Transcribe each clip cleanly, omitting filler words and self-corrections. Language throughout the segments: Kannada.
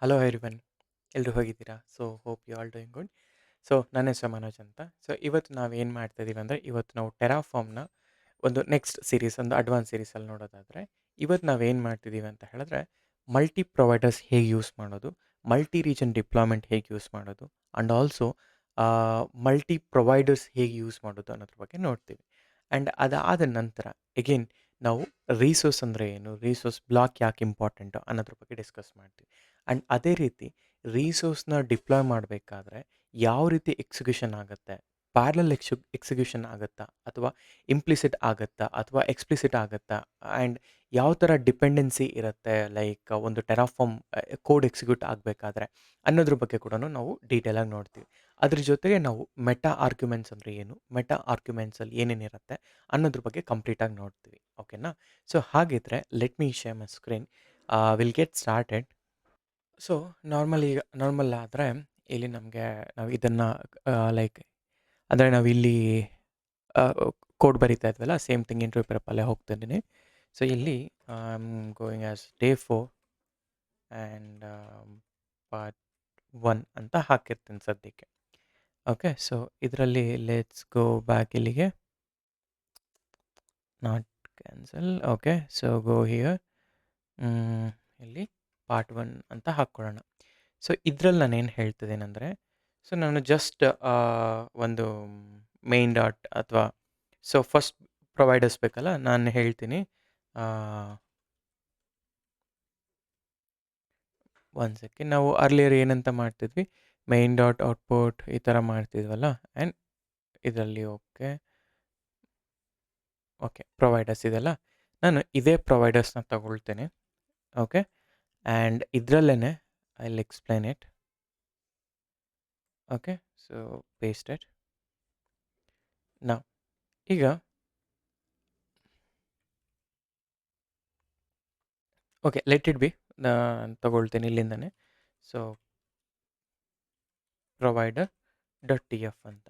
ಹಲೋ ಎವ್ರಿವನ್, ಎಲ್ಲರೂ ಹೋಗಿದ್ದೀರಾ? So hope you all doing good. So ನನ್ನ ಹೆಸರು ಮನೋಜ್ ಅಂತ. ಸೊ ಇವತ್ತು ನಾವೇನು ಮಾಡ್ತಾ ಇದೀವಿ ಅಂದರೆ, ಇವತ್ತು ನಾವು ಟೆರಾಫಾರ್ಮ್ನ ಒಂದು ನೆಕ್ಸ್ಟ್ ಸೀರೀಸ್, ಒಂದು ಅಡ್ವಾನ್ಸ್ ಸೀರೀಸಲ್ಲಿ ನೋಡೋದಾದರೆ, ಇವತ್ತು ನಾವೇನು ಮಾಡ್ತಿದ್ದೀವಿ ಅಂತ ಹೇಳಿದ್ರೆ, ಮಲ್ಟಿ ಪ್ರೊವೈಡರ್ಸ್ ಹೇಗೆ ಯೂಸ್ ಮಾಡೋದು, ಮಲ್ಟಿ ರೀಜನ್ ಡಿಪ್ಲಾಯ್ಮೆಂಟ್ ಹೇಗೆ ಯೂಸ್ ಮಾಡೋದು, ಆ್ಯಂಡ್ ಆಲ್ಸೋ ಮಲ್ಟಿ ಪ್ರೊವೈಡರ್ಸ್ ಹೇಗೆ ಯೂಸ್ ಮಾಡೋದು ಅನ್ನೋದ್ರ ಬಗ್ಗೆ ನೋಡ್ತೀವಿ. ಆ್ಯಂಡ್ ಅದಾದ ನಂತರ ಎಗೇನ್ ನಾವು ರಿಸೋರ್ಸ್ ಅಂದರೆ ಏನು, ರಿಸೋರ್ಸ್ ಬ್ಲಾಕ್ ಯಾಕೆ ಇಂಪಾರ್ಟೆಂಟು ಅನ್ನೋದ್ರ ಬಗ್ಗೆ ಡಿಸ್ಕಸ್ ಮಾಡ್ತೀವಿ. ಆ್ಯಂಡ್ ಅದೇ ರೀತಿ ರಿಸೋರ್ಸ್ನ ಡಿಪ್ಲಾಯ್ ಮಾಡಬೇಕಾದ್ರೆ ಯಾವ ರೀತಿ ಎಕ್ಸಿಕ್ಯೂಷನ್ ಆಗುತ್ತೆ, ಪ್ಯಾರಲಲ್ ಎಕ್ಸಿಕ್ಯೂಷನ್ ಆಗುತ್ತಾ, ಅಥವಾ ಇಂಪ್ಲಿಸಿಟ್ ಆಗುತ್ತಾ, ಅಥವಾ ಎಕ್ಸ್ಪ್ಲಿಸಿಟ್ ಆಗುತ್ತಾ, ಆ್ಯಂಡ್ ಯಾವ ಥರ ಡಿಪೆಂಡೆನ್ಸಿ ಇರುತ್ತೆ, ಲೈಕ್ ಒಂದು ಟೆರಾಫಾರ್ಮ್ ಕೋಡ್ ಎಕ್ಸಿಕ್ಯೂಟ್ ಆಗಬೇಕಾದ್ರೆ ಅನ್ನೋದ್ರ ಬಗ್ಗೆ ಕೂಡ ನಾವು ಡೀಟೇಲಾಗಿ ನೋಡ್ತೀವಿ. ಅದ್ರ ಜೊತೆಗೆ ನಾವು ಮೆಟಾ ಆರ್ಗ್ಯುಮೆಂಟ್ಸ್ ಅಂದರೆ ಏನು, ಮೆಟಾ ಆರ್ಗ್ಯುಮೆಂಟ್ಸಲ್ಲಿ ಏನೇನಿರುತ್ತೆ ಅನ್ನೋದ್ರ ಬಗ್ಗೆ ಕಂಪ್ಲೀಟಾಗಿ ನೋಡ್ತೀವಿ. ಓಕೆನಾ? ಸೊ ಹಾಗಿದ್ರೆ let me share my screen. Will get started. So normal ಆದರೆ ಇಲ್ಲಿ ನಮಗೆ ನಾವು ಇದನ್ನು ಲೈಕ್ ಅಂದರೆ ನಾವು ಇಲ್ಲಿ ಕೋಡ್ ಬರಿತಾ ಇದ್ವಲ್ಲ, ಸೇಮ್ ಥಿಂಗ್ ಇಂಟರ್ವ್ಯೂ ಪೇಪರಲ್ಲೇ ಹೋಗ್ತಾ ಇದ್ದೀನಿ. ಸೊ ಇಲ್ಲಿ I am going as day 4 and part 1 ಅಂತ ಹಾಕಿರ್ತೀನಿ ಸದ್ಯಕ್ಕೆ. ಓಕೆ, ಸೊ ಇದರಲ್ಲಿ ಲೆಟ್ಸ್ ಗೋ ಬ್ಯಾಕ್ ಇಲ್ಲಿಗೆ. Not cancel. Okay, so go here. ಇಲ್ಲಿ ಪಾರ್ಟ್ 1 ಅಂತ ಹಾಕ್ಕೊಳ್ಳೋಣ. ಸೊ ಇದರಲ್ಲಿ ನಾನೇನು ಹೇಳ್ತಿದ್ದೀನಂದರೆ, ಸೊ ನಾನು ಜಸ್ಟ್ ಒಂದು ಮೇನ್ ಡಾಟ್ ಅಥವಾ ಸೊ ಫಸ್ಟ್ ಪ್ರೊವೈಡರ್ಸ್ ಬೇಕಲ್ಲ, ನಾನು ಹೇಳ್ತೀನಿ. ಒಂದು ಸೆಕೆಂಡ್. ನಾವು ಅರ್ಲಿಯರ್ ಏನಂತ ಮಾಡ್ತಿದ್ವಿ, ಮೈನ್ ಡಾಟ್ ಔಟ್ಪುಟ್ ಈ ಥರ ಮಾಡ್ತಿದ್ವಲ್ಲ. ಆ್ಯಂಡ್ ಇದರಲ್ಲಿ ಓಕೆ ಪ್ರೊವೈಡರ್ಸ್ ಇದೆಲ್ಲ, ನಾನು ಇದೇ ಪ್ರೊವೈಡರ್ಸ್ನ ತಗೊಳ್ತೇನೆ. ಓಕೆ, ಆ್ಯಂಡ್ ಇದರಲ್ಲೇ I will explain it. Okay, so paste it. ನಾವು ಈಗ ಓಕೆ ಲೆಟ್ ಇಟ್ ಬಿ, ನಾನು ತಗೊಳ್ತೇನೆ ಇಲ್ಲಿಂದನೇ. So provider dot T F ಅಂತ.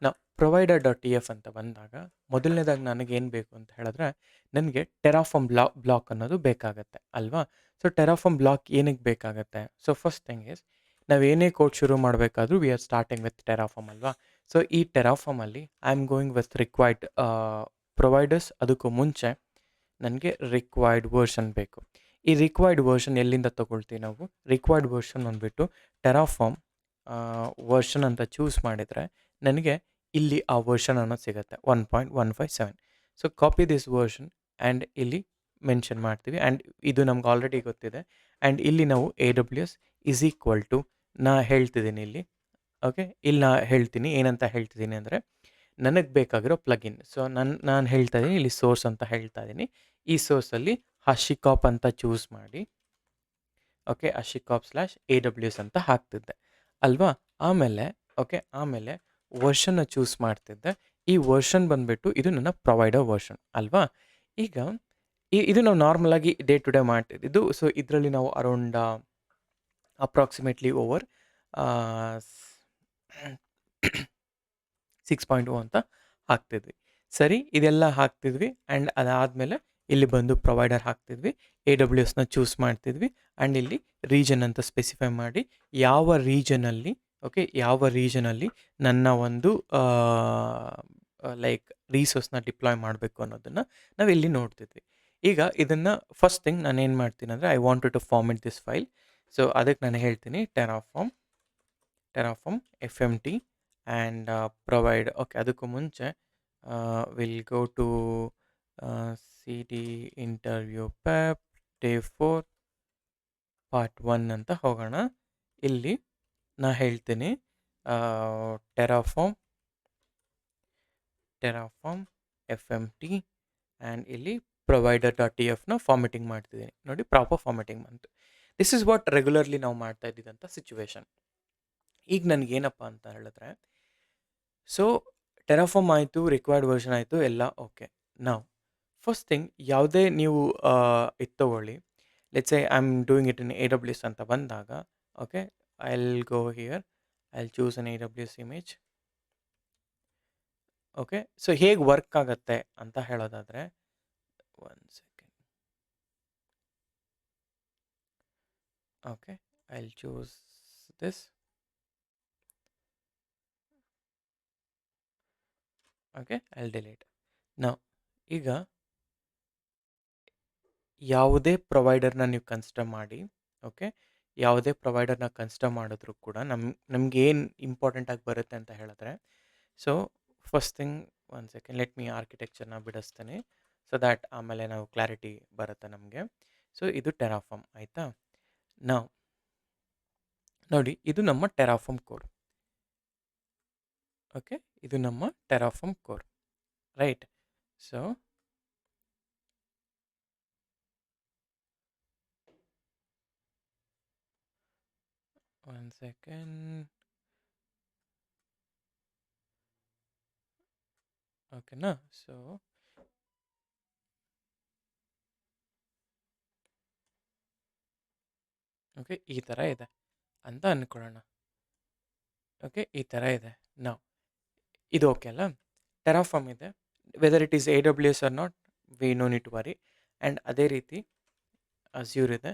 ನಾವು ಪ್ರೊವೈಡರ್ ಡಾಟ್ ಟಿ ಎಫ್ ಅಂತ ಬಂದಾಗ ಮೊದಲನೇದಾಗಿ ನನಗೇನು ಬೇಕು ಅಂತ ಹೇಳಿದ್ರೆ, ನನಗೆ ಟೆರಾಫಾರ್ಮ್ ಬ್ಲಾಕ್ ಅನ್ನೋದು ಬೇಕಾಗತ್ತೆ ಅಲ್ವಾ? ಸೊ ಟೆರಾಫಾರ್ಮ್ ಬ್ಲಾಕ್ ಏನಕ್ಕೆ ಬೇಕಾಗತ್ತೆ? ಸೊ ಫಸ್ಟ್ ಥಿಂಗ್ ಇಸ್, ನಾವು ಏನೇ ಕೋಡ್ ಶುರು ಮಾಡಬೇಕಾದ್ರೂ we are starting with Terraform ಅಲ್ವಾ? ಸೊ ಈ ಟೆರಾಫಾರ್ಮಲ್ಲಿ I am going with required providers. ಅದಕ್ಕೂ ಮುಂಚೆ ನನಗೆ ರಿಕ್ವೈರ್ಡ್ ವರ್ಷನ್ ಬೇಕು. ಈ ರಿಕ್ವೈರ್ಡ್ ವರ್ಷನ್ ಎಲ್ಲಿಂದ ತೊಗೊಳ್ತೀವಿ ನಾವು? ರಿಕ್ವೈರ್ಡ್ ವರ್ಷನ್ ಬಂದುಬಿಟ್ಟು ಟೆರಾಫಾರ್ಮ್ ವರ್ಷನ್ ಅಂತ ಚೂಸ್ ಮಾಡಿದರೆ ನನಗೆ ಇಲ್ಲಿ ಆ ವರ್ಷನ್ ಅನ್ನೋದು ಸಿಗುತ್ತೆ 1.157. So copy this version and ಇಲ್ಲಿ ಮೆನ್ಷನ್ ಮಾಡ್ತೀವಿ. ಆ್ಯಂಡ್ ಇದು ನಮ್ಗೆ ಆಲ್ರೆಡಿ ಗೊತ್ತಿದೆ. ಆ್ಯಂಡ್ ಇಲ್ಲಿ ನಾವು AWS ಈಸ್ ಈಕ್ವಲ್ ಟು, ನಾ ಹೇಳ್ತಿದ್ದೀನಿ ಇಲ್ಲಿ. ಓಕೆ, ಇಲ್ಲಿ ನಾ ಹೇಳ್ತೀನಿ ಏನಂತ ಹೇಳ್ತಿದ್ದೀನಿ ಅಂದರೆ, ನನಗೆ ಬೇಕಾಗಿರೋ ಪ್ಲಗಿನ್. ಸೊ ನಾನು ಹೇಳ್ತಾ ಇದ್ದೀನಿ ಇಲ್ಲಿ ಸೋರ್ಸ್ ಅಂತ ಹೇಳ್ತಾ ಇದ್ದೀನಿ. ಈ ಸೋರ್ಸಲ್ಲಿ ಹಶಿಕಾಪ್ ಅಂತ ಚೂಸ್ ಮಾಡಿ, ಓಕೆ, ಹಶಿಕಾಪ್ /AWS ಅಂತ ಹಾಕ್ತಿದ್ದೆ ಅಲ್ವಾ? ಆಮೇಲೆ ವರ್ಷನ್ನ ಚೂಸ್ ಮಾಡ್ತಿದ್ದೆ. ಈ ವರ್ಷನ್ ಬಂದುಬಿಟ್ಟು ಇದು ನನ್ನ ಪ್ರೊವೈಡರ್ ವರ್ಷನ್ ಅಲ್ವಾ? ಈಗ ಇದು ನಾವು ನಾರ್ಮಲಾಗಿ ಡೇ ಟು ಡೇ ಮಾಡ್ತಿದ್ದು. ಸೊ ಇದರಲ್ಲಿ ನಾವು ಅರೌಂಡ್ ಅಪ್ರಾಕ್ಸಿಮೇಟ್ಲಿ ಓವರ್ 6.0 ಅಂತ ಹಾಕ್ತಿದ್ವಿ. ಸರಿ, ಇದೆಲ್ಲ ಹಾಕ್ತಿದ್ವಿ. ಆ್ಯಂಡ್ ಅದಾದಮೇಲೆ ಇಲ್ಲಿ ಬಂದು ಪ್ರೊವೈಡರ್ ಹಾಕ್ತಿದ್ವಿ, AWSನ ಚೂಸ್ ಮಾಡ್ತಿದ್ವಿ. ಆ್ಯಂಡ್ ಇಲ್ಲಿ ರೀಜನ್ ಅಂತ ಸ್ಪೆಸಿಫೈ ಮಾಡಿ ಯಾವ ರೀಜನಲ್ಲಿ ನನ್ನ ಒಂದು ಲೈಕ್ ರಿಸೋರ್ಸ್ನ ಡಿಪ್ಲಾಯ್ ಮಾಡಬೇಕು ಅನ್ನೋದನ್ನು ನಾವು ಇಲ್ಲಿ ನೋಡ್ತಿದ್ವಿ. ಈಗ ಇದನ್ನು ಫಸ್ಟ್ ಥಿಂಗ್ ನಾನು ಏನು ಮಾಡ್ತೀನಿ ಅಂದರೆ, I wanted to format this file. So ಅದಕ್ಕೆ ನಾನು ಹೇಳ್ತೀನಿ Terraform FMT and provide. Okay, ಅದಕ್ಕೂ ಮುಂಚೆ will go to CD interview ಪೆಪ್ ಡೇ 4 ಪಾರ್ಟ್ 1 ಅಂತ ಹೋಗೋಣ. ಇಲ್ಲಿ ನಾ ಹೇಳ್ತೀನಿ ಟೆರಾಫಾರ್ಮ್ FMT ಆ್ಯಂಡ್ ಇಲ್ಲಿ ಪ್ರೊವೈಡರ್ ಡಾಟ್ ಟಿ ಎಫ್ನ ಫಾರ್ಮೆಟಿಂಗ್ ಮಾಡ್ತಿದ್ದೀನಿ. ನೋಡಿ, ಪ್ರಾಪರ್ ಫಾರ್ಮೆಟಿಂಗ್ ಬಂತು. ದಿಸ್ ಇಸ್ ವಾಟ್ ರೆಗ್ಯುಲರ್ಲಿ ನಾವು ಮಾಡ್ತಾ ಇದ್ದಿದ್ದಂಥ ಸಿಚುವೇಶನ್. ಈಗ ನನಗೇನಪ್ಪ ಅಂತ ಹೇಳಿದ್ರೆ, ಸೊ ಟೆರಾಫಾರ್ಮ್ ಆಯಿತು, ರಿಕ್ವೈರ್ಡ್ ವರ್ಷನ್ ಆಯಿತು, ಎಲ್ಲ ಓಕೆ. ನಾವು ಫಸ್ಟ್ ಥಿಂಗ್, ಯಾವುದೇ ನೀವು ಇದು ತೊಗೊಳ್ಳಿ. Let's say I am doing it in AWS ಅಂತ ಬಂದಾಗ, okay, I will go here, I will choose an AWS image. Okay, so ಹೇಗೆ ವರ್ಕ್ ಆಗುತ್ತೆ ಅಂತ ಹೇಳೋದಾದರೆ, one second. Okay, I'll choose this. Okay, I'll delete. Now, ಈಗ ಯಾವುದೇ ಪ್ರೊವೈಡರ್ನ ನೀವು ಕನ್ಸಿಡರ್ ಮಾಡಿ, ಓಕೆ, ಯಾವುದೇ ಪ್ರೊವೈಡರ್ನ ಕನ್ಸಿಡರ್ ಮಾಡಿದ್ರು ಕೂಡ ನಮ್ಗೆ ಏನು ಇಂಪಾರ್ಟೆಂಟ್ ಆಗಿ ಬರುತ್ತೆ ಅಂತ ಹೇಳಿದ್ರೆ, so first thing, one second, let me ಆರ್ಕಿಟೆಕ್ಚರ್ನ ಬಿಡಿಸ್ತೇನೆ ಸೊ ದ್ಯಾಟ್ ಆಮೇಲೆ ನಾವು ಕ್ಲಾರಿಟಿ ಬರುತ್ತೆ ನಮಗೆ. ಸೊ ಇದು ಟೆರಾಫಾರ್ಮ್ ಆಯಿತಾ. ನಾವು ನೋಡಿ, ಇದು ನಮ್ಮ ಟೆರಾಫಾರ್ಮ್ ಕೋಡ್. ಓಕೆ, ಇದು ನಮ್ಮ Terraform code, right. So one second, ಓಕೆನಾ. ಸೊ ಓಕೆ, ಈ ಥರ ಇದೆ ಅಂತ ಅಂದ್ಕೊಳ್ಳೋಣ. ಓಕೆ, ಈ ಥರ ಇದೆ. ನಾವು ಇದು ಓಕೆ ಅಲ್ಲ, ಟೆರಾಫಾರ್ಮ್ ಇದೆ, whether it is AWS or not, we no need to worry. And ಅದೇ ರೀತಿ ಅಜ್ಯೂರ್ ಇದೆ.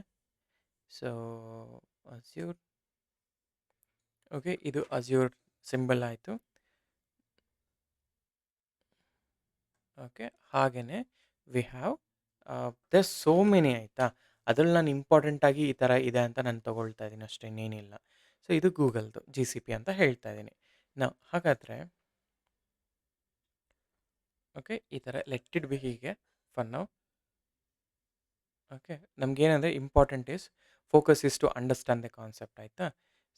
ಸೊ ಅಜ್ಯೂರ್, ಓಕೆ, ಇದು ಅಜ್ಯೂರ್ ಸಿಂಬಲ್ ಆಯಿತು. ಓಕೆ, ಹಾಗೆಯೇ we have there so many ಆಯಿತಾ. ಅದರಲ್ಲಿ ನಾನು ಇಂಪಾರ್ಟೆಂಟಾಗಿ ಈ ಥರ ಇದೆ ಅಂತ ನಾನು ತೊಗೊಳ್ತಾ ಇದ್ದೀನಿ ಅಷ್ಟೇ, ಇನ್ನೇನಿಲ್ಲ. ಸೊ ಇದು ಗೂಗಲ್ದು GCP ಅಂತ ಹೇಳ್ತಾ ಇದ್ದೀನಿ ನಾವು. ಹಾಗಾದರೆ ಓಕೆ, ಈ ಥರ ಲೆಟ್ ಇಟ್ ಬಿ ಹೀಗೆ ಫಾರ್ ನೌ. ಓಕೆ, ನಮಗೇನಂದರೆ important is focus is to understand the concept ಆಯಿತಾ.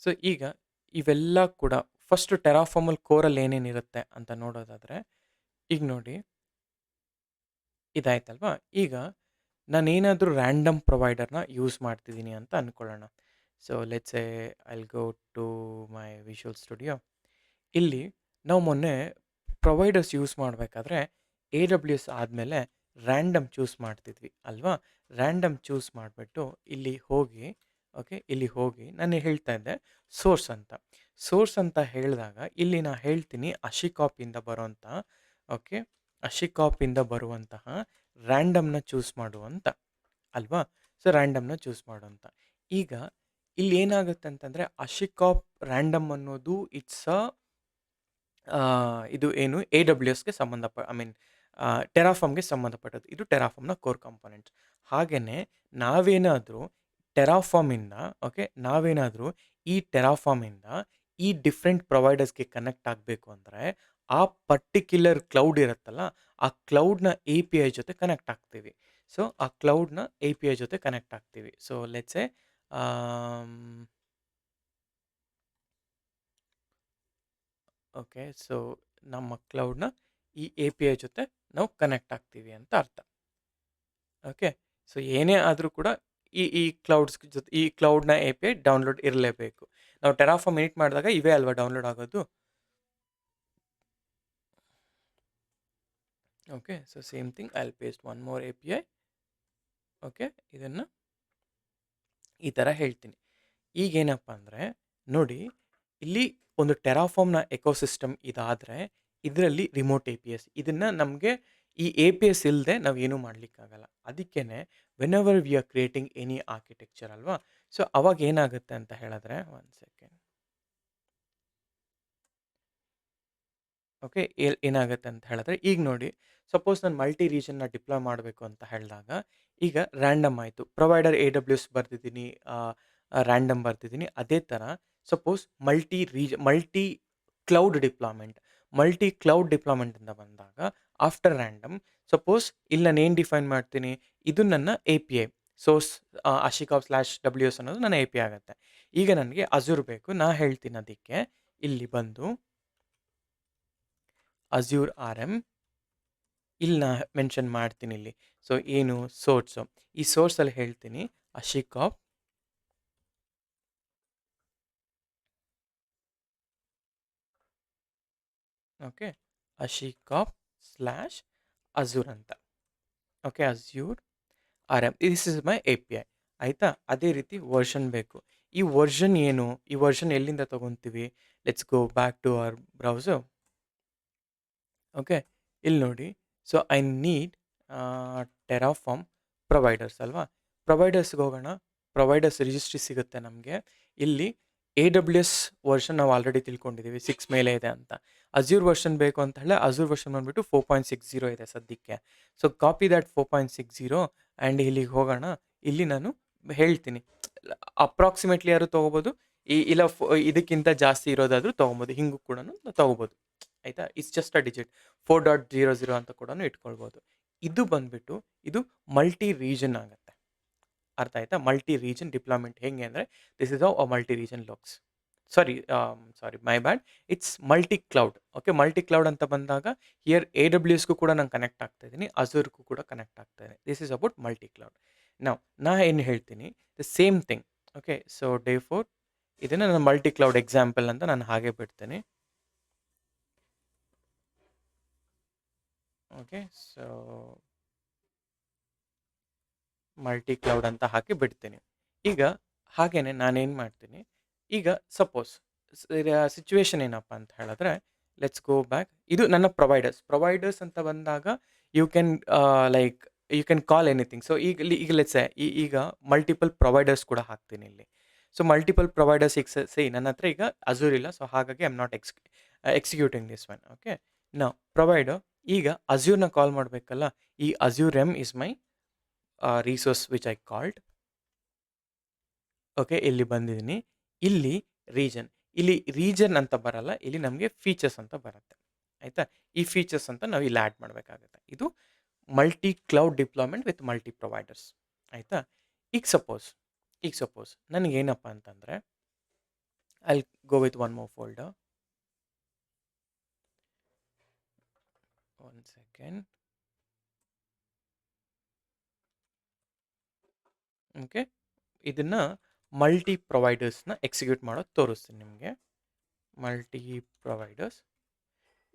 ಸೊ ಈಗ ಇವೆಲ್ಲ ಕೂಡ ಫಸ್ಟು ಟೆರಾಫಾರ್ಮಲ್ ಕೋರಲ್ಲಿ ಏನೇನಿರುತ್ತೆ ಅಂತ ನೋಡೋದಾದರೆ, ಈಗ ನೋಡಿ ಇದಾಯ್ತಲ್ವಾ. ಈಗ ನಾನೇನಾದರೂ ರ್ಯಾಂಡಮ್ ಪ್ರೊವೈಡರ್ನ ಯೂಸ್ ಮಾಡ್ತಿದ್ದೀನಿ ಅಂತ ಅಂದ್ಕೊಳ್ಳೋಣ. So let's say I'll go to my Visual Studio. ಇಲ್ಲಿ ನಾವು ಮೊನ್ನೆ ಪ್ರೊವೈಡರ್ಸ್ ಯೂಸ್ ಮಾಡಬೇಕಾದ್ರೆ AWS ಆದಮೇಲೆ ರ್ಯಾಂಡಮ್ ಚೂಸ್ ಮಾಡ್ತಿದ್ವಿ ಅಲ್ವಾ. ರ್ಯಾಂಡಮ್ ಚೂಸ್ ಮಾಡಿಬಿಟ್ಟು ಇಲ್ಲಿ ಹೋಗಿ, ಓಕೆ, ಇಲ್ಲಿ ಹೋಗಿ ನಾನು ಹೇಳ್ತಾ ಇದ್ದೆ ಸೋರ್ಸ್ ಅಂತ. ಸೋರ್ಸ್ ಅಂತ ಹೇಳಿದಾಗ ಇಲ್ಲಿ ನಾನು ಹೇಳ್ತೀನಿ ಅಶಿಕಾಪಿಂದ ಬರೋಂಥ, ಓಕೆ, ಅಶಿಕಾಪಿಂದ ಬರುವಂತಹ ರ್ಯಾಂಡಮ್ನ ಚೂಸ್ ಮಾಡುವಂತ ಅಲ್ವಾ. ಸೊ ರ್ಯಾಂಡಮ್ನ ಚೂಸ್ ಮಾಡುವಂತ. ಈಗ ಇಲ್ಲಿ ಏನಾಗುತ್ತೆ ಅಂತಂದರೆ, ಅಶಿಕಾಪ್ ರ್ಯಾಂಡಮ್ ಅನ್ನೋದು ಇಟ್ಸ್ ಇದು ಏನು AWSಗೆ ಐ ಮೀನ್ ಟೆರಾಫಾರ್ಮ್ಗೆ ಸಂಬಂಧಪಟ್ಟದ್ದು. ಇದು ಟೆರಾಫಾರ್ಮ್ನ ಕೋರ್ ಕಾಂಪೊನೆಂಟ್ಸ್. ಹಾಗೆಯೇ ನಾವೇನಾದರೂ ಟೆರಾಫಾರ್ಮಿಂದ, ಓಕೆ, ನಾವೇನಾದರೂ ಈ ಟೆರಾಫಾರ್ಮಿಂದ ಈ ಡಿಫ್ರೆಂಟ್ ಪ್ರೊವೈಡರ್ಸ್ಗೆ ಕನೆಕ್ಟ್ ಆಗಬೇಕು ಅಂದರೆ, ಆ ಪರ್ಟಿಕ್ಯುಲರ್ ಕ್ಲೌಡ್ ಇರುತ್ತಲ್ಲ, ಆ ಕ್ಲೌಡ್ನ API ಜೊತೆ ಕನೆಕ್ಟ್ ಆಗ್ತೀವಿ. ಸೊ ಆ ಕ್ಲೌಡ್ನ API ಜೊತೆ ಕನೆಕ್ಟ್ ಆಗ್ತೀವಿ. So let's say okay, so ನಮ್ಮ ಕ್ಲೌಡ್ನ ಈ API ಜೊತೆ ನಾವು ಕನೆಕ್ಟ್ ಆಗ್ತೀವಿ ಅಂತ ಅರ್ಥ. ಓಕೆ, ಸೊ ಏನೇ ಆದರೂ ಕೂಡ ಈ ಕ್ಲೌಡ್ಸ್ ಜೊತೆ, ಈ ಕ್ಲೌಡ್ನ API ಡೌನ್ಲೋಡ್ ಇರಲೇಬೇಕು. ನಾವು ಟೆರಾಫಾರ್ಮ್ ಎಡಿಟ್ ಮಾಡಿದಾಗ ಇವೇ ಅಲ್ವಾ ಡೌನ್ಲೋಡ್ ಆಗೋದು. Okay, so same thing, I will paste one more API. Okay, ಇದನ್ನು ಈ ಥರ ಹೇಳ್ತೀನಿ. ಈಗೇನಪ್ಪ ಅಂದರೆ ನೋಡಿ, ಇಲ್ಲಿ ಒಂದು ಟೆರಾಫಾರ್ಮ್ನ ಎಕೋಸಿಸ್ಟಮ್ ಇದಾದರೆ ಇದರಲ್ಲಿ ರಿಮೋಟ್ APIs, ಇದನ್ನು ನಮಗೆ ಈ APIs ಇಲ್ಲದೆ ನಾವು ಏನೂ ಮಾಡಲಿಕ್ಕಾಗಲ್ಲ. ಅದಕ್ಕೇ when ever V are creating any architecture ಅಲ್ವಾ. ಸೊ ಅವಾಗ ಏನಾಗುತ್ತೆ ಅಂತ ಹೇಳಿದ್ರೆ, ಒನ್ ಸೆಕೆಂಡ್, ಓಕೆ, ಏನಾಗುತ್ತೆ ಅಂತ ಹೇಳಿದ್ರೆ, ಈಗ ನೋಡಿ, ಸಪೋಸ್ ನಾನು ಮಲ್ಟಿ ರೀಜನ್ನ ಡಿಪ್ಲಾಯ್ ಮಾಡಬೇಕು ಅಂತ ಹೇಳಿದಾಗ, ಈಗ ರ್ಯಾಂಡಮ್ ಆಯಿತು, ಪ್ರೊವೈಡರ್ AWS ಬರ್ತಿದ್ದೀನಿ, ರ್ಯಾಂಡಮ್ ಬರ್ತಿದ್ದೀನಿ. ಅದೇ ಥರ ಸಪೋಸ್ ಮಲ್ಟಿ ಕ್ಲೌಡ್ ಡಿಪ್ಲಾಯ್ಮೆಂಟಿಂದ ಬಂದಾಗ ಆಫ್ಟರ್ ರ್ಯಾಂಡಮ್, ಸಪೋಸ್ ಇಲ್ಲಿ ನಾನು ಏನು ಡಿಫೈನ್ ಮಾಡ್ತೀನಿ, ಇದು ನನ್ನ API ಸೋರ್ಸ್, ashikop/ws ಅನ್ನೋದು ನನ್ನ API ಆಗುತ್ತೆ. ಈಗ ನನಗೆ ಅಜೂರ್ ಬೇಕು, ನಾ ಹೇಳ್ತೀನಿ ಅದಕ್ಕೆ ಇಲ್ಲಿ ಬಂದು ಅಜ್ಯೂರ್ RM, ಇಲ್ಲಿ ನಾ ಮೆನ್ಷನ್ ಮಾಡ್ತೀನಿ ಇಲ್ಲಿ. ಸೊ ಏನು ಸೋರ್ಸು, ಈ ಸೋರ್ಸಲ್ಲಿ ಹೇಳ್ತೀನಿ ಅಶಿಕಾಪ್, ಓಕೆ, ashikop/azure ಅಂತ. Okay, Azure RM, this is my API ಆಯಿತಾ. ಅದೇ ರೀತಿ ವರ್ಷನ್ ಬೇಕು. ಈ ವರ್ಷನ್ ಏನು, ಈ ವರ್ಷನ್ ಎಲ್ಲಿಂದ ತೊಗೊತೀವಿ, let's go back to our browser. Okay, ಇಲ್ಲಿ ನೋಡಿ, so I need Terraform providers ಅಲ್ವಾ. ಪ್ರೊವೈಡರ್ಸ್ಗೆ ಹೋಗೋಣ. ಪ್ರೊವೈಡರ್ಸ್ ರಿಜಿಸ್ಟ್ರಿ ಸಿಗುತ್ತೆ ನಮಗೆ. ಇಲ್ಲಿ AWS ವರ್ಷನ್ ನಾವು ಆಲ್ರೆಡಿ ತಿಳ್ಕೊಂಡಿದ್ದೀವಿ 6 ಮೇಲೆ ಇದೆ ಅಂತ. ಅಜ್ಯೂರ್ ವರ್ಷನ್ ಬೇಕು ಅಂತ ಹೇಳಿದ್ರೆ ಅಜ್ಯೂರ್ ವರ್ಷನ್ ಬಂದ್ಬಿಟ್ಟು 4.60 ಇದೆ ಸದ್ಯಕ್ಕೆ. ಸೊ ಕಾಪಿ ದ್ಯಾಟ್ 4.60 ಆ್ಯಂಡ್ ಇಲ್ಲಿಗೆ ಹೋಗೋಣ. ಇಲ್ಲಿ ನಾನು ಹೇಳ್ತೀನಿ ಅಪ್ರಾಕ್ಸಿಮೇಟ್ಲಿ ಯಾರು ತೊಗೋಬೋದು, ಇಲ್ಲ ಇದಕ್ಕಿಂತ ಜಾಸ್ತಿ ಇರೋದಾದರೂ ತೊಗೊಬೋದು, ಹಿಂಗೂ ಕೂಡ ತೊಗೋಬೋದು ಆಯಿತಾ. ಇಟ್ಸ್ ಜಸ್ಟ್ ಅ ಡಿಜಿಟ್ 4.00 ಅಂತ ಕೂಡ ಇಟ್ಕೊಳ್ಬೋದು. ಇದು ಬಂದ್ಬಿಟ್ಟು ಇದು ಮಲ್ಟಿ ರೀಜನ್ ಆಗುತ್ತೆ. ಅರ್ಥ ಆಯ್ತಾ? ಮಲ್ಟಿ ರೀಜನ್ ಡಿಪ್ಲಾಯ್ಮೆಂಟ್ ಹೆಂಗೆ ಅಂದರೆ this is how a multi region looks. Sorry my bad, it's multi cloud. Okay, multi cloud ಅಂತ ಬಂದಾಗ ಹಿಯರ್ AWSಗೂ ಕೂಡ ನಾನು ಕನೆಕ್ಟ್ ಆಗ್ತಾ ಇದ್ದೀನಿ, ಅಜೂರ್ಗೂ ಕೂಡ ಕನೆಕ್ಟ್ ಆಗ್ತಾ ಇದ್ದೀನಿ. This is about multi cloud. ನಾ ಏನು ಹೇಳ್ತೀನಿ, the same thing. Okay, so day 4 ಇದನ್ನು ನಾನು ಮಲ್ಟಿ ಕ್ಲೌಡ್ ಎಕ್ಸಾಂಪಲ್ ಅಂತ ನಾನು ಹಾಗೆ ಬಿಡ್ತೀನಿ. ಓಕೆ, ಸೊ ಮಲ್ಟಿ ಕ್ಲೌಡ್ ಅಂತ ಹಾಕಿ ಬಿಡ್ತೀನಿ. ಈಗ ಹಾಗೇನೆ ನಾನೇನು ಮಾಡ್ತೀನಿ, ಈಗ ಸಪೋಸ್ ಸಿಚುವೇಶನ್ ಏನಪ್ಪ ಅಂತ ಹೇಳಿದ್ರೆ, ಲೆಟ್ಸ್ ಗೋ ಬ್ಯಾಕ್. ಇದು ನನ್ನ ಪ್ರೊವೈಡರ್ಸ್ ಅಂತ ಬಂದಾಗ you can you can call anything. So ಈಗ ಲೆಟ್ಸ್ ಈಗ ಮಲ್ಟಿಪಲ್ ಪ್ರೊವೈಡರ್ಸ್ ಕೂಡ ಹಾಕ್ತೀನಿ ಇಲ್ಲಿ. ಸೊ ಮಲ್ಟಿಪಲ್ ಪ್ರೊವೈಡರ್ಸ್ ಈಗ ನನ್ನ ಹತ್ರ ಈಗ ಅಜೂರ್ ಇಲ್ಲ, ಸೊ ಹಾಗಾಗಿ I am not executing this one. Okay, ನಾವು ಪ್ರೊವೈಡರ್ ಈಗ ಅಜ್ಯೂರ್ನ ಕಾಲ್ ಮಾಡಬೇಕಲ್ಲ. ಈ Azure M is my resource which I called. Okay, ಇಲ್ಲಿ ಬಂದಿದ್ದೀನಿ. ಇಲ್ಲಿ ರೀಜನ್ ಅಂತ ಬರಲ್ಲ, ಇಲ್ಲಿ ನಮಗೆ ಫೀಚರ್ಸ್ ಅಂತ ಬರುತ್ತೆ ಆಯಿತಾ. ಈ ಫೀಚರ್ಸ್ ಅಂತ ನಾವು ಇಲ್ಲಿ ಆ್ಯಡ್ ಮಾಡಬೇಕಾಗುತ್ತೆ. ಇದು multi cloud deployment with multi providers ಆಯಿತಾ. ಈಗ ಸಪೋಸ್ ನನಗೇನಪ್ಪ ಅಂತಂದರೆ, I go with one more folder. One second. Okay, ಇದನ್ನು ಮಲ್ಟಿ ಪ್ರೊವೈಡರ್ಸ್ನ ಎಕ್ಸಿಕ್ಯೂಟ್ ಮಾಡೋದು ತೋರಿಸ್ತೀನಿ ನಿಮಗೆ. Multi providers.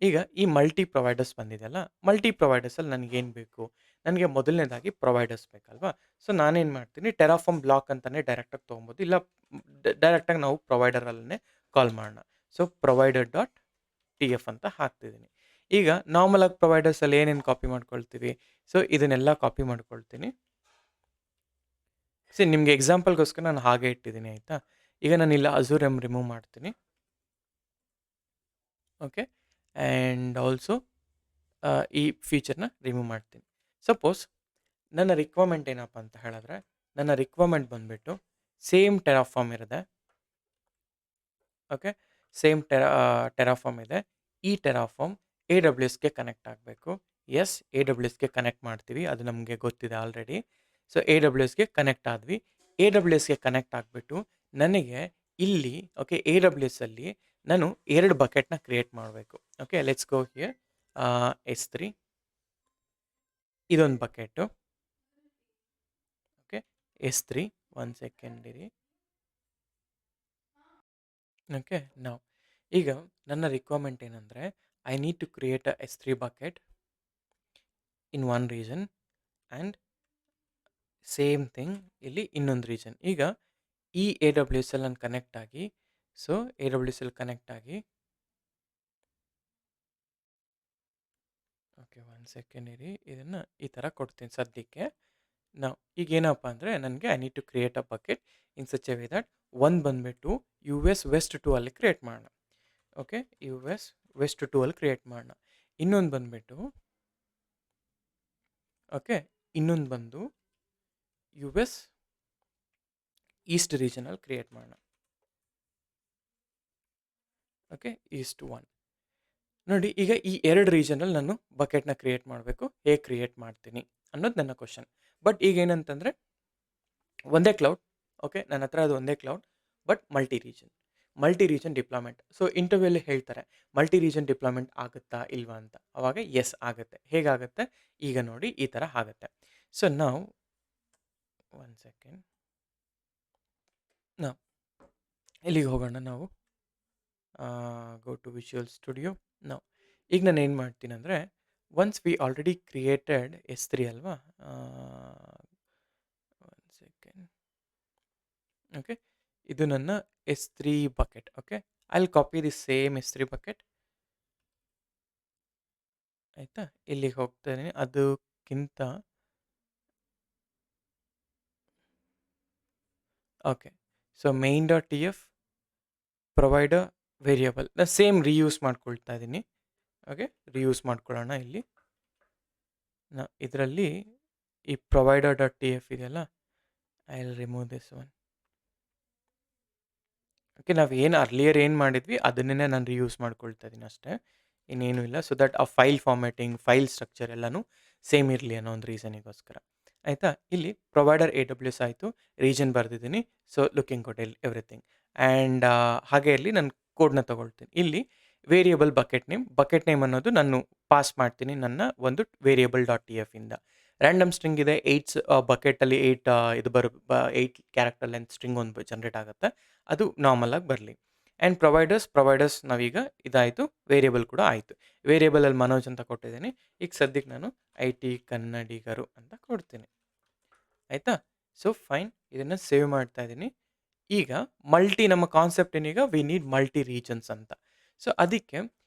ಈಗ ಈ ಮಲ್ಟಿ ಪ್ರೊವೈಡರ್ಸ್ ಬಂದಿದೆಯಲ್ಲ, ಮಲ್ಟಿ ಪ್ರೊವೈಡರ್ಸಲ್ಲಿ ನನಗೇನು ಬೇಕು, ನನಗೆ ಮೊದಲನೇದಾಗಿ ಪ್ರೊವೈಡರ್ಸ್ ಬೇಕಲ್ವಾ. ಸೊ ನಾನೇನು ಮಾಡ್ತೀನಿ, ಟೆರಾಫಾರ್ಮ್ ಬ್ಲಾಕ್ ಅಂತಲೇ ಡೈರೆಕ್ಟಾಗಿ ತೊಗೊಬೋದು, ಇಲ್ಲ ಡೈರೆಕ್ಟಾಗಿ ನಾವು ಪ್ರೊವೈಡರಲ್ಲೇ ಕಾಲ್ ಮಾಡೋಣ. ಸೊ provider.tf ಅಂತ ಹಾಕ್ತಿದ್ದೀನಿ. ಈಗ ನಾರ್ಮಲಾಗಿ ಪ್ರೊವೈಡರ್ಸಲ್ಲಿ ಏನೇನು ಕಾಪಿ ಮಾಡ್ಕೊಳ್ತೀವಿ, ಸೊ ಇದನ್ನೆಲ್ಲ ಕಾಪಿ ಮಾಡ್ಕೊಳ್ತೀನಿ. ನಿಮಗೆ ಎಕ್ಸಾಂಪಲ್ಗೋಸ್ಕರ ನಾನು ಹಾಗೆ ಇಟ್ಟಿದ್ದೀನಿ ಆಯಿತಾ. ಈಗ ನಾನು ಇಲ್ಲ ಅಜೂರ್ ಎಮ್ ರಿಮೂವ್ ಮಾಡ್ತೀನಿ. ಓಕೆ, ಆ್ಯಂಡ್ ಆಲ್ಸೋ ಈ ಫೀಚರ್ನ ರಿಮೂವ್ ಮಾಡ್ತೀನಿ. ಸಪೋಸ್ ನನ್ನ ರಿಕ್ವೈರ್ಮೆಂಟ್ ಏನಪ್ಪ ಅಂತ ಹೇಳಿದ್ರೆ, ನನ್ನ ರಿಕ್ವೈರ್ಮೆಂಟ್ ಬಂದುಬಿಟ್ಟು ಸೇಮ್ ಟೆರಾಫಾರ್ಮ್ ಇರುತ್ತೆ. ಓಕೆ, ಸೇಮ್ ಟೆರಾಫಾರ್ಮ್ ಇದೆ. ಈ ಟೆರಾಫಾರ್ಮ್ AWSಗೆ ಕನೆಕ್ಟ್ ಆಗಬೇಕು. ಎಸ್, AWSಗೆ ಕನೆಕ್ಟ್ ಮಾಡ್ತೀವಿ, ಅದು ನಮಗೆ ಗೊತ್ತಿದೆ ಆಲ್ರೆಡಿ. ಸೊ AWSಗೆ ಕನೆಕ್ಟ್ ಆದ್ವಿ. AWSಗೆ ಕನೆಕ್ಟ್ ಆಗಿಬಿಟ್ಟು ನನಗೆ ಇಲ್ಲಿ ಓಕೆ AWSಲ್ಲಿ ನಾನು 2 ಬಕೆಟ್ನ ಕ್ರಿಯೇಟ್ ಮಾಡಬೇಕು. Okay, let's go here. S3 ಇದೊಂದು ಬಕೆಟು. ಓಕೆ, S3 1 ಸೆಕೆಂಡ್ ಇರಿ. ಓಕೆ, ನಾವು ಈಗ ನನ್ನ ರಿಕ್ವೈರ್ಮೆಂಟ್ ಏನಂದರೆ, I need to create a S3 bucket in one region and same thing ಇಲ್ಲಿ ಇನ್ನೊಂದು ರೀಜನ್. ಈಗ ಈ AWSಲ್ಲಿ ನಾನು ಕನೆಕ್ಟ್ ಆಗಿ, ಸೊ AWSಲ್ಲಿ ಕನೆಕ್ಟ್ ಆಗಿ, ಓಕೆ 1 ಸೆಕೆಂಡ್ ಇರಿ, ಇದನ್ನು ಈ ಥರ ಕೊಡ್ತೀನಿ ಸದ್ಯಕ್ಕೆ. ನಾವು ಈಗ ಏನಪ್ಪ ಅಂದರೆ, ನನಗೆ I need to create a bucket in such a way that ಒಂದು ಬಂದುಬಿಟ್ಟು US West 2 ಅಲ್ಲಿ ಕ್ರಿಯೇಟ್ ಮಾಡೋಣ. ಓಕೆ, US West 2 ಅಲ್ಲಿ ಕ್ರಿಯೇಟ್ ಮಾಡೋಣ. ಇನ್ನೊಂದು ಬಂದುಬಿಟ್ಟು ಓಕೆ, ಇನ್ನೊಂದು ಬಂದು US ಈಸ್ಟ್ ರೀಜನಲ್ಲಿ ಕ್ರಿಯೇಟ್ ಮಾಡೋಣ. ಓಕೆ, ಈಸ್ಟ್ 1 ನೋಡಿ. ಈಗ ಈ 2 ರೀಜನಲ್ಲಿ ನಾನು ಬಕೆಟ್ನ ಕ್ರಿಯೇಟ್ ಮಾಡಬೇಕು. ಹೇಗೆ ಕ್ರಿಯೇಟ್ ಮಾಡ್ತೀನಿ ಅನ್ನೋದು ನನ್ನ ಕ್ವಶನ್. ಬಟ್ ಈಗ ಏನಂತಂದರೆ, ಒಂದೇ ಕ್ಲೌಡ್. ಓಕೆ, ನನ್ನ ಹತ್ರ ಅದು ಒಂದೇ cloud, but multi region deployment. So ಇಂಟರ್ವ್ಯೂಲ್ಲಿ ಹೇಳ್ತಾರೆ ಮಲ್ಟಿ ರೀಜನ್ ಡಿಪ್ಲಾಯ್ಮೆಂಟ್ ಆಗುತ್ತಾ ಇಲ್ವಾ ಅಂತ. ಅವಾಗ ಎಸ್ ಆಗುತ್ತೆ. ಹೇಗಾಗುತ್ತೆ ಈಗ ನೋಡಿ, ಈ ಥರ ಆಗುತ್ತೆ. ಸೊ ನಾವು 1 ಸೆಕೆಂಡ್, ನಾವು ಇಲ್ಲಿಗೆ ಹೋಗೋಣ. ನಾವು ಗೋ ಟು ವಿಜುವಲ್ ಸ್ಟುಡಿಯೋ. ನಾವು ಈಗ ನಾನು ಏನು ಮಾಡ್ತೀನಿ ಅಂದರೆ, once we already created S3 ಅಲ್ವಾ. 1 ಸೆಕೆಂಡ್. ಓಕೆ, ಇದು ನನ್ನ S3 bucket. Okay, I will copy the same S3 bucket ಆಯಿತಾ. ಇಲ್ಲಿಗೆ ಹೋಗ್ತೇನೆ. ಅದಕ್ಕಿಂತ okay. So main dot T F provider variable ನಾನು ಸೇಮ್ ರೀಯೂಸ್ ಮಾಡ್ಕೊಳ್ತಾ ಇದ್ದೀನಿ. ಓಕೆ, ರೀಯೂಸ್ ಮಾಡ್ಕೊಳ್ಳೋಣ ಇಲ್ಲಿ. ಇದರಲ್ಲಿ ಈ ಪ್ರೊವೈಡರ್ ಡಾಟ್ ಟಿ ಎಫ್ ಇದೆಯಲ್ಲ, I will remove this one. Okay, ನಾವು ಏನು ಅರ್ಲಿಯರ್ ಏನು ಮಾಡಿದ್ವಿ ಅದನ್ನೇ ನಾನು ರೀಯೂಸ್ ಮಾಡ್ಕೊಳ್ತಾ ಇದ್ದೀನಿ ಅಷ್ಟೇ, ಇನ್ನೇನು ಇಲ್ಲ. ಸೊ ದಟ್ ಆ ಫೈಲ್ ಫಾರ್ಮ್ಯಾಟಿಂಗ್, ಫೈಲ್ ಸ್ಟ್ರಕ್ಚರ್ ಎಲ್ಲನೂ ಸೇಮ್ ಇರಲಿ ಅನ್ನೋ ಒಂದು ರೀಸನಿಗೋಸ್ಕರ. ಆಯಿತಾ, ಇಲ್ಲಿ ಪ್ರೊವೈಡರ್ ಎ ಡಬ್ಲ್ಯೂ ಎಸ್ ಆಯಿತು, ರೀಜನ್ ಬರೆದಿದ್ದೀನಿ. So looking good everything. And ಹಾಗೆ ಇರಲಿ, ನಾನು ಕೋಡ್ನ ತೊಗೊಳ್ತೀನಿ. ಇಲ್ಲಿ ವೇರಿಯಬಲ್ ಬಕೆಟ್ ನೇಮ್ ಅನ್ನೋದು ನಾನು ಪಾಸ್ ಮಾಡ್ತೀನಿ ನನ್ನ ಒಂದು ವೇರಿಯಬಲ್ ಡಾಟ್ ಟಿ ಎಫ್ ಇಂದ. ರ್ಯಾಂಡಮ್ ಸ್ಟ್ರಿಂಗ್ ಇದೆ, 8 ಬಕೆಟಲ್ಲಿ 8 ಇದು 8 ಕ್ಯಾರೆಕ್ಟರ್ ಲೆಂತ್ ಸ್ಟ್ರಿಂಗ್ ಒಂದು ಜನ್ರೇಟ್ ಆಗುತ್ತೆ, ಅದು ನಾರ್ಮಲ್ ಆಗಿ ಬರಲಿ. ಆ್ಯಂಡ್ ಪ್ರೊವೈಡರ್ಸ್ ನಾವೀಗ ಇದಾಯಿತು, ವೇರಿಯಬಲ್ ಕೂಡ ಆಯಿತು. ವೇರಿಯಬಲಲ್ಲಿ ಮನೋಜ್ ಅಂತ ಕೊಟ್ಟಿದ್ದೀನಿ. ಈಗ ಸದ್ಯಕ್ಕೆ ನಾನು ಐ ಟಿ ಕನ್ನಡಿಗರು ಅಂತ ಕೊಡ್ತೀನಿ. ಆಯಿತಾ, ಸೊ ಫೈನ್, ಇದನ್ನು ಸೇವ್ ಮಾಡ್ತಾ ಇದ್ದೀನಿ. ಈಗ ನಮ್ಮ ಕಾನ್ಸೆಪ್ಟ್ ಏನೀಗ ವಿ ನೀಡ್ ಮಲ್ಟಿ ರೀಜನ್ಸ್ ಅಂತ. ಸೊ ಅದಕ್ಕೆ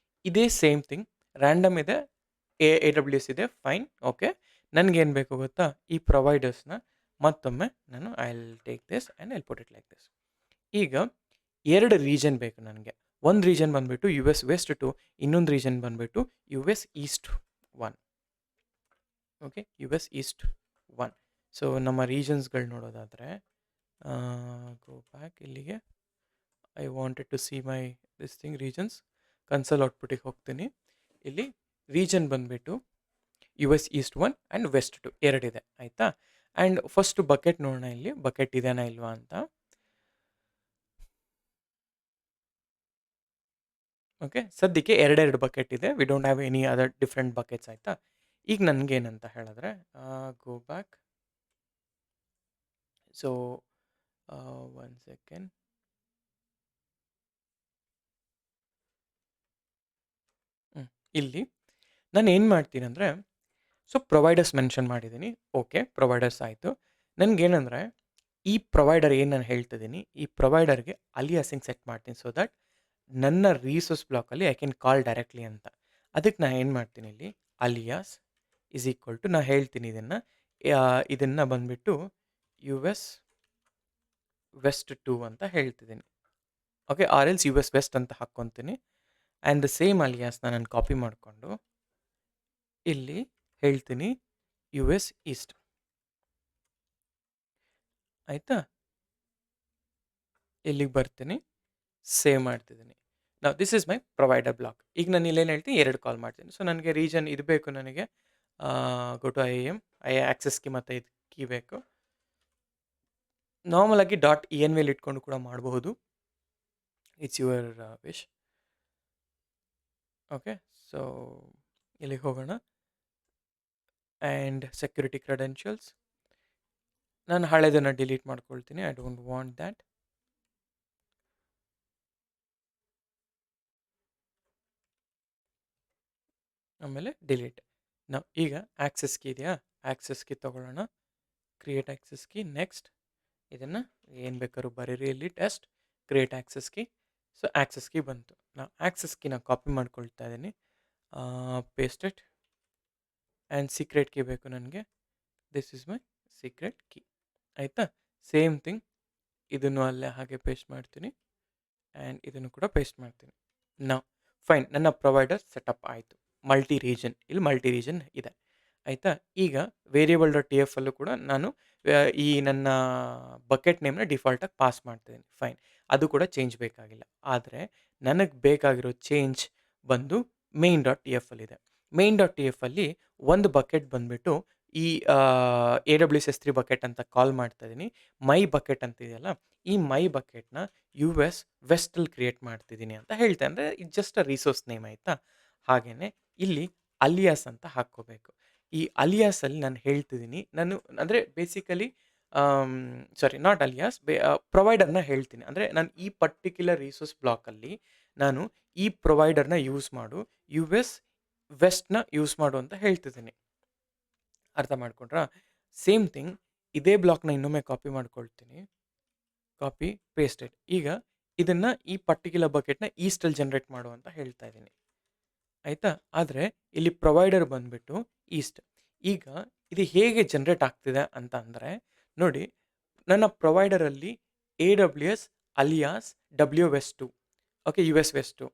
ಇದೇ ಸೇಮ್ ಥಿಂಗ್, ರ್ಯಾಂಡಮ್ ಇದೆ, ಎ ಡಬ್ಲ್ಯೂ ಎಸ್ ಇದೆ, ಫೈನ್, ಓಕೆ. ನನಗೇನು ಬೇಕು ಗೊತ್ತಾ, ಈ ಪ್ರೊವೈಡರ್ಸ್ನ ಮತ್ತೊಮ್ಮೆ ನಾನು I will take this and I will put it like this. ಈಗ 2 ರೀಜನ್ ಬೇಕು ನನಗೆ. ಒಂದು ರೀಜನ್ ಬಂದುಬಿಟ್ಟು ಯು ಎಸ್ ವೆಸ್ಟ್ 2, ಇನ್ನೊಂದು ರೀಜನ್ ಬಂದುಬಿಟ್ಟು U S east 1. Okay, U S east 1. So ನಮ್ಮ ರೀಜನ್ಸ್ಗಳು ನೋಡೋದಾದರೆ, ಗೋ ಬ್ಯಾಕ್ ಇಲ್ಲಿಗೆ. I wanted to see my this thing regions. Console ಔಟ್ಪುಟ್ಟಿಗೆ ಹೋಗ್ತೀನಿ. ಇಲ್ಲಿ ರೀಜನ್ ಬಂದುಬಿಟ್ಟು U S east 1 and west 2 ಎರಡಿದೆ, ಆಯಿತಾ. ಆ್ಯಂಡ್ ಫಸ್ಟು ಬಕೆಟ್ ನೋಡೋಣ, ಇಲ್ಲಿ ಬಕೆಟ್ ಇದೆನಾ ಇಲ್ವಾ ಅಂತ. ಓಕೆ, ಸದ್ಯಕ್ಕೆ 2 ಬಕೆಟ್ ಇದೆ, we don't have any other different buckets, ಆಯಿತಾ. ಈಗ ನನಗೇನಂತ ಹೇಳಿದ್ರೆ, ಗೋ ಬ್ಯಾಕ್. So 1 second. ಇಲ್ಲಿ ನಾನು ಏನು ಮಾಡ್ತೀನಿ ಅಂದರೆ, ಸೊ ಪ್ರೊವೈಡರ್ಸ್ ಮೆನ್ಷನ್ ಮಾಡಿದ್ದೀನಿ, ಓಕೆ, ಪ್ರೊವೈಡರ್ಸ್ ಆಯಿತು. ನನಗೇನಂದರೆ, ಈ ಪ್ರೊವೈಡರ್ ಏನು ನಾನು ಹೇಳ್ತಿದ್ದೀನಿ, ಈ ಪ್ರೊವೈಡರ್ಗೆ ಅಲಿಯಾಸಿಂಗ್ ಸೆಟ್ ಮಾಡ್ತೀನಿ, ಸೊ ದಟ್ ನನ್ನ ರಿಸೋರ್ಸ್ ಬ್ಲಾಕಲ್ಲಿ ಐ ಕ್ಯಾನ್ ಕಾಲ್ ಡೈರೆಕ್ಟ್ಲಿ ಅಂತ. ಅದಕ್ಕೆ ನಾನು ಏನು ಮಾಡ್ತೀನಿ, ಇಲ್ಲಿ ಅಲಿಯಾಸ್ ಈಸ್ ಈಕ್ವಲ್ ಟು, ನಾನು ಹೇಳ್ತೀನಿ ಇದನ್ನು ಬಂದುಬಿಟ್ಟು ಯು ಎಸ್ ವೆಸ್ಟ್ 2 ಅಂತ ಹೇಳ್ತಿದ್ದೀನಿ. Okay, or else U S west ಅಂತ ಹಾಕ್ಕೊತೀನಿ. ಆ್ಯಂಡ್ ದ ಸೇಮ್ ಅಲಿಯಾಸ್ನ ನಾನು ಕಾಪಿ ಮಾಡಿಕೊಂಡು ಇಲ್ಲಿ ಹೇಳ್ತೀನಿ ಯು ಎಸ್ ಈಸ್ಟ್, ಆಯಿತಾ. ಇಲ್ಲಿಗೆ ಬರ್ತೀನಿ, ಸೇವ್ ಮಾಡ್ತಿದ್ದೀನಿ. ನಾವು this is my provider block. ಈಗ ನಾನು ಇಲ್ಲೇನು ಹೇಳ್ತೀನಿ, 2 ಕಾಲ್ ಮಾಡ್ತೀನಿ. ಸೊ ನನಗೆ ರೀಜನ್ ಇದು ಬೇಕು, ನನಗೆ go to I access key ಮತ್ತು ಇದು ಕೀ ಬೇಕು. ನಾರ್ಮಲ್ ಆಗಿ ಡಾಟ್ ಇ ಎನ್ ವೇಲ್ ಇಟ್ಕೊಂಡು ಕೂಡ ಮಾಡಬಹುದು, it's your wish. Okay, so ಇಲ್ಲಿಗೆ ಹೋಗೋಣ. ಆ್ಯಂಡ್ ಸೆಕ್ಯೂರಿಟಿ ಕ್ರೆಡೆನ್ಷಿಯಲ್ಸ್ ನಾನು ಹಳೆದನ್ನು ಡಿಲೀಟ್ ಮಾಡ್ಕೊಳ್ತೀನಿ, ಐ ಡೋಂಟ್ ವಾಂಟ್ ದ್ಯಾಟ್. ಆಮೇಲೆ ಡಿಲೀಟ್. ನಾವು ಈಗ ಆಕ್ಸೆಸ್ ಕೀ ಇದೆಯಾ, ಆಕ್ಸೆಸ್ ಕೀ ತೊಗೊಳ್ಳೋಣ, ಕ್ರಿಯೇಟ್ ಆಕ್ಸೆಸ್ ಕೀ. ನೆಕ್ಸ್ಟ್ ಇದನ್ನು ಏನು ಬೇಕಾದ್ರೂ ಬರೀರಿ, ಇಲ್ಲಿ test create access key. So access key ಬಂತು. ನಾವು ಆಕ್ಸೆಸ್ ಕೀನ ಕಾಪಿ ಮಾಡ್ಕೊಳ್ತಾ ಇದ್ದೀನಿ, paste it. And secret key ಬೇಕು ನನಗೆ, this is my secret key, ಆಯಿತಾ. ಸೇಮ್ ಥಿಂಗ್, ಇದನ್ನು ಅಲ್ಲೇ ಹಾಗೆ ಪೇಸ್ಟ್ ಮಾಡ್ತೀನಿ, ಆ್ಯಂಡ್ ಇದನ್ನು ಕೂಡ ಪೇಸ್ಟ್ ಮಾಡ್ತೀನಿ. ನಾವು ಫೈನ್, ನನ್ನ ಪ್ರೊವೈಡರ್ ಸೆಟಪ್ ಆಯಿತು. ಇಲ್ಲಿ ಮಲ್ಟಿ ರೀಜನ್ ಇದೆ, ಆಯಿತಾ. ಈಗ ವೇರಿಯಬಲ್ ಡಾಟ್ ಟಿ ಎಫ್ ಅಲ್ಲೂ ಕೂಡ ನಾನು ಈ ನನ್ನ ಬಕೆಟ್ ನೇಮ್ನ ಡಿಫಾಲ್ಟಾಗಿ ಪಾಸ್ ಮಾಡ್ತಿದ್ದೀನಿ, ಫೈನ್, ಅದು ಕೂಡ ಚೇಂಜ್ ಬೇಕಾಗಿಲ್ಲ. ಆದರೆ ನನಗೆ ಬೇಕಾಗಿರೋ ಚೇಂಜ್ ಬಂದು ಮೇನ್ ಡಾಟ್ ಟಿ ಎಫ್ ಅಲ್ಲಿದೆ. ಮೇನ್ ಡಾಟ್ ಟಿ ಎಫ್ ಅಲ್ಲಿ ಒಂದು ಬಕೆಟ್ ಬಂದುಬಿಟ್ಟು ಈ A W S S 3 bucket ಅಂತ ಕಾಲ್ ಮಾಡ್ತಾ ಇದ್ದೀನಿ. ಮೈ ಬಕೆಟ್ ಅಂತ ಇದೆಯಲ್ಲ, ಈ ಮೈ ಬಕೆಟ್ನ ಯು ಎಸ್ ವೆಸ್ಟಲ್ಲಿ ಕ್ರಿಯೇಟ್ ಮಾಡ್ತಿದ್ದೀನಿ ಅಂತ ಹೇಳ್ತೆ, ಅಂದರೆ ಇದು ಜಸ್ಟ್ ಅ ರಿಸೋರ್ಸ್ ನೇಮ್, ಆಯಿತಾ. ಹಾಗೆಯೇ ಇಲ್ಲಿ ಅಲಿಯಾಸ್ ಅಂತ ಹಾಕ್ಕೋಬೇಕು. ಈ ಅಲಿಯಾಸಲ್ಲಿ ನಾನು ಹೇಳ್ತಿದ್ದೀನಿ, ನಾನು ಅಂದರೆ ಬೇಸಿಕಲಿ ಸಾರಿ ನಾಟ್ ಅಲಿಯಾಸ್, ಪ್ರೊವೈಡರ್ನ ಹೇಳ್ತೀನಿ. ಅಂದರೆ ನಾನು ಈ ಪರ್ಟಿಕ್ಯುಲರ್ ರಿಸೋರ್ಸ್ ಬ್ಲಾಕಲ್ಲಿ ನಾನು ಈ ಪ್ರೊವೈಡರ್ನ ಯೂಸ್ ಮಾಡು, ಯು ಎಸ್ ವೆಸ್ಟ್ನ ಯೂಸ್ ಮಾಡು ಅಂತ ಹೇಳ್ತಿದ್ದೀನಿ. ಅರ್ಥ ಮಾಡ್ಕೊಂಡ್ರಾ? ಸೇಮ್ ಥಿಂಗ್, ಇದೇ ಬ್ಲಾಕ್ನ ಇನ್ನೊಮ್ಮೆ ಕಾಪಿ ಮಾಡ್ಕೊಳ್ತೀನಿ, ಕಾಪಿ ಪೇಸ್ಟೆಡ್. ಈಗ ಇದನ್ನು ಈ ಪರ್ಟಿಕ್ಯುಲರ್ ಬಕೆಟ್ನ ಈಸ್ಟಲ್ಲಿ ಜನ್ರೇಟ್ ಮಾಡು ಅಂತ ಹೇಳ್ತಾ ಇದ್ದೀನಿ, ಆಯಿತಾ. ಆದರೆ ಇಲ್ಲಿ ಪ್ರೊವೈಡರ್ ಬಂದುಬಿಟ್ಟು ಈಸ್ಟ್. ಈಗ ಇದು ಹೇಗೆ ಜನ್ರೇಟ್ ಆಗ್ತಿದೆ ಅಂತ ಅಂದರೆ ನೋಡಿ, ನನ್ನ ಪ್ರೊವೈಡರಲ್ಲಿ AWS alias WS2 okay US2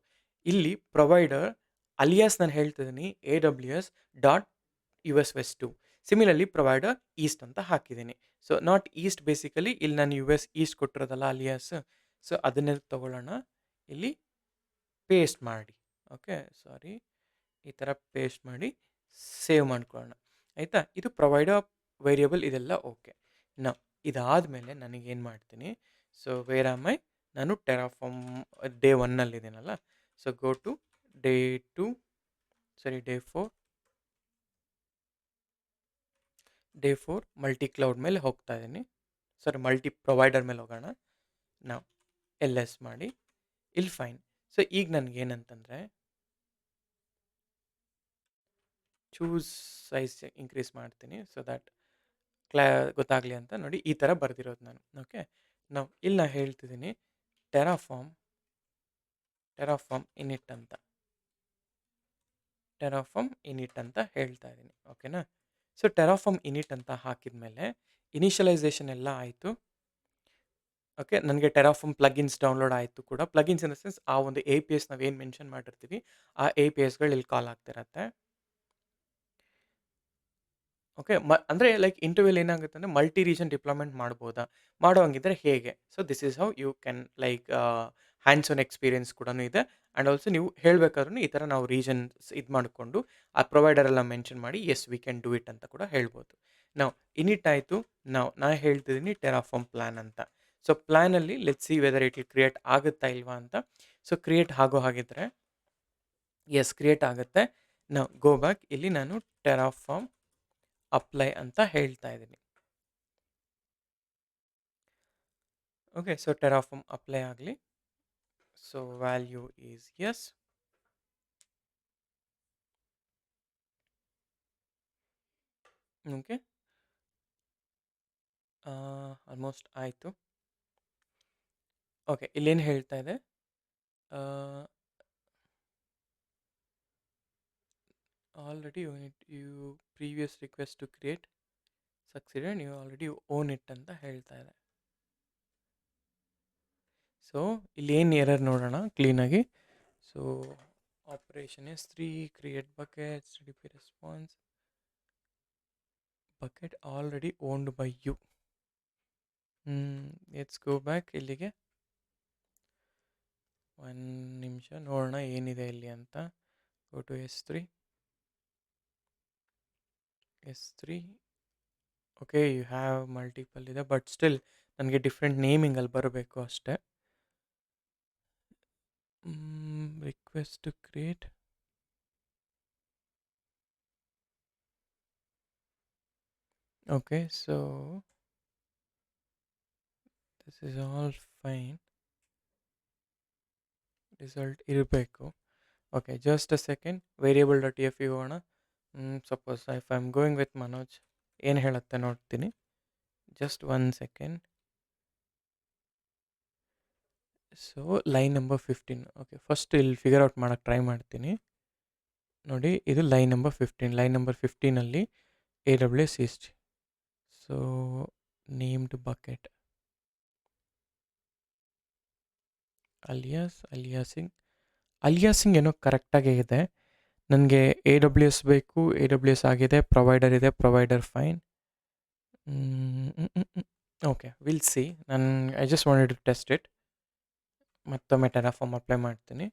ಇಲ್ಲಿ ಪ್ರೊವೈಡರ್ ಅಲಿಯಾಸ್ ನಾನು ಹೇಳ್ತಿದ್ದೀನಿ AWS dot US2 similarly provider East ಅಂತ ಹಾಕಿದ್ದೀನಿ. ಸೊ ನಾಟ್ ಈಸ್ಟ್ ಬೇಸಿಕಲಿ ಇಲ್ಲಿ ನಾನು ಈಸ್ಟ್ ಕೊಟ್ಟಿರೋದಲ್ಲ ಅಲಿಯಾಸ್. ಸೊ ಅದನ್ನೇ ತಗೊಳ್ಳೋಣ, ಇಲ್ಲಿ ಪೇಸ್ಟ್ ಮಾಡಿ. ಓಕೆ ಸಾರಿ, ಈ ಥರ ಪೇಸ್ಟ್ ಮಾಡಿ ಸೇವ್ ಮಾಡ್ಕೊಳ್ಳೋಣ ಆಯಿತಾ. ಇದು ಪ್ರೊವೈಡರ್ ವೇರಿಯಬಲ್ ಇದೆಲ್ಲ ಓಕೆ. ನಾವು ಇದಾದಮೇಲೆ ನನಗೇನು ಮಾಡ್ತೀನಿ, ಸೊ ವೇರ್ ಆಮ್ ಐ, ನಾನು Terraform day 1 so go to day 2 sorry day 4 multi cloud ಮೇಲೆ ಹೋಗ್ತಾ ಇದ್ದೀನಿ. ಸಾರಿ ಮಲ್ಟಿ ಪ್ರೊವೈಡರ್ ಮೇಲೆ ಹೋಗೋಣ. ನಾವು LS ಮಾಡಿ ಇಲ್ಲಿ ಫೈನ್. ಸೊ ಈಗ ನನಗೇನಂತಂದರೆ ಚೂಸ್ ಸೈಜ್ ಇನ್ಕ್ರೀಸ್ ಮಾಡ್ತೀನಿ ಸೊ ದ್ಯಾಟ್ ಗೊತ್ತಾಗಲಿ ಅಂತ. ನೋಡಿ ಈ ಥರ ಬರೆದಿರೋದು ನಾನು. ಓಕೆ, ನಾವು ಇಲ್ಲಿ ನಾನು ಹೇಳ್ತಿದ್ದೀನಿ ಟೆರಾಫಾರ್ಮ್ ಇನಿಟ್ ಅಂತ, ಟೆರಾಫಾರ್ಮ್ ಇನಿಟ್ ಅಂತ ಹೇಳ್ತಾ ಇದ್ದೀನಿ. ಓಕೆನಾ. ಸೊ ಟೆರಾಫಾರ್ಮ್ ಇನಿಟ್ ಅಂತ ಹಾಕಿದ ಮೇಲೆ ಇನಿಷಿಯಲೈಸೇಷನ್ ಎಲ್ಲ ಆಯಿತು. ಓಕೆ, ನನಗೆ ಟೆರಾಫಾರ್ಮ್ ಪ್ಲಗಿನ್ಸ್ ಡೌನ್ಲೋಡ್ ಆಯಿತು ಕೂಡ. ಪ್ಲಗಿನ್ಸ್ ಇನ್ ದ ಸೆನ್ಸ್ ಆ ಒಂದು APIs ನಾವೇನು ಮೆನ್ಷನ್ ಮಾಡಿರ್ತೀವಿ ಆ APIsಗಳು ಇಲ್ಲಿ ಕಾಲ್ ಆಗ್ತಿರತ್ತೆ. ಓಕೆ, ಅಂದರೆ ಲೈಕ್ ಇಂಟರ್ವ್ಯೂಲ್ ಏನಾಗುತ್ತೆ ಅಂದರೆ ಮಲ್ಟಿ ರೀಜನ್ ಡಿಪ್ಲಾಯ್ಮೆಂಟ್ ಮಾಡ್ಬೋದಾ, ಮಾಡೋ ಹಂಗಿದ್ರೆ ಹೇಗೆ. So this is how you can like hands on experience ಕೂಡ ಇದೆ. ಆ್ಯಂಡ್ ಆಲ್ಸೋ ನೀವು ಹೇಳಬೇಕಾದ್ರೂ ಈ ಥರ ನಾವು ರೀಜನ್ಸ್ ಇದು ಮಾಡಿಕೊಂಡು ಆ ಪ್ರೊವೈಡರ್ ಎಲ್ಲ ಮೆನ್ಷನ್ ಮಾಡಿ yes we can do it ಅಂತ ಕೂಡ ಹೇಳ್ಬೋದು. ನಾವು ಇನಿಟ್ ಆಯಿತು. ನಾನು ಹೇಳ್ತಿದ್ದೀನಿ ಟೆರಾಫಾರ್ಮ್ ಪ್ಲ್ಯಾನ್ ಅಂತ. ಸೊ ಪ್ಲ್ಯಾನಲ್ಲಿ let's see whether it will create ಆಗುತ್ತಾ ಇಲ್ವಾ ಅಂತ. ಸೊ ಕ್ರಿಯೇಟ್ ಆಗೋ ಹಾಗಿದ್ರೆ ಎಸ್ ಕ್ರಿಯೇಟ್ ಆಗುತ್ತೆ. ನಾವು ಗೋ ಬ್ಯಾಕ್, ಇಲ್ಲಿ ನಾನು ಟೆರಾಫಾರ್ಮ್ ಅಪ್ಲೈ ಅಂತ ಹೇಳ್ತಾ ಇದ್ದೀನಿ. ಓಕೆ, ಸೊ ಟೆರಾಫಾರ್ಮ್ ಅಪ್ಲೈ ಆಗಲಿ. So value is yes. Okay, almost ಆಯಿತು. ಓಕೆ, ಇಲ್ಲೇನು ಹೇಳ್ತಾ ಇದೆ, already you previous request to create succeeded, ನೀವು ಆಲ್ರೆಡಿ ಓನ್ ಇಟ್ ಅಂತ ಹೇಳ್ತಾ ಇದೆ. ಸೊ ಇಲ್ಲಿ ಏನು ಎರರ್ ನೋಡೋಣ ಕ್ಲೀನಾಗಿ. So operation S3 create bucket CDP response bucket already owned by you. Let's go back ಇಲ್ಲಿಗೆ. ಒಂದು ನಿಮಿಷ ನೋಡೋಣ ಏನಿದೆ ಇಲ್ಲಿ ಅಂತ. Go to S3. Okay, you have multiple ಇದೆ, ಬಟ್ ಸ್ಟಿಲ್ ನನಗೆ ಡಿಫ್ರೆಂಟ್ ನೇಮಿಂಗಲ್ಲಿ ಬರಬೇಕು ಅಷ್ಟೇ. Request to create. Okay, so this is all fine. Result ಇರಬೇಕು. Okay, just a second. ವೇರಿಯಬಲ್.tf ಹೋಗೋಣ. Suppose if I am going with Manoj, ಏನು ಹೇಳುತ್ತೆ ನೋಡ್ತೀನಿ. Just 1 second. So line number 15. Okay, first ಇಲ್ಲಿ ಫಿಗರ್ ಔಟ್ ಮಾಡೋಕ್ಕೆ ಟ್ರೈ ಮಾಡ್ತೀನಿ. ನೋಡಿ, ಇದು ಲೈನ್ ನಂಬರ್ 15. ಲೈನ್ ನಂಬರ್ 15ಅಲ್ಲಿ AWS east. So named bucket aliasing ಏನೋ ಕರೆಕ್ಟಾಗೇ ಇದೆ. ನನಗೆ AWS ಬೇಕು, AWS ಆಗಿದೆ. ಪ್ರೊವೈಡರ್ ಇದೆ, provider fine. Okay, will see. I just wanted to test it. ಮತ್ತೊಮ್ಮೆ ಟೆರಾಫಾರ್ಮ್ ಅಪ್ಲೈ ಮಾಡ್ತೀನಿ.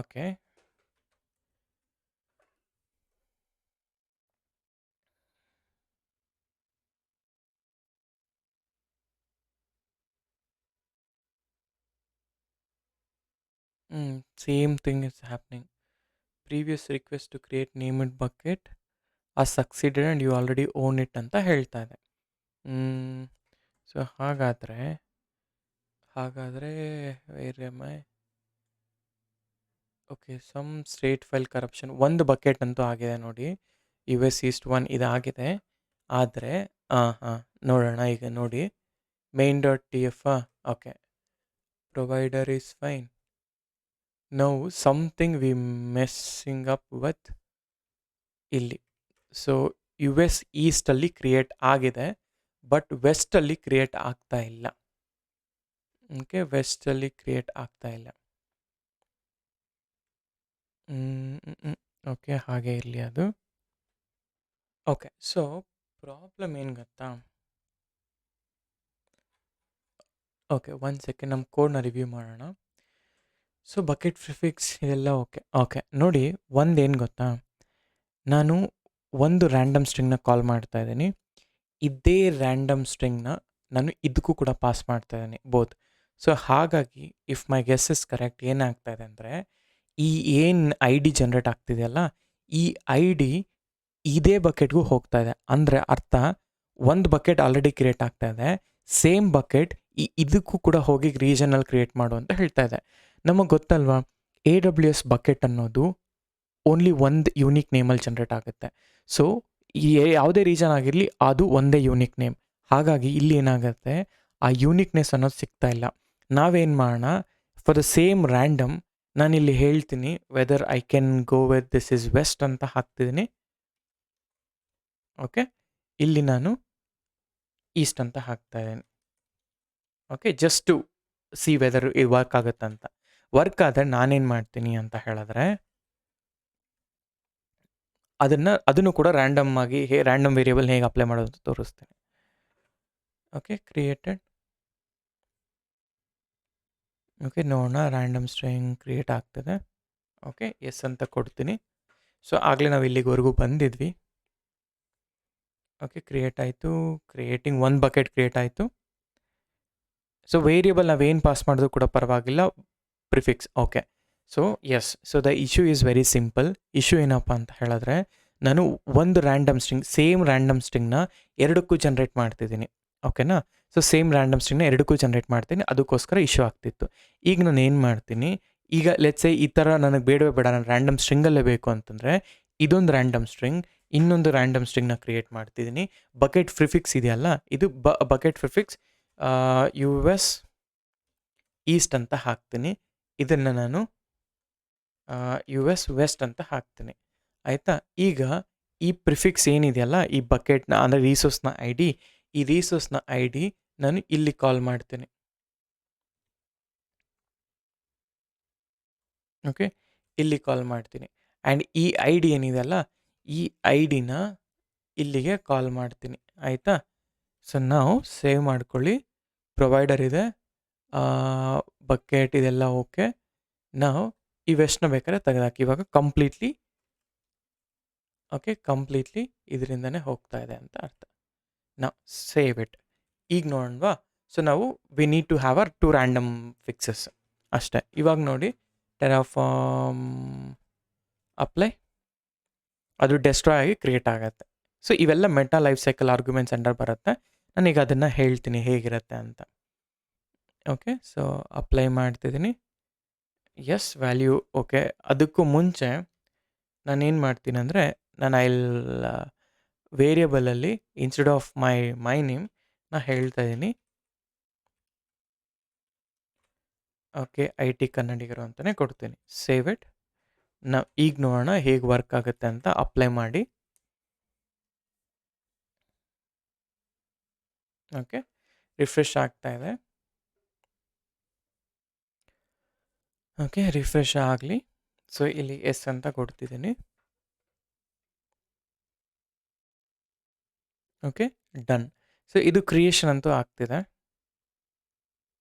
Okay, same thing is happening. Previous request to create named bucket succeeded and you already own it ಅಂತ ಹೇಳ್ತಾ ಇದೆ. ಸೊ ಹಾಗಾದರೆ where am I. Okay, some state file corruption. ಒಂದು ಬಕೆಟ್ ಅಂತೂ ಆಗಿದೆ ನೋಡಿ, US ಈಸ್ಟ್ 1 ಇದಾಗಿದೆ. ಆದರೆ ನೋಡೋಣ ಈಗ. ನೋಡಿ, main.tf. Okay, provider is fine. Now something we messing up with ಇಲ್ಲಿ. ಸೊ ಯು ಎಸ್ ಈಸ್ಟಲ್ಲಿ ಕ್ರಿಯೇಟ್ ಆಗಿದೆ, ಬಟ್ ವೆಸ್ಟಲ್ಲಿ ಕ್ರಿಯೇಟ್ ಆಗ್ತಾ ಇಲ್ಲ. ಓಕೆ, ವೆಸ್ಟಲ್ಲಿ ಕ್ರಿಯೇಟ್ ಆಗ್ತಾ ಇಲ್ಲ. ಓಕೆ, ಹಾಗೆ ಇರಲಿ ಅದು. ಓಕೆ, ಸೊ ಪ್ರಾಬ್ಲಮ್ ಏನು ಗೊತ್ತಾ? ಓಕೆ, 1 ಸೆಕೆಂಡ್ ನಮ್ಮ ಕೋಡ್ನ ರಿವ್ಯೂ ಮಾಡೋಣ. ಸೊ ಬಕೆಟ್ ಪ್ರಿಫಿಕ್ಸ್ ಇದೆಲ್ಲ ಓಕೆ. ಓಕೆ, ನೋಡಿ ಒಂದೇನು ಗೊತ್ತಾ, ನಾನು ಒಂದು ರ್ಯಾಂಡಮ್ ಸ್ಟ್ರಿಂಗ್ನ ಕಾಲ್ ಮಾಡ್ತಾ ಇದ್ದೀನಿ. ಇದೇ ರ್ಯಾಂಡಮ್ ಸ್ಟ್ರಿಂಗ್ನ ನಾನು ಇದಕ್ಕೂ ಕೂಡ ಪಾಸ್ ಮಾಡ್ತಾ ಇದ್ದೀನಿ ಬೋತ್. ಸೊ ಹಾಗಾಗಿ if my guess is correct, ಏನಾಗ್ತಾ ಇದೆ ಅಂದರೆ, ಈ ಏನು ಐ ಡಿ ಜನ್ರೇಟ್ ಆಗ್ತಿದೆಯಲ್ಲ, ಈ ಐ ಡಿ ಇದೇ ಬಕೆಟ್ಗೂ ಹೋಗ್ತಾ ಇದೆ. ಅಂದರೆ ಅರ್ಥ, ಒಂದು ಬಕೆಟ್ ಆಲ್ರೆಡಿ ಕ್ರಿಯೇಟ್ ಆಗ್ತಾ ಇದೆ, ಸೇಮ್ ಬಕೆಟ್ ಇದಕ್ಕೂ ಕೂಡ ಹೋಗಿ ರೀಜನಲ್ಲಿ ಕ್ರಿಯೇಟ್ ಮಾಡು ಅಂತ ಹೇಳ್ತಾ ಇದೆ. ನಮಗೆ ಗೊತ್ತಲ್ವಾ, AWS ಬಕೆಟ್ ಅನ್ನೋದು ಓನ್ಲಿ ಒಂದು ಯೂನಿಕ್ ನೇಮಲ್ಲಿ ಜನ್ರೇಟ್ ಆಗುತ್ತೆ. ಸೊ ಯಾವುದೇ ರೀಜನ್ ಆಗಿರಲಿ, ಅದು ಒಂದೇ ಯೂನಿಕ್ ನೇಮ್. ಹಾಗಾಗಿ ಇಲ್ಲಿ ಏನಾಗುತ್ತೆ, ಆ ಯೂನಿಕ್ನೆಸ್ ಅನ್ನೋದು ಸಿಗ್ತಾ ಇಲ್ಲ. ನಾವೇನು ಮಾಡೋಣ, ಫಾರ್ ದ ಸೇಮ್ ರ್ಯಾಂಡಮ್ ನಾನಿಲ್ಲಿ ಹೇಳ್ತೀನಿ whether I can go with this is west ಅಂತ ಹಾಕ್ತಿದ್ದೀನಿ. ಓಕೆ, ಇಲ್ಲಿ ನಾನು ಈಸ್ಟ್ ಅಂತ ಹಾಕ್ತಾ ಇದ್ದೀನಿ. Okay, just to see whether ಇದು ವರ್ಕ್ ಆಗುತ್ತಂತ. ವರ್ಕ್ ಆದರೆ ನಾನೇನು ಮಾಡ್ತೀನಿ ಅಂತ ಹೇಳಿದ್ರೆ, ಅದನ್ನು ಕೂಡ ರ್ಯಾಂಡಮ್ ಆಗಿ ರ್ಯಾಂಡಮ್ ವೇರಿಯೇಬಲ್ ಹೇಗೆ ಅಪ್ಲೈ ಮಾಡೋದು ಅಂತ ತೋರಿಸ್ತೀನಿ. Okay, created. ಓಕೆ, ನೋಡೋಣ, ರ್ಯಾಂಡಮ್ ಸ್ಟ್ರಿಂಗ್ ಕ್ರಿಯೇಟ್ ಆಗ್ತದೆ. ಓಕೆ, ಎಸ್ ಅಂತ ಕೊಡ್ತೀನಿ. ಸೊ ಆಗಲೇ ನಾವು ಇಲ್ಲಿವರೆಗೂ ಬಂದಿದ್ವಿ. ಓಕೆ, ಕ್ರಿಯೇಟ್ ಆಯಿತು. ಕ್ರಿಯೇಟಿಂಗ್ ಒಂದು ಬಕೆಟ್ ಕ್ರಿಯೇಟ್ ಆಯಿತು. ಸೊ ವೇರಿಯೇಬಲ್ ನಾವೇನು ಪಾಸ್ ಮಾಡಿದ್ರು ಕೂಡ ಪರವಾಗಿಲ್ಲ, prefix. Okay, so yes, so the issue is very simple. Issue ಏನಪ್ಪ ಅಂತ ಹೇಳಿದ್ರೆ, ನಾನು ಒಂದು ರ್ಯಾಂಡಮ್ ಸ್ಟ್ರಿಂಗ್, ಸೇಮ್ ರ್ಯಾಂಡಮ್ ಸ್ಟ್ರಿಂಗ್ನ ಎರಡಕ್ಕೂ ಜನ್ರೇಟ್ ಮಾಡ್ತಿದ್ದೀನಿ. ಓಕೆನಾ? ಸೊ ಸೇಮ್ ರ್ಯಾಂಡಮ್ ಸ್ಟ್ರಿಂಗ್ನ ಎರಡಕ್ಕೂ ಜನ್ರೇಟ್ ಮಾಡ್ತೀನಿ, ಅದಕ್ಕೋಸ್ಕರ ಇಶ್ಯೂ ಆಗ್ತಿತ್ತು. ಈಗ ನಾನು ಏನು ಮಾಡ್ತೀನಿ, ಈಗ ಲೆಟ್ಸೆ ಈ ಥರ ನನಗೆ ಬೇಡವೇ ಬೇಡ, ನಾನು ರ್ಯಾಂಡಮ್ ಸ್ಟ್ರಿಂಗಲ್ಲೇ ಬೇಕು ಅಂತಂದರೆ, ಇದೊಂದು ರ್ಯಾಂಡಮ್ ಸ್ಟ್ರಿಂಗ್, ಇನ್ನೊಂದು ರ್ಯಾಂಡಮ್ ಸ್ಟ್ರಿಂಗ್ನ ಕ್ರಿಯೇಟ್ ಮಾಡ್ತಿದ್ದೀನಿ. ಬಕೆಟ್ ಪ್ರಿಫಿಕ್ಸ್ ಇದೆಯಲ್ಲ, ಇದು ಬಕೆಟ್ ಪ್ರಿಫಿಕ್ಸ್ US ಈಸ್ಟ್ ಅಂತ ಹಾಕ್ತೀನಿ. ಇದನ್ನು ನಾನು US ವೆಸ್ಟ್ ಅಂತ ಹಾಕ್ತೀನಿ. ಆಯಿತಾ? ಈಗ ಈ ಪ್ರಿಫಿಕ್ಸ್ ಏನಿದೆಯಲ್ಲ, ಈ ಬಕೆಟ್ನ ಅಂದರೆ ರಿಸೋರ್ಸ್ನ ಐ ಡಿ, ಈ ರಿಸೋರ್ಸ್ನ ಐ ಡಿ ನಾನು ಇಲ್ಲಿ ಕಾಲ್ ಮಾಡ್ತೀನಿ. ಓಕೆ, ಇಲ್ಲಿ ಕಾಲ್ ಮಾಡ್ತೀನಿ. ಆ್ಯಂಡ್ ಈ ಐ ಡಿ ಏನಿದೆಯಲ್ಲ, ಈ ಐ ಡಿನ ಇಲ್ಲಿಗೆ ಕಾಲ್ ಮಾಡ್ತೀನಿ. ಆಯಿತಾ? ಸೊ ನಾವು ಸೇವ್ ಮಾಡ್ಕೊಳ್ಳಿ. ಪ್ರೊವೈಡರ್ ಇದೆ, ಬಕೆಟ್ ಇದೆಲ್ಲ ಓಕೆ. ನಾವು ಈ ವೆಸ್ಟ್ನ ಬೇಕಾದ್ರೆ ತೆಗೆದಾಕಿ. ಇವಾಗ ಕಂಪ್ಲೀಟ್ಲಿ ಓಕೆ, ಕಂಪ್ಲೀಟ್ಲಿ ಇದರಿಂದನೇ ಹೋಗ್ತಾ ಇದೆ ಅಂತ ಅರ್ಥ. ನಾವು ಸೇವ್ ಇಟ್. ಈಗ ನೋಡೋಣವಾ? ಸೊ ನಾವು we need to have 2 random fixes ಅಷ್ಟೇ. ಇವಾಗ ನೋಡಿ, ಟೆರಾಫಾರ್ಮ್ ಅಪ್ಲೈ, ಅದು ಡೆಸ್ಟ್ರಾಯ್ ಆಗಿ ಕ್ರಿಯೇಟ್ ಆಗುತ್ತೆ. ಸೊ ಇವೆಲ್ಲ meta life cycle arguments under ಬರುತ್ತೆ. ನಾನೀಗ ಅದನ್ನು ಹೇಳ್ತೀನಿ ಹೇಗಿರುತ್ತೆ ಅಂತ. ಓಕೆ, ಸೊ ಅಪ್ಲೈ ಮಾಡ್ತಿದ್ದೀನಿ. Yes, value okay. ಅದಕ್ಕೂ ಮುಂಚೆ ನಾನೇನು ಮಾಡ್ತೀನಿ ಅಂದರೆ, ನಾನು ವೇರಿಯಬಲಲ್ಲಿ ಇನ್ಸ್ಟೆಡ್ ಆಫ್ ಮೈ ನೇಮ್ ನಾನು ಹೇಳ್ತಾ ಇದ್ದೀನಿ ಓಕೆ IT ಕನ್ನಡಿಗರು ಅಂತಲೇ ಕೊಡ್ತೀನಿ. Save it. ನಾವು ಈಗ ನೋಡೋಣ ಹೇಗೆ ವರ್ಕ್ ಆಗುತ್ತೆ ಅಂತ. ಅಪ್ಲೈ ಮಾಡಿ. ಓಕೆ, ರಿಫ್ರೆಶ್ ಆಗ್ತಾ ಇದೆ. ಓಕೆ, ರಿಫ್ರೆಶ್ ಆಗಲಿ. ಸೊ ಇಲ್ಲಿ ಎಸ್ ಅಂತ ಕೊಡ್ತಿದ್ದೀನಿ. Okay, done. ಸೊ ಇದು ಕ್ರಿಯೇಷನ್ ಅಂತೂ ಆಗ್ತಿದೆ.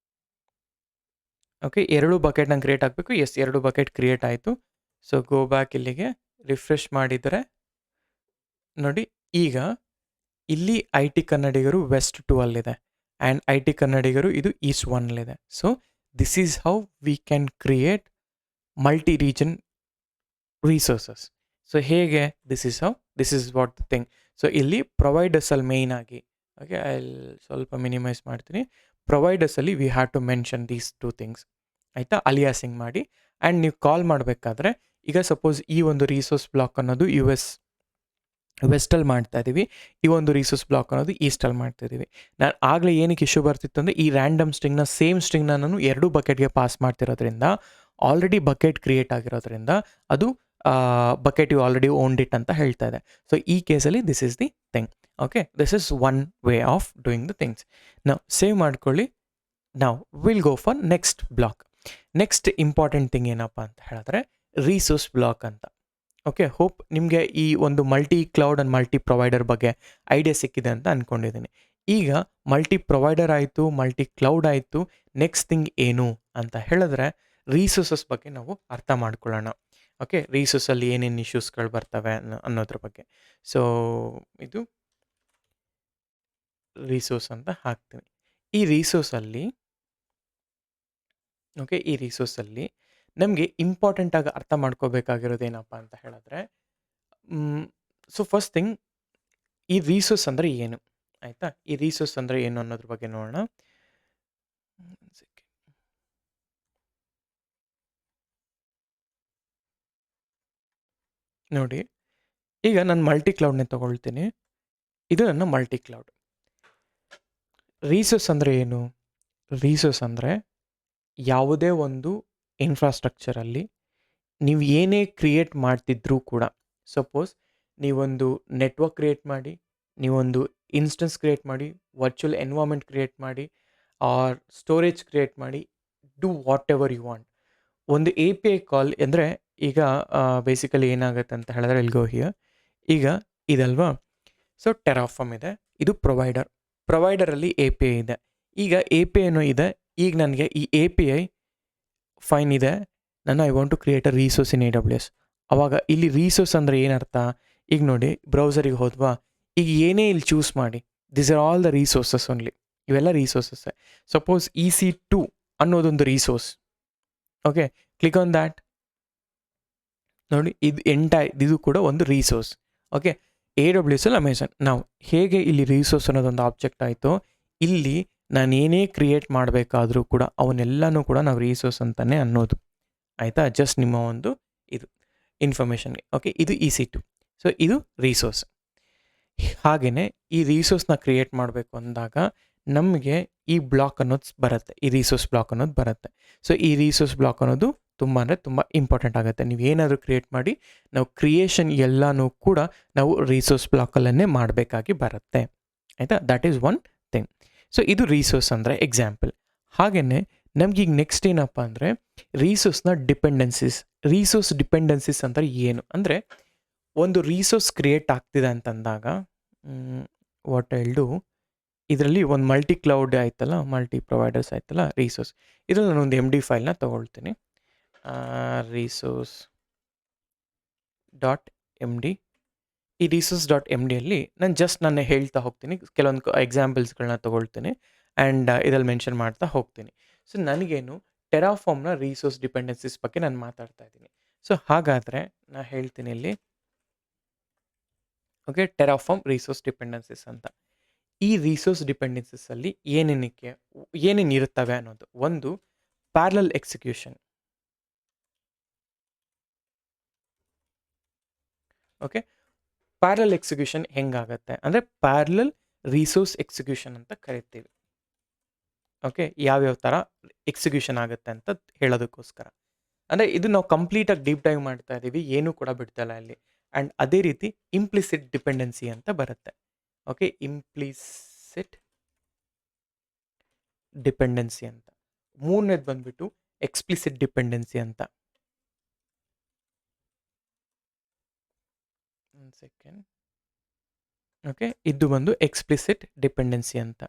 ಓಕೆ, 2 ಬಕೆಟ್ ನಂಗೆ ಕ್ರಿಯೇಟ್ ಆಗಬೇಕು. ಎಸ್, 2 ಬಕೆಟ್ ಕ್ರಿಯೇಟ್ ಆಯಿತು. ಸೊ ಗೋ ಬ್ಯಾಕ್, ಇಲ್ಲಿಗೆ ರಿಫ್ರೆಶ್ ಮಾಡಿದರೆ ನೋಡಿ, ಈಗ ಇಲ್ಲಿ IT ಕನ್ನಡಿಗರು ವೆಸ್ಟ್ 2 ಅಲ್ಲಿದೆ, ಆ್ಯಂಡ್ IT ಕನ್ನಡಿಗರು ಇದು ಈಸ್ಟ್ 1ಅಲ್ಲಿದೆ. So this is how we can create multi region resources. So ಹೇಗೆ, this is what the thing. So ಇಲ್ಲಿ ಪ್ರೊವೈಡರ್ಸಲ್ಲಿ ಮೇಯ್ನ್ ಆಗಿ, ಓಕೆ, ಸ್ವಲ್ಪ ಮಿನಿಮೈಸ್ ಮಾಡ್ತೀನಿ. ಪ್ರೊವೈಡರ್ಸಲ್ಲಿ we have to mention these 2 things. ಆಯಿತಾ? ಅಲಿಯಾಸಿಂಗ್ ಮಾಡಿ. ಆ್ಯಂಡ್ ನೀವು ಕಾಲ್ ಮಾಡಬೇಕಾದ್ರೆ, ಈಗ ಸಪೋಸ್ ಈ ಒಂದು ರಿಸೋರ್ಸ್ ಬ್ಲಾಕ್ ಅನ್ನೋದು US ವೆಸ್ಟಲ್ಲಿ ಮಾಡ್ತಾ ಇದ್ದೀವಿ, ಈ ಒಂದು ರಿಸೋರ್ಸ್ ಬ್ಲಾಕ್ ಅನ್ನೋದು ಈಸ್ಟಲ್ಲಿ ಮಾಡ್ತಾ ಇದ್ದೀವಿ. ನಾನು ಆಗಲೇ ಏನಕ್ಕೆ ಇಶ್ಯೂ ಬರ್ತಿತ್ತು ಅಂದರೆ, ಈ ರ್ಯಾಂಡಮ್ ಸ್ಟ್ರಿಂಗ್ನ ಸೇಮ್ ಸ್ಟ್ರಿಂಗ್ನ ನಾನು 2 ಬಕೆಟ್ಗೆ ಪಾಸ್ ಮಾಡ್ತಿರೋದ್ರಿಂದ ಆಲ್ರೆಡಿ ಬಕೆಟ್ ಕ್ರಿಯೇಟ್ ಆಗಿರೋದ್ರಿಂದ ಅದು bucket you already owned it ಅಂತ ಹೇಳ್ತಾ ಇದೆ. ಸೊ ಈ ಕೇಸಲ್ಲಿ this is the thing. Okay, this is one way of doing the things. ನಾವು ಸೇವ್ ಮಾಡ್ಕೊಳ್ಳಿ. ನಾವು will go for next block. Next important thing ಏನಪ್ಪ ಅಂತ ಹೇಳಿದ್ರೆ ರಿಸೋರ್ಸ್ ಬ್ಲಾಕ್ ಅಂತ. ಓಕೆ, ಹೋಪ್ ನಿಮಗೆ ಈ ಒಂದು multi cloud and multi provider ಬಗ್ಗೆ ಐಡಿಯಾ ಸಿಕ್ಕಿದೆ ಅಂತ ಅಂದ್ಕೊಂಡಿದ್ದೀನಿ. ಈಗ ಮಲ್ಟಿ ಪ್ರೊವೈಡರ್ ಆಯಿತು, ಮಲ್ಟಿ ಕ್ಲೌಡ್ ಆಯಿತು, ನೆಕ್ಸ್ಟ್ ಥಿಂಗ್ ಏನು ಅಂತ ಹೇಳಿದ್ರೆ ರಿಸೋರ್ಸಸ್ ಬಗ್ಗೆ ನಾವು ಅರ್ಥ ಮಾಡ್ಕೊಳ್ಳೋಣ. ಓಕೆ, ರಿಸೋರ್ಸಲ್ಲಿ ಏನೇನು ಇಶ್ಯೂಸ್ಗಳು ಬರ್ತವೆ ಅನ್ನೋದ್ರ ಬಗ್ಗೆ. ಸೊ ಇದು ರಿಸೋರ್ಸ್ ಅಂತ ಹಾಕ್ತೀನಿ. ಈ ರಿಸೋರ್ಸಲ್ಲಿ ಓಕೆ, ಈ ರಿಸೋರ್ಸಲ್ಲಿ ನಮಗೆ ಇಂಪಾರ್ಟೆಂಟಾಗಿ ಅರ್ಥ ಮಾಡ್ಕೋಬೇಕಾಗಿರೋದೇನಪ್ಪ ಅಂತ ಹೇಳಿದ್ರೆ ಸೊ ಫಸ್ಟ್ ಥಿಂಗ್, ಈ ರಿಸೋರ್ಸ್ ಅಂದರೆ ಏನು ಆಯಿತಾ? ಈ ರಿಸೋರ್ಸ್ ಅಂದರೆ ಏನು ಅನ್ನೋದ್ರ ಬಗ್ಗೆ ನೋಡೋಣ. ನೋಡಿ, ಈಗ ನಾನು ಮಲ್ಟಿ ಕ್ಲೌಡ್ನೇ ತಗೊಳ್ತೀನಿ. ಇದು ನನ್ನ ಮಲ್ಟಿ ಕ್ಲೌಡ್. ರಿಸೋರ್ಸ್ ಅಂದರೆ ಏನು? ರಿಸೋರ್ಸ್ ಅಂದರೆ ಯಾವುದೇ ಒಂದು ಇನ್ಫ್ರಾಸ್ಟ್ರಕ್ಚರಲ್ಲಿ ನೀವು ಏನೇ ಕ್ರಿಯೇಟ್ ಮಾಡ್ತಿದ್ರೂ ಕೂಡ, ಸಪೋಸ್ ನೀವೊಂದು ನೆಟ್ವರ್ಕ್ ಕ್ರಿಯೇಟ್ ಮಾಡಿ, ನೀವೊಂದು ಇನ್ಸ್ಟೆನ್ಸ್ ಕ್ರಿಯೇಟ್ ಮಾಡಿ, ವರ್ಚುವಲ್ ಎನ್ವೈರ್ಮೆಂಟ್ ಕ್ರಿಯೇಟ್ ಮಾಡಿ, ಆರ್ ಸ್ಟೋರೇಜ್ ಕ್ರಿಯೇಟ್ ಮಾಡಿ, do whatever you want. ಒಂದು ಎ ಪಿ ಐ ಕಾಲ್ ಅಂದರೆ ಈಗ ಬೇಸಿಕಲಿ ಏನಾಗುತ್ತೆ ಅಂತ ಹೇಳಿದ್ರೆ ಇಲ್ಗೋ ಹಿಯರ್. ಈಗ ಇದಲ್ವಾ, ಸೊ ಟೆರಾಫಾರ್ಮ್ ಇದೆ, ಇದು ಪ್ರೊವೈಡರಲ್ಲಿ ಎ ಪಿ ಐ ಇದೆ. ಈಗ ಎ ಪಿ ಐನೂ ಇದೆ. ಈಗ ನನಗೆ ಈ ಎ ಪಿ ಐ ಫೈನ್ ಇದೆ, ನಾನು I want to create a resource in AWS. ಅವಾಗ ಇಲ್ಲಿ ರಿಸೋರ್ಸ್ ಅಂದರೆ ಏನರ್ಥ? ಈಗ ನೋಡಿ, ಬ್ರೌಸರಿಗೆ ಹೋದ್ವಾ, ಈಗ ಏನೇ ಇಲ್ಲಿ ಚೂಸ್ ಮಾಡಿ, this are all the resources only. ಇವೆಲ್ಲ ರಿಸೋರ್ಸಸ್ಸೇ. ಸಪೋಸ್ EC2 ಅನ್ನೋದೊಂದು resource. Okay, click on that. ನೋಡಿ, ಇದು ಕೂಡ ಒಂದು ರಿಸೋರ್ಸ್. ಓಕೆ, AWS ಅಲ್ಲಿ ಅಮೆಝಾನ್. ನಾವು ಹೇಗೆ ಇಲ್ಲಿ ರಿಸೋರ್ಸ್ ಅನ್ನೋದೊಂದು ಆಬ್ಜೆಕ್ಟ್ ಆಯಿತು, ಇಲ್ಲಿ ನಾನು ಏನೇ ಕ್ರಿಯೇಟ್ ಮಾಡಬೇಕಾದ್ರೂ ಕೂಡ ಅವನ್ನೆಲ್ಲನೂ ಕೂಡ ನಾವು ರಿಸೋರ್ಸ್ ಅಂತಲೇ ಅನ್ನೋದು. ಆಯಿತಾ? ಜಸ್ಟ್ ನಿಮ್ಮ ಒಂದು ಇದು ಇನ್ಫಾರ್ಮೇಷನ್ಗೆ. ಓಕೆ, ಇದು EC2. ಸೊ ಇದು ರಿಸೋರ್ಸ್. ಹಾಗೆಯೇ ಈ ರಿಸೋರ್ಸ್ನ ಕ್ರಿಯೇಟ್ ಮಾಡಬೇಕು ಅಂದಾಗ ನಮಗೆ ಈ ಬ್ಲಾಕ್ ಅನ್ನೋದು ಬರುತ್ತೆ, ಈ ರಿಸೋರ್ಸ್ ಬ್ಲಾಕ್ ಅನ್ನೋದು ಬರುತ್ತೆ. ಸೊ ಈ ರಿಸೋರ್ಸ್ ಬ್ಲಾಕ್ ಅನ್ನೋದು ತುಂಬ ಅಂದರೆ ತುಂಬ ಇಂಪಾರ್ಟೆಂಟ್ ಆಗುತ್ತೆ. ನೀವು ಏನಾದರೂ ಕ್ರಿಯೇಟ್ ಮಾಡಿ, ನಾವು ಕ್ರಿಯೇಷನ್ ಎಲ್ಲನೂ ಕೂಡ ನಾವು ರಿಸೋರ್ಸ್ ಬ್ಲಾಕಲ್ಲೇ ಮಾಡಬೇಕಾಗಿ ಬರುತ್ತೆ. ಆಯಿತಾ? That is one thing. So ಇದು ರಿಸೋರ್ಸ್ ಅಂದರೆ ಎಕ್ಸಾಂಪಲ್. ಹಾಗೆಯೇ ನಮಗೀಗ ನೆಕ್ಸ್ಟ್ ಏನಪ್ಪ ಅಂದರೆ ರಿಸೋರ್ಸ್ನ ಡಿಪೆಂಡೆನ್ಸೀಸ್. ರಿಸೋರ್ಸ್ ಡಿಪೆಂಡೆನ್ಸೀಸ್ ಅಂದರೆ ಏನು ಅಂದರೆ, ಒಂದು ರಿಸೋರ್ಸ್ ಕ್ರಿಯೇಟ್ ಆಗ್ತಿದೆ ಅಂತಂದಾಗ ವಾಟ್ ಐ ವಿಲ್ ಡು, ಇದರಲ್ಲಿ ಒಂದು ಮಲ್ಟಿ ಕ್ಲೌಡ್ ಆಯ್ತಲ್ಲ, ಮಲ್ಟಿ ಪ್ರೊವೈಡರ್ಸ್ ಆಯ್ತಲ್ಲ, ರಿಸೋರ್ಸ್. ಇದರಲ್ಲಿ ನಾನೊಂದು MD ಫೈಲ್ನ ತೊಗೊಳ್ತೀನಿ. resource.md. ಈ resource.mdಯಲ್ಲಿ ನಾನು ಹೇಳ್ತಾ ಹೋಗ್ತೀನಿ, ಕೆಲವೊಂದು ಎಕ್ಸಾಂಪಲ್ಸ್ಗಳನ್ನ ತೊಗೊಳ್ತೀನಿ ಆ್ಯಂಡ್ ಇದರಲ್ಲಿ ಮೆನ್ಷನ್ ಮಾಡ್ತಾ ಹೋಗ್ತೀನಿ. ಸೊ ನನಗೇನು ಟೆರಾಫಾರ್ಮ್ನ ರಿಸೋರ್ಸ್ ಡಿಪೆಂಡೆನ್ಸೀಸ್ ಬಗ್ಗೆ ನಾನು ಮಾತಾಡ್ತಾ ಇದ್ದೀನಿ. ಸೊ ಹಾಗಾದರೆ ನಾನು ಹೇಳ್ತೀನಿ ಇಲ್ಲಿ, ಓಕೆ, ಟೆರಾಫಾರ್ಮ್ ರಿಸೋರ್ಸ್ ಡಿಪೆಂಡೆನ್ಸೀಸ್ ಅಂತ. ಈ ರಿಸೋರ್ಸ್ ಡಿಪೆಂಡೆನ್ಸೀಸಲ್ಲಿ ಏನೇನು ಇರುತ್ತವೆ ಅನ್ನೋದು. ಒಂದು, parallel execution. Okay, parallel execution ಹೆಂಗಾಗತ್ತೆ ಅಂದರೆ ಪ್ಯಾರಲಲ್ ರಿಸೋರ್ಸ್ ಎಕ್ಸಿಕ್ಯೂಷನ್ ಅಂತ ಕರಿತೀವಿ. ಓಕೆ, ಯಾವ್ಯಾವ ಥರ ಎಕ್ಸಿಕ್ಯೂಷನ್ ಆಗುತ್ತೆ ಅಂತ ಹೇಳೋದಕ್ಕೋಸ್ಕರ. ಅಂದರೆ ಇದು ನಾವು ಕಂಪ್ಲೀಟಾಗಿ ಡೀಪ್ ಡೈವ್ ಮಾಡ್ತಾ ಇದ್ದೀವಿ, ಏನೂ ಕೂಡ ಬಿಡ್ತಾಯಿಲ್ಲ ಅಲ್ಲಿ. ಆ್ಯಂಡ್ ಅದೇ ರೀತಿ ಇಂಪ್ಲಿಸಿಟ್ ಡಿಪೆಂಡೆನ್ಸಿ ಅಂತ ಬರುತ್ತೆ. ಓಕೆ, ಇಂಪ್ಲಿಸಿಟ್ ಡಿಪೆಂಡೆನ್ಸಿ ಅಂತ. ಮೂರನೇದು ಬಂದ್ಬಿಟ್ಟು ಎಕ್ಸ್ಪ್ಲಿಸಿಟ್ ಡಿಪೆಂಡೆನ್ಸಿ ಅಂತ. ಒಂದು ಸೆಕೆಂಡ್. ಓಕೆ, ಇದು ಬಂದು ಎಕ್ಸ್ಪ್ಲಿಸಿಟ್ ಡಿಪೆಂಡೆನ್ಸಿ ಅಂತ.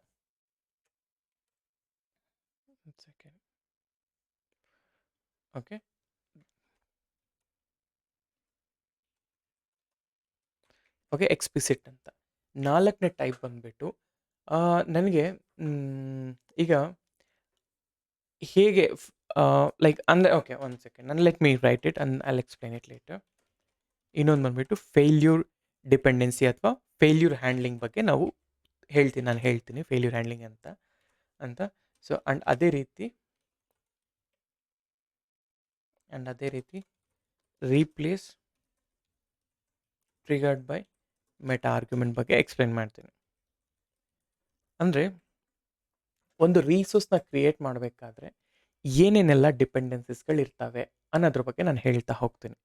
ಒಂದು ಸೆಕೆಂಡ್. ಓಕೆ, ಓಕೆ, ಎಕ್ಸ್ಪ್ಲಿಸಿಟ್ ಅಂತ. ನಾಲ್ಕನೇ ಟೈಪ್ ಬಂದುಬಿಟ್ಟು ನನಗೆ ಈಗ ಹೇಗೆ ಲೈಕ್ ಅಂದರೆ, ಓಕೆ ಒಂದು second, let me right it and I will explain it later. ಇನ್ನೊಂದು ಬಂದುಬಿಟ್ಟು ಫೇಲ್ಯೂರ್ ಡಿಪೆಂಡೆನ್ಸಿ ಅಥವಾ ಫೇಲ್ಯೂರ್ ಹ್ಯಾಂಡ್ಲಿಂಗ್ ಬಗ್ಗೆ ನಾನು ಹೇಳ್ತೀನಿ ಫೇಲ್ಯೂರ್ ಹ್ಯಾಂಡ್ಲಿಂಗ್ ಅಂತ. ಸೊ ಆ್ಯಂಡ್ ಅದೇ ರೀತಿ replace triggered by meta argument ಬಗ್ಗೆ ಎಕ್ಸ್ಪ್ಲೈನ್ ಮಾಡ್ತೀನಿ. ಅಂದರೆ ಒಂದು ರಿಸೋರ್ಸ್ನ ಕ್ರಿಯೇಟ್ ಮಾಡಬೇಕಾದ್ರೆ ಏನೇನೆಲ್ಲ ಡಿಪೆಂಡೆನ್ಸೀಸ್ಗಳಿರ್ತವೆ ಅನ್ನೋದ್ರ ಬಗ್ಗೆ ನಾನು ಹೇಳ್ತಾ ಹೋಗ್ತೀನಿ.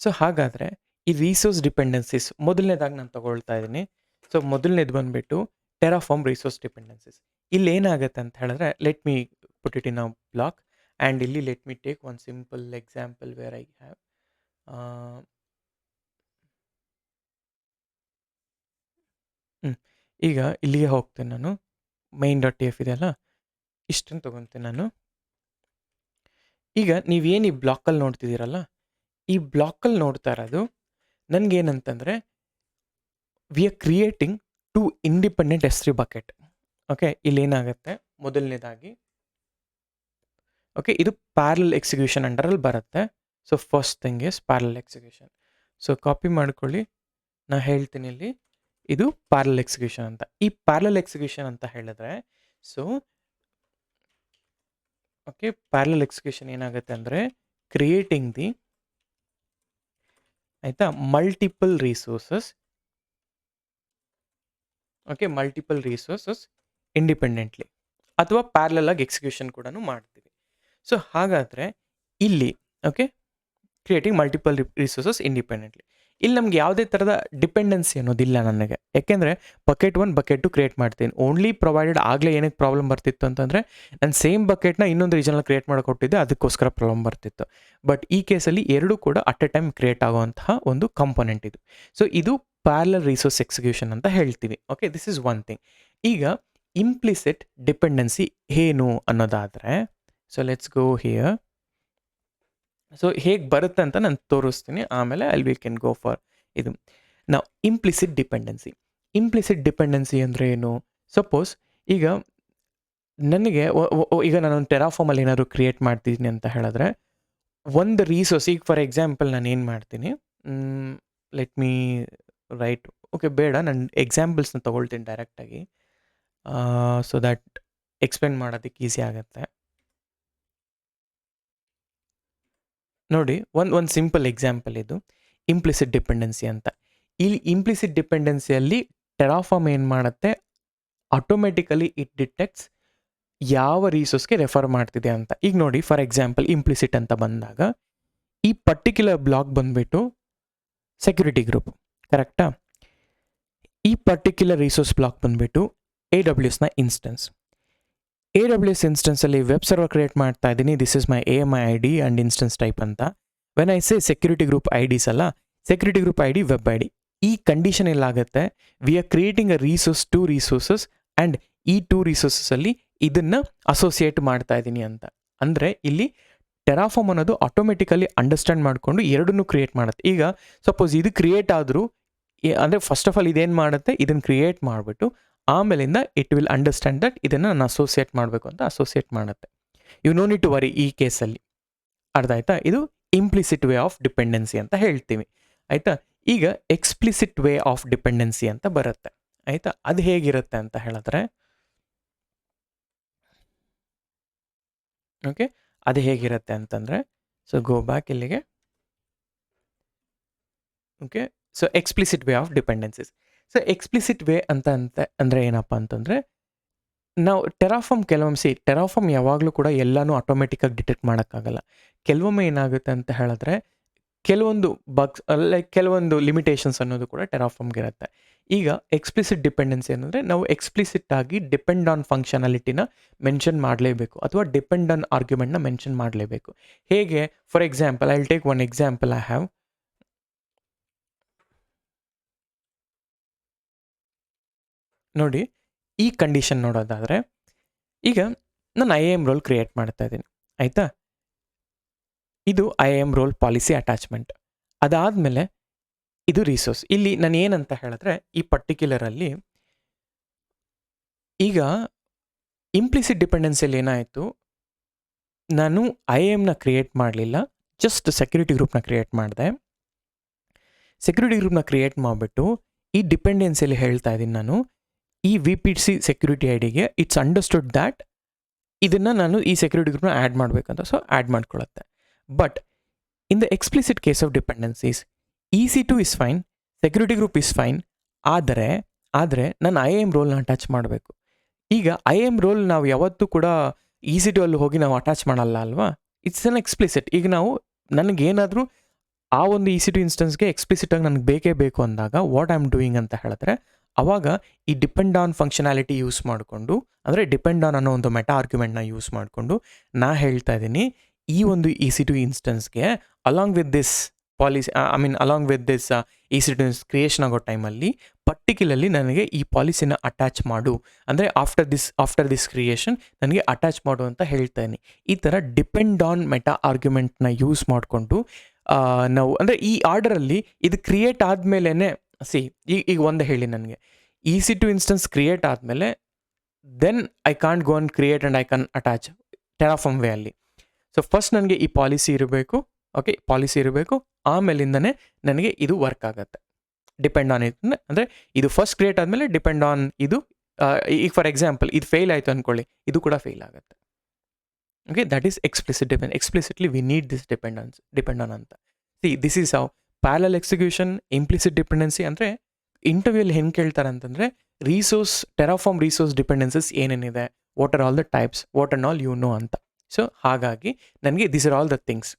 ಸೊ ಹಾಗಾದರೆ ಈ ರಿಸೋರ್ಸ್ ಡಿಪೆಂಡೆನ್ಸೀಸ್ ಮೊದಲನೇದಾಗಿ ನಾನು ತಗೊಳ್ತಾ ಇದ್ದೀನಿ. ಸೊ ಮೊದಲನೇದು ಬಂದುಬಿಟ್ಟು ಟೆರಾಫಾರ್ಮ್ ರಿಸೋರ್ಸ್ ಡಿಪೆಂಡೆನ್ಸೀಸ್. ಇಲ್ಲಿ ಏನಾಗುತ್ತೆ ಅಂತ ಹೇಳಿದ್ರೆ, let me put it in a block and ಇಲ್ಲಿ let me take one simple example where I have ಈಗ ಇಲ್ಲಿಗೆ ಹೋಗ್ತೇನೆ ನಾನು. main.tf ಇದೆಯಲ್ಲ, ಇಷ್ಟನ್ನು ತೊಗೊತೀನಿ ನಾನು. ಈಗ ನೀವೇನು ಈ ಬ್ಲಾಕಲ್ಲಿ ನೋಡ್ತಿದ್ದೀರಲ್ಲ, ಈ ಬ್ಲಾಕಲ್ಲಿ ನೋಡ್ತಾ ಇರೋದು ನನಗೇನಂತಂದರೆ, we are creating 2 independent S3 bucket. Okay, ಇಲ್ಲೇನಾಗುತ್ತೆ ಮೊದಲನೇದಾಗಿ, ಓಕೆ, ಇದು ಪ್ಯಾರಲಲ್ ಎಕ್ಸಿಕ್ಯೂಷನ್ ಅಂಡರಲ್ಲಿ ಬರುತ್ತೆ. So first thing is parallel execution. So copy ಮಾಡ್ಕೊಳ್ಳಿ, ನಾನು ಹೇಳ್ತೀನಿ ಇಲ್ಲಿ, ಇದು ಪ್ಯಾರಲಲ್ ಎಕ್ಸಿಕ್ಯೂಷನ್ ಅಂತ. ಈ ಪ್ಯಾರಲಲ್ ಎಕ್ಸಿಕ್ಯೂಷನ್ ಅಂತ ಹೇಳಿದ್ರೆ, ಸೊ ಓಕೆ, ಪ್ಯಾರಲಲ್ ಎಕ್ಸಿಕ್ಯೂಷನ್ ಏನಾಗುತ್ತೆ ಅಂದರೆ, ಕ್ರಿಯೇಟಿಂಗ್ ದಿ, ಆಯಿತಾ, multiple resources, okay, multiple resources independently, ಅಥವಾ ಪ್ಯಾರಲಲ್ ಆಗಿ ಎಕ್ಸಿಕ್ಯೂಷನ್ ಕೂಡ ಮಾಡ್ತೀವಿ. ಸೊ ಹಾಗಾದರೆ ಇಲ್ಲಿ, okay, creating multiple resources independently, ಇಲ್ಲಿ ನಮ್ಗೆ ಯಾವುದೇ ಥರದ ಡಿಪೆಂಡೆನ್ಸಿ ಅನ್ನೋದಿಲ್ಲ ನನಗೆ. ಯಾಕೆಂದರೆ ಬಕೆಟ್ 1 ಬಕೆಟ್ 2 ಕ್ರಿಯೇಟ್ ಮಾಡ್ತೀನಿ. ಓನ್ಲಿ ಪ್ರೊವೈಡೆಡ್ ಆಗಲೇ ಏನಕ್ಕೆ ಪ್ರಾಬ್ಲಮ್ ಬರ್ತಿತ್ತು ಅಂತಂದರೆ, ನಾನು ಸೇಮ್ ಬಕೆಟ್ನ ಇನ್ನೊಂದು ರೀಜನಲ್ಲಿ ಕ್ರಿಯೇಟ್ ಮಾಡಿಕೊಟ್ಟಿದ್ದೆ, ಅದಕ್ಕೋಸ್ಕರ ಪ್ರಾಬ್ಲಮ್ ಬರ್ತಿತ್ತು. ಬಟ್ ಈ ಕೇಸಲ್ಲಿ ಎರಡೂ ಕೂಡ ಅಟ್ ಎ ಟೈಮ್ ಕ್ರಿಯೇಟ್ ಆಗುವಂತಹ ಒಂದು ಕಂಪೋನೆಂಟ್ ಇದು. ಸೊ ಇದು ಪ್ಯಾರಲಲ್ ರಿಸೋರ್ಸ್ ಎಕ್ಸಿಕ್ಯೂಷನ್ ಅಂತ ಹೇಳ್ತೀವಿ. Okay, this is one thing. ಈಗ ಇಂಪ್ಲಿಸಿಟ್ ಡಿಪೆಂಡೆನ್ಸಿ ಏನು ಅನ್ನೋದಾದರೆ, so let's go here. So ಹೇಗೆ ಬರುತ್ತೆ ಅಂತ ನಾನು ತೋರಿಸ್ತೀನಿ, ಆಮೇಲೆ ವಿ ಕ್ಯಾನ್ ಗೋ ಫಾರ್ ಇದು. ನಾವು ಇಂಪ್ಲಿಸಿಟ್ ಡಿಪೆಂಡೆನ್ಸಿ. ಇಂಪ್ಲಿಸಿಟ್ ಡಿಪೆಂಡೆನ್ಸಿ ಅಂದರೆ ಏನು? ಸಪೋಸ್ ಈಗ ನನಗೆ ಈಗ ನಾನೊಂದು ಟೆರಾಫಾರ್ಮಲ್ಲಿ ಏನಾದರೂ ಕ್ರಿಯೇಟ್ ಮಾಡ್ತಿದ್ದೀನಿ ಅಂತ ಹೇಳಿದ್ರೆ, ಒಂದು ರಿಸೋರ್ಸ್, ಈಗ ಫಾರ್ ಎಕ್ಸಾಂಪಲ್ ನಾನು ಏನು ಮಾಡ್ತೀನಿ, ಲೆಟ್ ಮೀ ರೈಟ್, ಓಕೆ ಬೇಡ, ನಾನು ಎಕ್ಸಾಂಪಲ್ಸ್ನ ತೊಗೊಳ್ತೀನಿ ಡೈರೆಕ್ಟಾಗಿ, ಸೊ ದ್ಯಾಟ್ ಎಕ್ಸ್ಪ್ಲೇನ್ ಮಾಡೋದಕ್ಕೆ ಈಸಿ ಆಗುತ್ತೆ. ನೋಡಿ, ಒಂದು ಸಿಂಪಲ್ ಎಕ್ಸಾಂಪಲ್ ಇದು ಇಂಪ್ಲಿಸಿಟ್ ಡಿಪೆಂಡೆನ್ಸಿ ಅಂತ. ಇಲ್ಲಿ ಇಂಪ್ಲಿಸಿಟ್ ಡಿಪೆಂಡೆನ್ಸಿಯಲ್ಲಿ ಟೆರಾಫಾರ್ಮ್ ಏನು ಮಾಡುತ್ತೆ, ಆಟೋಮೆಟಿಕಲಿ ಇಟ್ ಡಿಟೆಕ್ಟ್ಸ್ ಯಾವ ರಿಸೋರ್ಸ್ಗೆ ರೆಫರ್ ಮಾಡ್ತಿದೆ ಅಂತ. ಈಗ ನೋಡಿ, ಫಾರ್ ಎಕ್ಸಾಂಪಲ್ ಇಂಪ್ಲಿಸಿಟ್ ಅಂತ ಬಂದಾಗ ಈ ಪರ್ಟಿಕ್ಯುಲರ್ ಬ್ಲಾಕ್ ಬಂದುಬಿಟ್ಟು ಸೆಕ್ಯೂರಿಟಿ ಗ್ರೂಪ್, ಕರೆಕ್ಟಾ? ಈ ಪರ್ಟಿಕ್ಯುಲರ್ ರಿಸೋರ್ಸ್ ಬ್ಲಾಕ್ ಬಂದುಬಿಟ್ಟು AWSನ ಇನ್ಸ್ಟೆನ್ಸ್. AWS ಇನ್ಸ್ಟೆನ್ಸಲ್ಲಿ ವೆಬ್ ಸರ್ವರ್ ಕ್ರಿಯೇಟ್ ಮಾಡ್ತಾ ಇದ್ದೀನಿ. This is my AMI ID and instance type ಅಂತ. When I say security group IDs ಅಲ್ಲ, security group ID, web ID, ಈ ಕಂಡೀಷನ್ ಎಲ್ಲಾಗುತ್ತೆ, we are creating a resource, 2 resources and ಈ 2 ರಿಸೋರ್ಸಲ್ಲಿ ಇದನ್ನು ಅಸೋಸಿಯೇಟ್ ಮಾಡ್ತಾ ಇದ್ದೀನಿ ಅಂತ. ಅಂದರೆ ಇಲ್ಲಿ ಟೆರಾಫಾರ್ಮ್ ಅನ್ನೋದು ಆಟೋಮೆಟಿಕಲಿ ಅಂಡರ್ಸ್ಟ್ಯಾಂಡ್ ಮಾಡಿಕೊಂಡು ಎರಡನ್ನೂ ಕ್ರಿಯೇಟ್ ಮಾಡುತ್ತೆ. ಈಗ ಸಪೋಸ್ ಇದು ಕ್ರಿಯೇಟ್ ಆದರೂ, ಅಂದರೆ ಫಸ್ಟ್ ಆಫ್ ಆಲ್ ಇದೇನು ಮಾಡುತ್ತೆ, ಇದನ್ನು ಕ್ರಿಯೇಟ್ ಮಾಡಿಬಿಟ್ಟು ಆಮೇಲಿಂದ ಇಟ್ ವಿಲ್ ಅಂಡರ್ಸ್ಟ್ಯಾಂಡ್ ದಟ್ ಇದನ್ನು ನಾನು ಅಸೋಸಿಯೇಟ್ ಮಾಡಬೇಕು ಅಂತ ಅಸೋಸಿಯೇಟ್ ಮಾಡುತ್ತೆ. You no need to worry ಈ ಕೇಸಲ್ಲಿ. ಅರ್ಥ ಆಯ್ತಾ? ಇದು ಇಂಪ್ಲಿಸಿಟ್ ವೇ ಆಫ್ ಡಿಪೆಂಡೆನ್ಸಿ ಅಂತ ಹೇಳ್ತೀವಿ. ಆಯಿತಾ? ಈಗ ಎಕ್ಸ್ಪ್ಲಿಸಿಟ್ ವೇ ಆಫ್ ಡಿಪೆಂಡೆನ್ಸಿ ಅಂತ ಬರುತ್ತೆ. ಆಯಿತಾ? ಅದು ಹೇಗಿರುತ್ತೆ ಅಂತ ಹೇಳಿದ್ರೆ, ಓಕೆ, ಅದು ಹೇಗಿರುತ್ತೆ ಅಂತಂದರೆ, ಸೊ ಗೋ ಬ್ಯಾಕ್ ಇಲ್ಲಿಗೆ. Okay, so explicit way of dependencies. So explicit way ಅಂತ ಅಂದರೆ ಏನಪ್ಪ ಅಂತಂದರೆ, ನಾವು ಟೆರಾಫಾರ್ಮ್ ಟೆರಾಫಾರ್ಮ್ ಯಾವಾಗಲೂ ಕೂಡ ಎಲ್ಲನೂ ಆಟೋಮೆಟಿಕ್ಕಾಗಿ ಡಿಟೆಕ್ಟ್ ಮಾಡೋಕ್ಕಾಗಲ್ಲ. ಕೆಲವೊಮ್ಮೆ ಏನಾಗುತ್ತೆ ಅಂತ ಹೇಳಿದ್ರೆ, ಕೆಲವೊಂದು ಬಗ್ಸ್, ಲೈಕ್ ಕೆಲವೊಂದು ಲಿಮಿಟೇಷನ್ಸ್ ಅನ್ನೋದು ಕೂಡ ಟೆರಾಫಾರ್ಮ್ಗೆ ಇರುತ್ತೆ. ಈಗ ಎಕ್ಸ್ಪ್ಲಿಸಿಟ್ ಡಿಪೆಂಡೆನ್ಸಿ ಅಂದರೆ ನಾವು ಎಕ್ಸ್ಪ್ಲಿಸಿಟ್ ಆಗಿ ಡಿಪೆಂಡ್ ಆನ್ ಫಂಕ್ಷನಾಲಿಟಿನ ಮೆನ್ಷನ್ ಮಾಡಲೇಬೇಕು, ಅಥವಾ ಡಿಪೆಂಡ್ ಆನ್ ಆರ್ಗ್ಯುಮೆಂಟ್ನ ಮೆನ್ಷನ್ ಮಾಡಲೇಬೇಕು. ಹೇಗೆ? For example, I will take one example. I have, ನೋಡಿ, ಈ ಕಂಡೀಷನ್ ನೋಡೋದಾದರೆ, ಈಗ ನಾನು IAM ರೋಲ್ ಕ್ರಿಯೇಟ್ ಮಾಡ್ತಾ ಇದ್ದೀನಿ. ಆಯಿತಾ? ಇದು IAM ರೋಲ್ ಪಾಲಿಸಿ ಅಟ್ಯಾಚ್ಮೆಂಟ್. ಅದಾದಮೇಲೆ ಇದು ರಿಸೋರ್ಸ್. ಇಲ್ಲಿ ನಾನು ಏನಂತ ಹೇಳಿದ್ರೆ, ಈ ಪರ್ಟಿಕ್ಯುಲರಲ್ಲಿ ಈಗ ಇಂಪ್ಲಿಸಿಟ್ ಡಿಪೆಂಡೆನ್ಸಿಯಲ್ಲಿ ಏನಾಯಿತು, ನಾನು IAMನ ಕ್ರಿಯೇಟ್ ಮಾಡಲಿಲ್ಲ, ಜಸ್ಟ್ ಸೆಕ್ಯೂರಿಟಿ ಗ್ರೂಪ್ನ ಕ್ರಿಯೇಟ್ ಮಾಡಿದೆ. ಸೆಕ್ಯೂರಿಟಿ ಗ್ರೂಪ್ನ ಕ್ರಿಯೇಟ್ ಮಾಡಿಬಿಟ್ಟು ಈ ಡಿಪೆಂಡೆನ್ಸಿಯಲ್ಲಿ ಹೇಳ್ತಾ ಇದ್ದೀನಿ ನಾನು, ಈ VPC ಸೆಕ್ಯೂರಿಟಿ IDಗೆ ಇಟ್ಸ್ ಅಂಡರ್ಸ್ಟುಡ್ ದ್ಯಾಟ್ ಇದನ್ನು ನಾನು ಈ ಸೆಕ್ಯೂರಿಟಿ ಗ್ರೂಪ್ನ ಆ್ಯಡ್ ಮಾಡಬೇಕಂತ, ಸೊ ಆ್ಯಡ್ ಮಾಡ್ಕೊಳ್ಳುತ್ತೆ. But in the explicit case of dependencies, EC2 is fine, security group is fine, ಆದರೆ ನಾನು IAM ರೋಲ್ನ ಅಟ್ಯಾಚ್ ಮಾಡಬೇಕು. ಈಗ IAM ರೋಲ್ ನಾವು ಯಾವತ್ತೂ ಕೂಡ EC2 ಅಲ್ಲಿ ಹೋಗಿ ನಾವು ಅಟ್ಯಾಚ್ ಮಾಡಲ್ಲ ಅಲ್ವಾ? It's an explicit. ಈಗ ನಾವು ನನಗೇನಾದರೂ ಆ ಒಂದು EC2 ಇನ್ಸ್ಟೆನ್ಸ್‌ಗೆ ಎಕ್ಸ್‌ಪ್ಲಿಸಿಟ್ ಆಗಿ ನನಗೆ ಬೇಕೇ ಬೇಕು ಅಂದಾಗ ವಾಟ್ ಐ ಆಮ್ ಡೂಯಿಂಗ್ ಅಂತ ಹೇಳಿದ್ರೆ, ಅವಾಗ ಈ ಡಿಪೆಂಡ್ ಆನ್ ಫಂಕ್ಷನಾಲಿಟಿ ಯೂಸ್ ಮಾಡಿಕೊಂಡು, ಅಂದರೆ ಡಿಪೆಂಡ್ ಆನ್ ಅನ್ನೋ ಒಂದು ಮೆಟಾ ಆರ್ಗ್ಯುಮೆಂಟ್‌ನ ಯೂಸ್ ಮಾಡಿಕೊಂಡು ನಾ ಹೇಳ್ತಾ ಇದ್ದೀನಿ, ಈ ಒಂದು EC2 ಇನ್ಸ್ಟೆನ್ಸ್‌ಗೆ along with this policy I mean along with this EC2 creation ಆಗೋ ಟೈಮಲ್ಲಿ ಪರ್ಟಿಕ್ಯುಲರ್ಲಿ ನನಗೆ ಈ ಪಾಲಿಸಿನ ಅಟ್ಯಾಚ್ ಮಾಡು, ಅಂದರೆ ಆಫ್ಟರ್ ದಿಸ್ ಕ್ರಿಯೇಷನ್ ನನಗೆ ಅಟ್ಯಾಚ್ ಮಾಡು ಅಂತ ಹೇಳ್ತಾಯಿನಿ. ಈ ಥರ ಡಿಪೆಂಡ್ ಆನ್ ಮೆಟಾ ಆರ್ಗ್ಯುಮೆಂಟ್ನ ಯೂಸ್ ಮಾಡಿಕೊಂಡು ನಾವು, ಅಂದರೆ ಈ ಆರ್ಡರಲ್ಲಿ ಇದು ಕ್ರಿಯೇಟ್ ಆದಮೇಲೆ ಈಗ ಒಂದೇ ಹೇಳಿ ನನಗೆ EC2 ಇನ್ಸ್ಟೆನ್ಸ್ ಕ್ರಿಯೇಟ್ ಆದಮೇಲೆ then I can't go and create and I can attach Terraform way ಅಲ್ಲಿ. ಸೊ ಫಸ್ಟ್ ನನಗೆ ಈ ಪಾಲಿಸಿ ಇರಬೇಕು, ಓಕೆ, ಪಾಲಿಸಿ ಇರಬೇಕು, ಆಮೇಲಿಂದನೇ ನನಗೆ ಇದು ವರ್ಕ್ ಆಗುತ್ತೆ. ಡಿಪೆಂಡ್ ಆನ್ ಇಟ್ ಅಂದರೆ ಇದು ಫಸ್ಟ್ ಕ್ರಿಯೇಟ್ ಆದಮೇಲೆ ಡಿಪೆಂಡ್ ಆನ್ ಇದು, ಈಗ ಫಾರ್ ಎಕ್ಸಾಂಪಲ್ ಇದು ಫೇಲ್ ಆಯಿತು ಅಂದ್ಕೊಳ್ಳಿ, ಇದು ಕೂಡ ಫೇಲ್ ಆಗುತ್ತೆ. Okay, that is explicitly we need this depend on ಅಂತ. This is how parallel execution, implicit dependency. ಅಂದರೆ ಇಂಟರ್ವ್ಯೂಲ್ಲಿ ಹೆಂಗೆ ಕೇಳ್ತಾರೆ ಅಂತಂದರೆ ಟೆರಾಫಾರ್ಮ್ ರಿಸೋರ್ಸ್ ಡಿಪೆಂಡೆನ್ಸಸ್ ಏನೇನಿದೆ, what are all the types, what are all you know ಅಂತ. ಸೊ ಹಾಗಾಗಿ ನನಗೆ this are all the things.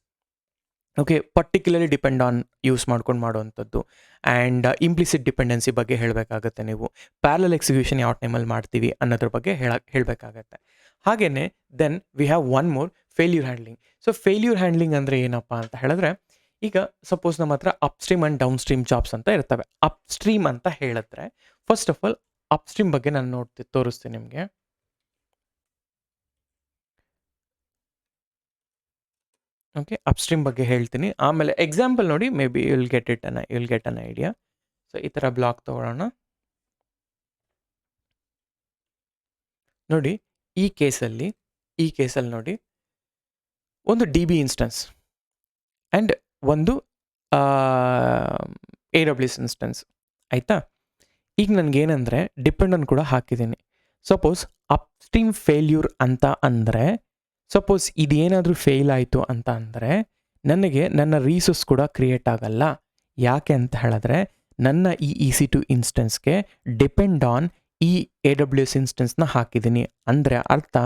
Okay, particularly depend on use ಮಾಡ್ಕೊಂಡು ಮಾಡುವಂಥದ್ದು. ಆ್ಯಂಡ್ ಇಂಪ್ಲಿಸಿಟ್ ಡಿಪೆಂಡೆನ್ಸಿ ಬಗ್ಗೆ ಹೇಳಬೇಕಾಗತ್ತೆ ನೀವು. ಪ್ಯಾರಲಲ್ ಎಕ್ಸಿಕ್ಯೂಷನ್ ಯಾವ ಟೈಮಲ್ಲಿ ಮಾಡ್ತೀವಿ ಅನ್ನೋದ್ರ ಬಗ್ಗೆ ಹೇಳಬೇಕಾಗತ್ತೆ. ಹಾಗೆಯೇ then we have one more, failure handling. So failure handling ಅಂದರೆ ಏನಪ್ಪ ಅಂತ ಹೇಳಿದ್ರೆ, ಈಗ ಸಪೋಸ್ ನಮ್ಮ ಹತ್ರ upstream and downstream jobs ಅಂತ ಇರ್ತವೆ. ಅಪ್ಸ್ಟ್ರೀಮ್ ಅಂತ ಹೇಳಿದ್ರೆ ಫಸ್ಟ್ ಆಫ್ ಆಲ್ ಅಪ್ಸ್ಟ್ರೀಮ್ ಬಗ್ಗೆ ನಾನು ತೋರಿಸ್ತೀನಿ ನಿಮಗೆ. ಓಕೆ, ಅಪ್ಸ್ಟ್ರೀಮ್ ಬಗ್ಗೆ ಹೇಳ್ತೀನಿ, ಆಮೇಲೆ ಎಕ್ಸಾಂಪಲ್ ನೋಡಿ, may be you'll get an idea. So ಈ ಥರ ಬ್ಲಾಕ್ ತೊಗೊಳ್ಳೋಣ ನೋಡಿ. ಈ ಕೇಸಲ್ಲಿ ನೋಡಿ, ಒಂದು DB ಇನ್ಸ್ಟೆನ್ಸ್ ಆ್ಯಂಡ್ ಒಂದು AWS ಇನ್ಸ್ಟೆನ್ಸ್, ಆಯಿತಾ? ಈಗ ನನಗೇನೆಂದರೆ ಡಿಪೆಂಡ್ ಆನ್ ಕೂಡ ಹಾಕಿದ್ದೀನಿ. ಸಪೋಸ್ ಅಪ್ಸ್ಟ್ರೀಮ್ ಫೇಲ್ಯೂರ್ ಅಂತ ಅಂದರೆ, ಸಪೋಸ್ ಇದೇನಾದರೂ ಫೇಲ್ ಆಯಿತು ಅಂತ ಅಂದರೆ ನನಗೆ ನನ್ನ ರಿಸೋರ್ಸ್ ಕೂಡ ಕ್ರಿಯೇಟ್ ಆಗಲ್ಲ. ಯಾಕೆ ಅಂತ ಹೇಳಿದ್ರೆ ನನ್ನ ಈ EC2 ಇನ್ಸ್ಟೆನ್ಸ್ಗೆ ಡಿಪೆಂಡ್ ಆನ್ ಈ AWS ಇನ್ಸ್ಟೆನ್ಸ್ನ ಹಾಕಿದ್ದೀನಿ. ಅಂದರೆ ಅರ್ಥ,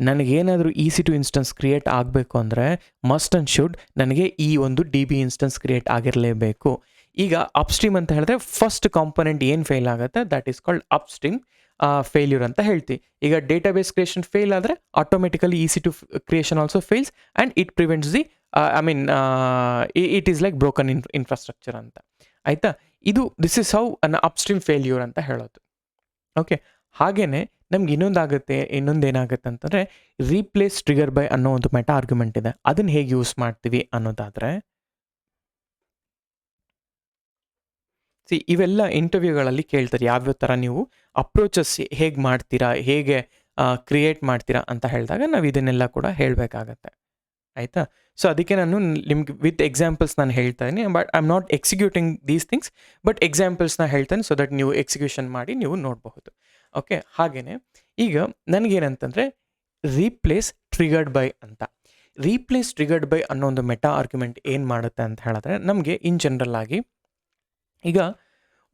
ನನಗೇನಾದರೂ EC2 ಇನ್ಸ್ಟೆನ್ಸ್ ಕ್ರಿಯೇಟ್ ಆಗಬೇಕು ಅಂದರೆ ಮಸ್ಟ್ ಆ್ಯಂಡ್ ಶುಡ್ ನನಗೆ ಈ ಒಂದು DB ಇನ್ಸ್ಟೆನ್ಸ್ ಕ್ರಿಯೇಟ್ ಆಗಿರಲೇಬೇಕು. ಈಗ ಅಪ್ಸ್ಟ್ರೀಮ್ ಅಂತ ಹೇಳಿದ್ರೆ ಫಸ್ಟ್ ಕಾಂಪೊನೆಂಟ್ ಏನು ಫೇಲ್ ಆಗುತ್ತೆ, that is called upstream failure ಅಂತ ಹೇಳ್ತೀವಿ. ಈಗ ಡೇಟಾಬೇಸ್ ಕ್ರಿಯೇಷನ್ ಫೇಲ್ ಆದರೆ automatically EC2 creation also fails and it prevents the it is like broken infrastructure ಅಂತ, ಆಯಿತಾ? This is how an upstream failure ಅಂತ ಹೇಳೋದು. ಓಕೆ, ಹಾಗೆಯೇ ನಮ್ಗೆ ಇನ್ನೊಂದೇನಾಗುತ್ತೆ ಅಂತಂದರೆ ರೀಪ್ಲೇಸ್ ಟ್ರಿಗರ್ ಬೈ ಅನ್ನೋ ಒಂದು ಮೆಟಾ ಆರ್ಗ್ಯುಮೆಂಟ್ ಇದೆ. ಅದನ್ನು ಹೇಗೆ ಯೂಸ್ ಮಾಡ್ತೀವಿ ಅನ್ನೋದಾದರೆ, ಇವೆಲ್ಲ ಇಂಟರ್ವ್ಯೂಗಳಲ್ಲಿ ಕೇಳ್ತಾರೆ, ಯಾವ್ಯಾವ ಥರ ನೀವು ಅಪ್ರೋಚಸ್ ಹೇಗೆ ಮಾಡ್ತೀರಾ, ಹೇಗೆ ಕ್ರಿಯೇಟ್ ಮಾಡ್ತೀರಾ ಅಂತ ಹೇಳಿದಾಗ ನಾವು ಇದನ್ನೆಲ್ಲ ಕೂಡ ಹೇಳಬೇಕಾಗತ್ತೆ, ಆಯಿತಾ? ಸೊ ಅದಕ್ಕೆ ನಾನು ನಿಮ್ಗೆ ವಿತ್ ಎಕ್ಸಾಂಪಲ್ಸ್ ನಾನು ಹೇಳ್ತಾ ಇದ್ದೀನಿ. But I am not executing these things, but ಎಕ್ಸಾಂಪಲ್ಸ್ನ ಹೇಳ್ತೇನೆ ಸೊ ದಟ್ ನೀವು ಎಕ್ಸಿಕ್ಯೂಷನ್ ಮಾಡಿ ನೀವು ನೋಡಬಹುದು. ಓಕೆ, ಹಾಗೆಯೇ ಈಗ ನನಗೇನಂತಂದರೆ ರೀಪ್ಲೇಸ್ ಟ್ರಿಗರ್ಡ್ ಬೈ ಅಂತ. ರೀಪ್ಲೇಸ್ ಟ್ರಿಗರ್ಡ್ ಬೈ ಅನ್ನೋ ಒಂದು ಮೆಟಾ ಆರ್ಗ್ಯುಮೆಂಟ್ ಏನು ಮಾಡುತ್ತೆ ಅಂತ ಹೇಳಿದ್ರೆ, ನಮಗೆ ಇನ್ ಜನರಲ್ ಆಗಿ ಈಗ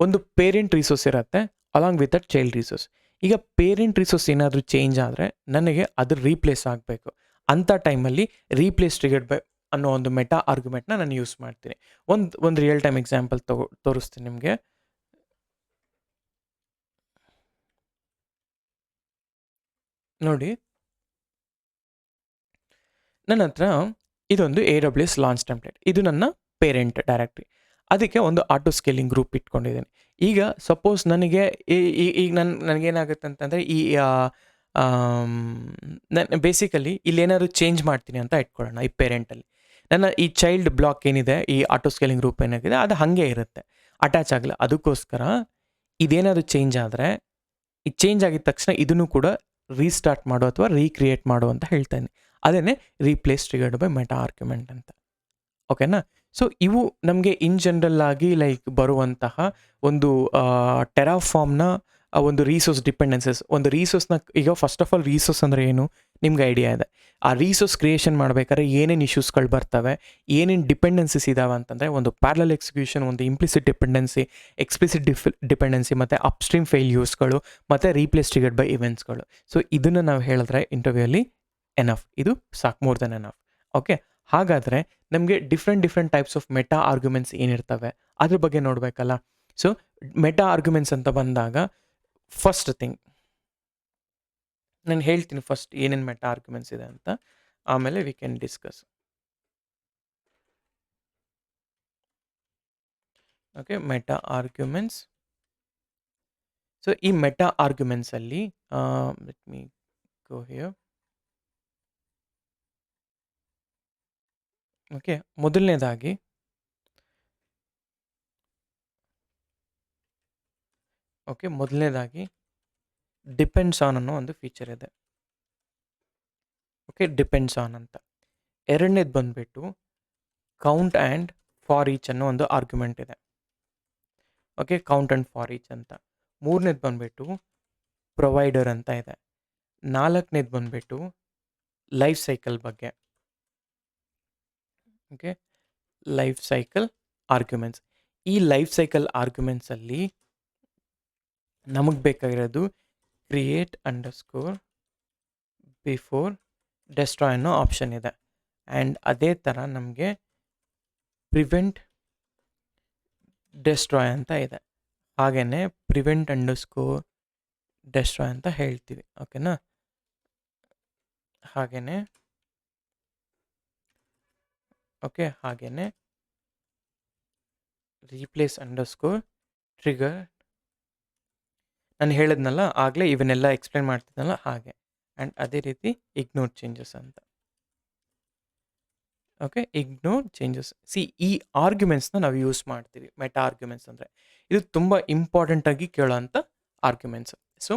ಒಂದು ಪೇರೆಂಟ್ ರಿಸೋರ್ಸ್ ಇರುತ್ತೆ along with that child resource. ಈಗ ಪೇರೆಂಟ್ ರಿಸೋರ್ಸ್ ಏನಾದರೂ ಚೇಂಜ್ ಆದರೆ ನನಗೆ ಅದು ರೀಪ್ಲೇಸ್ ಆಗಬೇಕು. ಅಂಥ ಟೈಮಲ್ಲಿ ರೀಪ್ಲೇಸ್ ಟ್ರಿಗರ್ಡ್ ಬೈ ಅನ್ನೋ ಒಂದು ಮೆಟಾ ಆರ್ಗ್ಯುಮೆಂಟ್ನ ನಾನು ಯೂಸ್ ಮಾಡ್ತೀನಿ. ಒಂದು ರಿಯಲ್ ಟೈಮ್ ಎಕ್ಸಾಂಪಲ್ ತೋರಿಸ್ತೀನಿ ನಿಮಗೆ ನೋಡಿ. ನನ್ನ ಹತ್ರ ಇದೊಂದು AWS ಲಾಂಚ್ ಟೆಂಪ್ಲೇಟ್, ಇದು ನನ್ನ ಪೇರೆಂಟ್ ಡೈರೆಕ್ಟ್ರಿ. ಅದಕ್ಕೆ ಒಂದು ಆಟೋ ಸ್ಕೇಲಿಂಗ್ ಗ್ರೂಪ್ ಇಟ್ಕೊಂಡಿದ್ದೀನಿ. ಈಗ ಸಪೋಸ್ ನನಗೆ ಈಗ ನನಗೇನಾಗುತ್ತೆ ಅಂತಂದರೆ ಬೇಸಿಕಲಿ ಇಲ್ಲೇನಾದ್ರು ಚೇಂಜ್ ಮಾಡ್ತೀನಿ ಅಂತ ಇಟ್ಕೊಳ್ಳೋಣ. ಈ ಪೇರೆಂಟಲ್ಲಿ ನನ್ನ ಈ ಚೈಲ್ಡ್ ಬ್ಲಾಕ್ ಏನಿದೆ, ಈ ಆಟೋ ಸ್ಕೇಲಿಂಗ್ ಗ್ರೂಪ್ ಏನಾಗಿದೆ ಅದು ಹಾಗೆ ಇರುತ್ತೆ, ಅಟ್ಯಾಚ್ ಆಗಲ್ಲ. ಅದಕ್ಕೋಸ್ಕರ ಇದೇನಾದರೂ ಚೇಂಜ್ ಆದರೆ, ಈ ಚೇಂಜ್ ಆಗಿದ ತಕ್ಷಣ ಇದನ್ನು ಕೂಡ ರೀಸ್ಟಾರ್ಟ್ ಮಾಡು ಅಥವಾ ರೀಕ್ರಿಯೇಟ್ ಮಾಡು ಅಂತ ಹೇಳ್ತಾನೆ. ಅದೇನೇ replace triggered by meta argument ಅಂತ, ಓಕೆನಾ? ಸೊ ಇವು ನಮಗೆ ಇನ್ ಜನರಲ್ ಆಗಿ ಲೈಕ್ ಬರುವಂತಹ ಒಂದು ಟೆರಾಫಾರ್ಮ್ನ ಒಂದು ರಿಸೋರ್ಸ್ ಡಿಪೆಂಡೆನ್ಸಸ್. ಒಂದು ರಿಸೋರ್ಸ್ನ, ಈಗ ಫಸ್ಟ್ ಆಫ್ ಆಲ್ ರಿಸೋರ್ಸ್ ಅಂದರೆ ಏನು ನಿಮ್ಗೆ ಐಡಿಯಾ ಇದೆ. ಆ ರಿಸೋರ್ಸ್ ಕ್ರಿಯೇಷನ್ ಮಾಡಬೇಕಾದ್ರೆ ಏನೇನು ಇಶ್ಯೂಸ್ಗಳು ಬರ್ತವೆ, ಏನೇನು ಡಿಪೆಂಡೆನ್ಸಿಸ್ ಇದ್ದಾವೆ ಅಂತಂದರೆ, ಒಂದು ಪ್ಯಾರಲಲ್ ಎಕ್ಸಿಕ್ಯೂಷನ್, ಒಂದು ಇಂಪ್ಲಿಸಿಟ್ ಡಿಪೆಂಡೆನ್ಸಿ, ಎಕ್ಸ್ಪ್ಲಿಸಿಟ್ ಡಿಪೆಂಡೆನ್ಸಿ, ಮತ್ತು ಅಪ್ಸ್ಟ್ರೀಮ್ ಫೇಲ್ಯೂರ್ಸ್ಗಳು, ಮತ್ತು ರೀಪ್ಲೇಸ್ ಟ್ರಿಗರ್ಡ್ ಬೈ ಇವೆಂಟ್ಸ್ಗಳು. ಸೊ ಇದನ್ನು ನಾವು ಹೇಳಿದ್ರೆ ಇಂಟರ್ವ್ಯೂಯಲ್ಲಿ ಎನಫ್. ಇದು ಸಾಕು, ಮೋರ್ ದೆನ್ ಎನಫ್. ಓಕೆ, ಹಾಗಾದರೆ ನಮಗೆ different types of meta arguments ಏನಿರ್ತವೆ ಅದ್ರ ಬಗ್ಗೆ ನೋಡಬೇಕಲ್ಲ. ಸೊ ಮೆಟಾ ಆರ್ಗ್ಯುಮೆಂಟ್ಸ್ ಅಂತ ಬಂದಾಗ ಫಸ್ಟ್ ಥಿಂಗ್ ನಾನು ಹೇಳ್ತೀನಿ ಫಸ್ಟ್ ಏನೇನು ಮೆಟಾ ಆರ್ಗ್ಯುಮೆಂಟ್ಸ್ ಇದೆ ಅಂತ, ಆಮೇಲೆ we can discuss. Okay, meta arguments. So ಈ ಮೆಟಾ ಆರ್ಗ್ಯುಮೆಂಟ್ಸಲ್ಲಿ let me go here. Okay, ಮೊದಲನೇದಾಗಿ ಡಿಪೆಂಡ್ಸ್ ಆನ್ ಅನ್ನೋ ಒಂದು ಫೀಚರ್ ಇದೆ. ಓಕೆ, ಡಿಪೆಂಡ್ಸ್ ಆನ್ ಅಂತ. ಎರಡನೇದು ಬಂದುಬಿಟ್ಟು ಕೌಂಟ್ ಆ್ಯಂಡ್ ಫಾರ್ ಈಚ್ ಅನ್ನೋ ಒಂದು ಆರ್ಗ್ಯುಮೆಂಟ್ ಇದೆ. Okay, count and for each ಅಂತ. ಮೂರನೇದು ಬಂದುಬಿಟ್ಟು ಪ್ರೊವೈಡರ್ ಅಂತ ಇದೆ. ನಾಲ್ಕನೇದು ಬಂದುಬಿಟ್ಟು ಲೈಫ್ ಸೈಕಲ್ ಬಗ್ಗೆ. Okay, life cycle arguments. ಈ ಲೈಫ್ ಸೈಕಲ್ ಆರ್ಗ್ಯುಮೆಂಟ್ಸಲ್ಲಿ ನಮಗೆ ಬೇಕಾಗಿರೋದು ಕ್ರಿಯೇಟ್ ಅಂಡರ್ಸ್ಕೋರ್ ಬಿಫೋರ್ ಡೆಸ್ಟ್ರಾಯ್ ಅನ್ನೋ ಆಪ್ಷನ್ ಇದೆ. ಆ್ಯಂಡ್ ಅದೇ ಥರ ನಮಗೆ ಪ್ರಿವೆಂಟ್ ಡೆಸ್ಟ್ರಾಯ್ ಅಂತ ಇದೆ. ಹಾಗೆಯೇ ಪ್ರಿವೆಂಟ್ ಅಂಡರ್ಸ್ಕೋರ್ ಡೆಸ್ಟ್ರಾಯ್ ಅಂತ ಹೇಳ್ತೀವಿ. ಓಕೆನಾ, ಹಾಗೆಯೇ ರೀಪ್ಲೇಸ್ ಅಂಡರ್ಸ್ಕೋರ್ ಟ್ರಿಗರ್. ನಾನು ಹೇಳಿದ್ನಲ್ಲ ಆಗಲೇ, ಇವನ್ನೆಲ್ಲ ಎಕ್ಸ್ಪ್ಲೇನ್ ಮಾಡ್ತಿದ್ನಲ್ಲ ಹಾಗೆ. ಆ್ಯಂಡ್ ಅದೇ ರೀತಿ ಇಗ್ನೋರ್ ಚೇಂಜಸ್ ಅಂತ. Okay, ignore changes. ಈ ಆರ್ಗ್ಯುಮೆಂಟ್ಸ್ನ ನಾವು ಯೂಸ್ ಮಾಡ್ತೀವಿ ಮೆಟಾ ಆರ್ಗ್ಯುಮೆಂಟ್ಸ್ ಅಂದರೆ. ಇದು ತುಂಬ ಇಂಪಾರ್ಟೆಂಟಾಗಿ ಕೇಳೋಂಥ ಆರ್ಗ್ಯುಮೆಂಟ್ಸ್. ಸೊ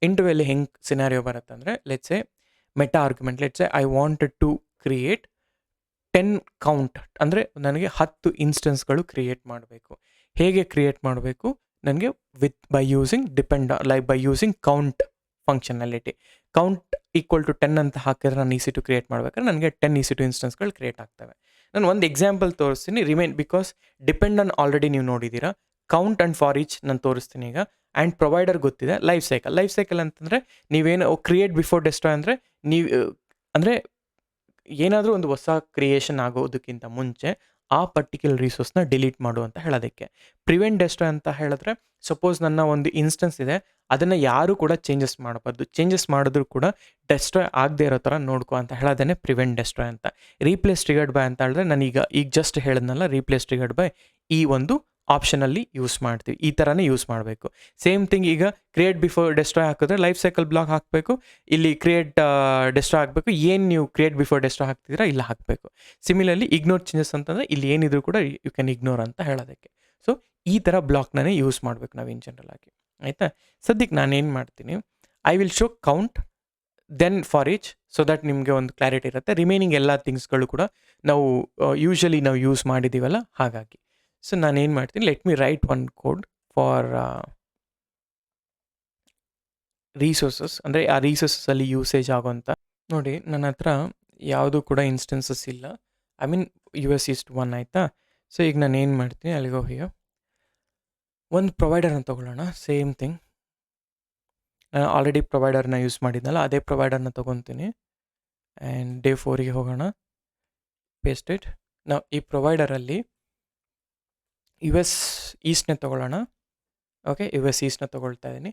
ಇಂಟರ್ವ್ಯೂಲ್ಲಿ ಹೆಂಗೆ ಸಿನಾರಿಯೋ ಬರುತ್ತೆ ಅಂದರೆ, let's say meta argument, let's say I wanted to create 10 count, ಅಂದರೆ ನನಗೆ 10 ಇನ್ಸ್ಟೆನ್ಸ್ಗಳು ಕ್ರಿಯೇಟ್ ಮಾಡಬೇಕು. ಹೇಗೆ ಕ್ರಿಯೇಟ್ ಮಾಡಬೇಕು? ನನಗೆ by using count functionality. Count equal to 10 ಅಂತ ಹಾಕಿದ್ರೆ ನಾನು EC2 ಕ್ರಿಯೇಟ್ ಮಾಡಬೇಕಾದ್ರೆ ನನಗೆ 10 EC2 ಇನ್ಸ್ಟೆನ್ಸ್ಗಳು ಕ್ರಿಯೇಟ್ ಆಗ್ತವೆ. ನಾನು ಒಂದು ಎಕ್ಸಾಂಪಲ್ ತೋರಿಸ್ತೀನಿ. ಬಿಕಾಸ್ ಡಿಪೆಂಡ್ ಆನ್ ಆಲ್ರೆಡಿ ನೀವು ನೋಡಿದ್ದೀರಾ. ಕೌಂಟ್ ಆ್ಯಂಡ್ ಫಾರ್ ಈಚ್ ನಾನು ತೋರಿಸ್ತೀನಿ ಈಗ. ಆ್ಯಂಡ್ ಪ್ರೊವೈಡರ್ ಗೊತ್ತಿದೆ. ಲೈಫ್ ಸೈಕಲ್ ಅಂತಂದರೆ ನೀವೇನು ಕ್ರಿಯೇಟ್ ಬಿಫೋರ್ ಡೆಸ್ಟ್ರಾಯ್ ಅಂದರೆ ಅಂದರೆ ಏನಾದರೂ ಒಂದು ಹೊಸ ಕ್ರಿಯೇಷನ್ ಆಗೋದಕ್ಕಿಂತ ಮುಂಚೆ ಆ ಪರ್ಟಿಕ್ಯುಲರ್ ರಿಸೋರ್ಸ್ನ ಡಿಲೀಟ್ ಮಾಡು ಅಂತ ಹೇಳೋದಕ್ಕೆ. ಪ್ರಿವೆಂಟ್ ಡೆಸ್ಟ್ರಾಯ್ ಅಂತ ಹೇಳಿದ್ರೆ, ಸಪೋಸ್ ನನ್ನ ಒಂದು ಇನ್ಸ್ಟೆನ್ಸ್ ಇದೆ, ಅದನ್ನು ಯಾರೂ ಕೂಡ ಚೇಂಜಸ್ ಮಾಡಬಾರ್ದು. ಚೇಂಜಸ್ ಮಾಡಿದ್ರು ಕೂಡ ಡೆಸ್ಟ್ರಾಯ್ ಆಗದೆ ಇರೋ ಥರ ನೋಡ್ಕೊ ಅಂತ ಹೇಳೋದೇ ಪ್ರಿವೆಂಟ್ ಡೆಸ್ಟ್ರಾಯ್ ಅಂತ. ರೀಪ್ಲೇಸ್ ಟ್ರಿಗರ್ಡ್ ಬೈ ಅಂತ ಹೇಳಿದ್ರೆ, ನಾನೀಗ ಜಸ್ಟ್ ಹೇಳಿದ್ನಲ್ಲ, ರೀಪ್ಲೇಸ್ ಟ್ರಿಗರ್ಡ್ ಬೈ ಈ ಒಂದು ಆಪ್ಷನಲ್ಲಿ ಯೂಸ್ ಮಾಡ್ತೀವಿ. ಈ ಥರನೇ ಯೂಸ್ ಮಾಡಬೇಕು. ಸೇಮ್ ಥಿಂಗ್, ಈಗ ಕ್ರಿಯೇಟ್ ಬಿಫೋರ್ ಡೆಸ್ಟ್ರಾಯ್ ಹಾಕಿದ್ರೆ ಲೈಫ್ ಸೈಕಲ್ ಬ್ಲಾಕ್ ಹಾಕಬೇಕು, ಇಲ್ಲಿ ಕ್ರಿಯೇಟ್ ಡೆಸ್ಟ್ರಾಯ್ ಹಾಕಬೇಕು. ಏನು ನೀವು ಕ್ರಿಯೇಟ್ ಬಿಫೋರ್ ಡೆಸ್ಟ್ರಾಯ್ ಹಾಕ್ತಿದ್ದೀರಾ ಇಲ್ಲ ಹಾಕಬೇಕು. ಸಿಮಿಲರ್ಲಿ ಇಗ್ನೋರ್ ಚೇಂಜಸ್ ಅಂತಂದರೆ ಇಲ್ಲಿ ಏನಿದ್ರು ಕೂಡ ಯು ಕ್ಯಾನ್ ಇಗ್ನೋರ್ ಅಂತ ಹೇಳೋದಕ್ಕೆ. ಸೊ ಈ ಥರ ಬ್ಲಾಕ್ನೇ ಯೂಸ್ ಮಾಡಬೇಕು ನಾವು ಇನ್ ಜನರಲ್ ಆಗಿ. ಆಯಿತಾ? ಸದ್ಯಕ್ಕೆ ನಾನೇನು ಮಾಡ್ತೀನಿ, I will show count then for each, so that ನಿಮಗೆ ಒಂದು ಕ್ಲಾರಿಟಿ ಇರುತ್ತೆ. ರಿಮೈನಿಂಗ್ ಎಲ್ಲ ಥಿಂಗ್ಸ್ಗಳು ಕೂಡ ನಾವು ಯೂಶ್ವಲಿ ನಾವು ಯೂಸ್ ಮಾಡಿದ್ದೀವಲ್ಲ, ಹಾಗಾಗಿ. ಸೊ ನಾನೇನು ಮಾಡ್ತೀನಿ, let me right one code for resources, ಅಂದರೆ ಆ ರಿಸೋರ್ಸಲ್ಲಿ ಯೂಸೇಜ್ ಆಗೋಂಥ. ನೋಡಿ, ನನ್ನ ಹತ್ರ ಯಾವುದೂ ಕೂಡ ಇನ್ಸ್ಟೆನ್ಸಸ್ ಇಲ್ಲ. ಐ ಮೀನ್ US East 1 ಆಯಿತಾ. ಸೊ ಈಗ ನಾನು ಏನು ಮಾಡ್ತೀನಿ, ಅಲ್ಲಿಗೆ ಹೋಗಿ ಒಂದು ಪ್ರೊವೈಡರ್ನ ತೊಗೊಳ್ಳೋಣ. ಸೇಮ್ ಥಿಂಗ್, ನಾನು ಆಲ್ರೆಡಿ ಪ್ರೊವೈಡರ್ನ ಯೂಸ್ ಮಾಡಿದ್ನಲ್ಲ, ಅದೇ ಪ್ರೊವೈಡರ್ನ ತೊಗೊತೀನಿ. ಆ್ಯಂಡ್ ಡೇ 4ಗೆ ಹೋಗೋಣ. ಪೇಸ್ಟೆಡ್. ನಾವು ಈ ಪ್ರೊವೈಡರಲ್ಲಿ US Eastನೇ ತೊಗೊಳ್ಳೋಣ. ಓಕೆ, US Eastನ ತೊಗೊಳ್ತಾ ಇದ್ದೀನಿ.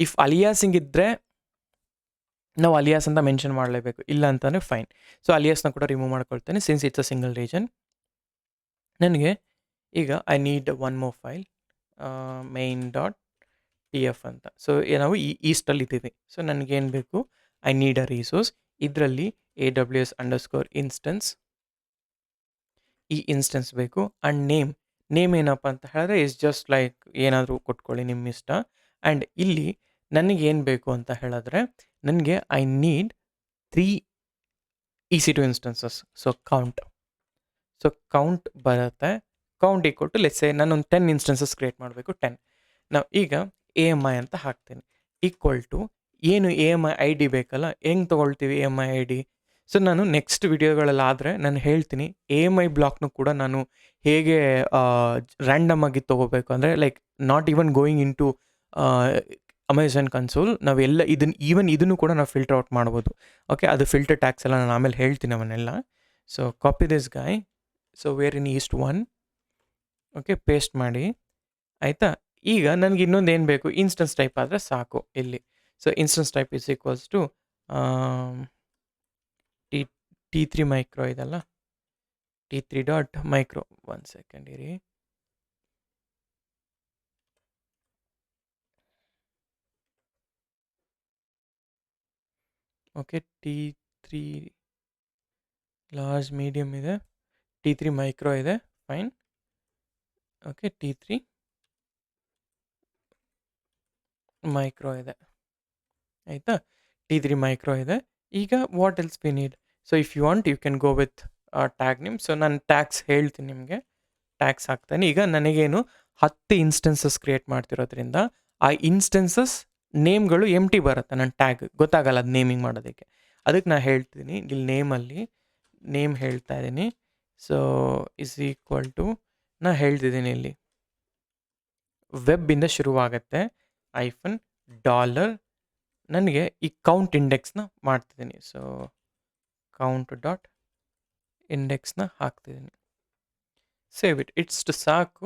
ಇಫ್ ಅಲಿಯಾಸಿಂಗ್ ಇದ್ದರೆ ನಾವು ಅಲಿಯಾಸ್ ಅಂತ ಮೆನ್ಷನ್ ಮಾಡಲೇಬೇಕು, ಇಲ್ಲ ಅಂತಂದರೆ ಫೈನ್. ಸೊ ಅಲಿಯಾಸ್ನ ಕೂಡ ರಿಮೂವ್ ಮಾಡ್ಕೊಳ್ತೇನೆ, since it's a single region. ನನಗೆ ಈಗ I need one more file, main.tf ಅಂತ. ಸೊ ನಾವು ಈ ಈಸ್ಟಲ್ಲಿ ಇದ್ದೀವಿ. ಸೊ ನನಗೇನು ಬೇಕು, ಐ ನೀಡ್ ಅ ರಿಸೋರ್ಸ್. ಇದರಲ್ಲಿ AWS ಅಂಡರ್ಸ್ಕೋರ್ ಇನ್ಸ್ಟೆನ್ಸ್, ಈ ಇನ್ಸ್ಟೆನ್ಸ್ ಬೇಕು. ಆ್ಯಂಡ್ ನೇಮ್ ಏನಪ್ಪ ಅಂತ ಹೇಳಿದ್ರೆ ಇಸ್ ಜಸ್ಟ್ ಲೈಕ್ ಏನಾದರೂ ಕೊಟ್ಕೊಳ್ಳಿ, ನಿಮ್ಮ ಇಷ್ಟ. ಆ್ಯಂಡ್ ಇಲ್ಲಿ ನನಗೇನು ಬೇಕು ಅಂತ ಹೇಳಿದ್ರೆ, ನನಗೆ I need 3 EC2 instances. So count ಬರುತ್ತೆ. Count equal to let's say ನಾನೊಂದು 10 ಇನ್ಸ್ಟೆನ್ಸಸ್ ಕ್ರಿಯೇಟ್ ಮಾಡಬೇಕು, 10. ನಾವು ಈಗ AMI ಅಂತ ಹಾಕ್ತೀನಿ. ಈಕ್ವಲ್ ಟು ಏನು AMI ID ಬೇಕಲ್ಲ, ಹೆಂಗೆ ತೊಗೊಳ್ತೀವಿ AMI ID? ಸೊ ನಾನು ನೆಕ್ಸ್ಟ್ ವಿಡಿಯೋಗಳಲ್ಲಾದರೆ ನಾನು ಹೇಳ್ತೀನಿ AMI ಬ್ಲಾಕ್ನು ಕೂಡ ನಾನು ಹೇಗೆ ರ್ಯಾಂಡಮ್ ಆಗಿ ತೊಗೋಬೇಕು, ಅಂದರೆ like not even going into Amazon console ನಾವೆಲ್ಲ ಇದನ್ನು ಕೂಡ ನಾವು ಫಿಲ್ಟರ್ ಔಟ್ ಮಾಡ್ಬೋದು. ಓಕೆ, ಅದು ಫಿಲ್ಟರ್ ಟ್ಯಾಗ್ಸ್ ಎಲ್ಲ ನಾನು ಆಮೇಲೆ ಹೇಳ್ತೀನಿ ಅವನ್ನೆಲ್ಲ. So copy this guy, so where in east 1, okay, paste ಮಾಡಿ ಆಯಿತಾ. ಈಗ ನನಗೆ ಇನ್ನೊಂದು ಏನು ಬೇಕು, ಇನ್ಸ್ಟೆನ್ಸ್ ಟೈಪ್ ಆದರೆ ಸಾಕು ಇಲ್ಲಿ. So instance type is equals to T three micro ಇದಲ್ಲ, ಟಿ3 ಡಾಟ್ ಮೈಕ್ರೋ. 1 ಸೆಕೆಂಡ್ ಇರಿ. ಓಕೆ, ಟಿ3 ಲಾರ್ಜ್ ಮೀಡಿಯಮ್ ಇದೆ, ಟಿ3 ಮೈಕ್ರೋ ಇದೆ, ಫೈನ್. ಓಕೆ, ಟಿ3 ಮೈಕ್ರೋ ಇದೆ ಆಯಿತಾ, ಟಿ3 ಮೈಕ್ರೋ ಇದೆ. ಈಗ what else we need? So if you want you can go with tag name. So ನಾನು ಟ್ಯಾಗ್ಸ್ ಹೇಳ್ತೀನಿ ನಿಮಗೆ, ಟ್ಯಾಗ್ಸ್ ಹಾಕ್ತಾನೆ. ಈಗ ನನಗೇನು 10 ಇನ್ಸ್ಟೆನ್ಸಸ್ ಕ್ರಿಯೇಟ್ ಮಾಡ್ತಿರೋದ್ರಿಂದ ಆ ಇನ್ಸ್ಟೆನ್ಸಸ್ ನೇಮ್ಗಳು ಎಂಟಿ ಬರುತ್ತೆ, ನನ್ನ ಟ್ಯಾಗ್ ಗೊತ್ತಾಗಲ್ಲ ಅದು ನೇಮಿಂಗ್ ಮಾಡೋದಕ್ಕೆ. ಅದಕ್ಕೆ ನಾನು ಹೇಳ್ತೀನಿ ಇಲ್ಲಿ ನೇಮಲ್ಲಿ ನೇಮ್ ಹೇಳ್ತಾ ಇದ್ದೀನಿ. ಸೊ ಇಸ್ ಈಕ್ವಲ್ ಟು ನಾನು ಹೇಳ್ತಿದ್ದೀನಿ ಇಲ್ಲಿ ವೆಬ್ಬಿಂದ ಶುರುವಾಗುತ್ತೆ $, ನನಗೆ ಈ ಕೌಂಟ್ ಇಂಡೆಕ್ಸ್ನ ಮಾಡ್ತಿದ್ದೀನಿ. ಸೊ ಕೌಂಟ್ ಡಾಟ್ ಇಂಡೆಕ್ಸ್ನ ಹಾಕ್ತಿದ್ದೀನಿ, ಸೇವ್ ಇಟ್. ಇಷ್ಟು ಸಾಕು.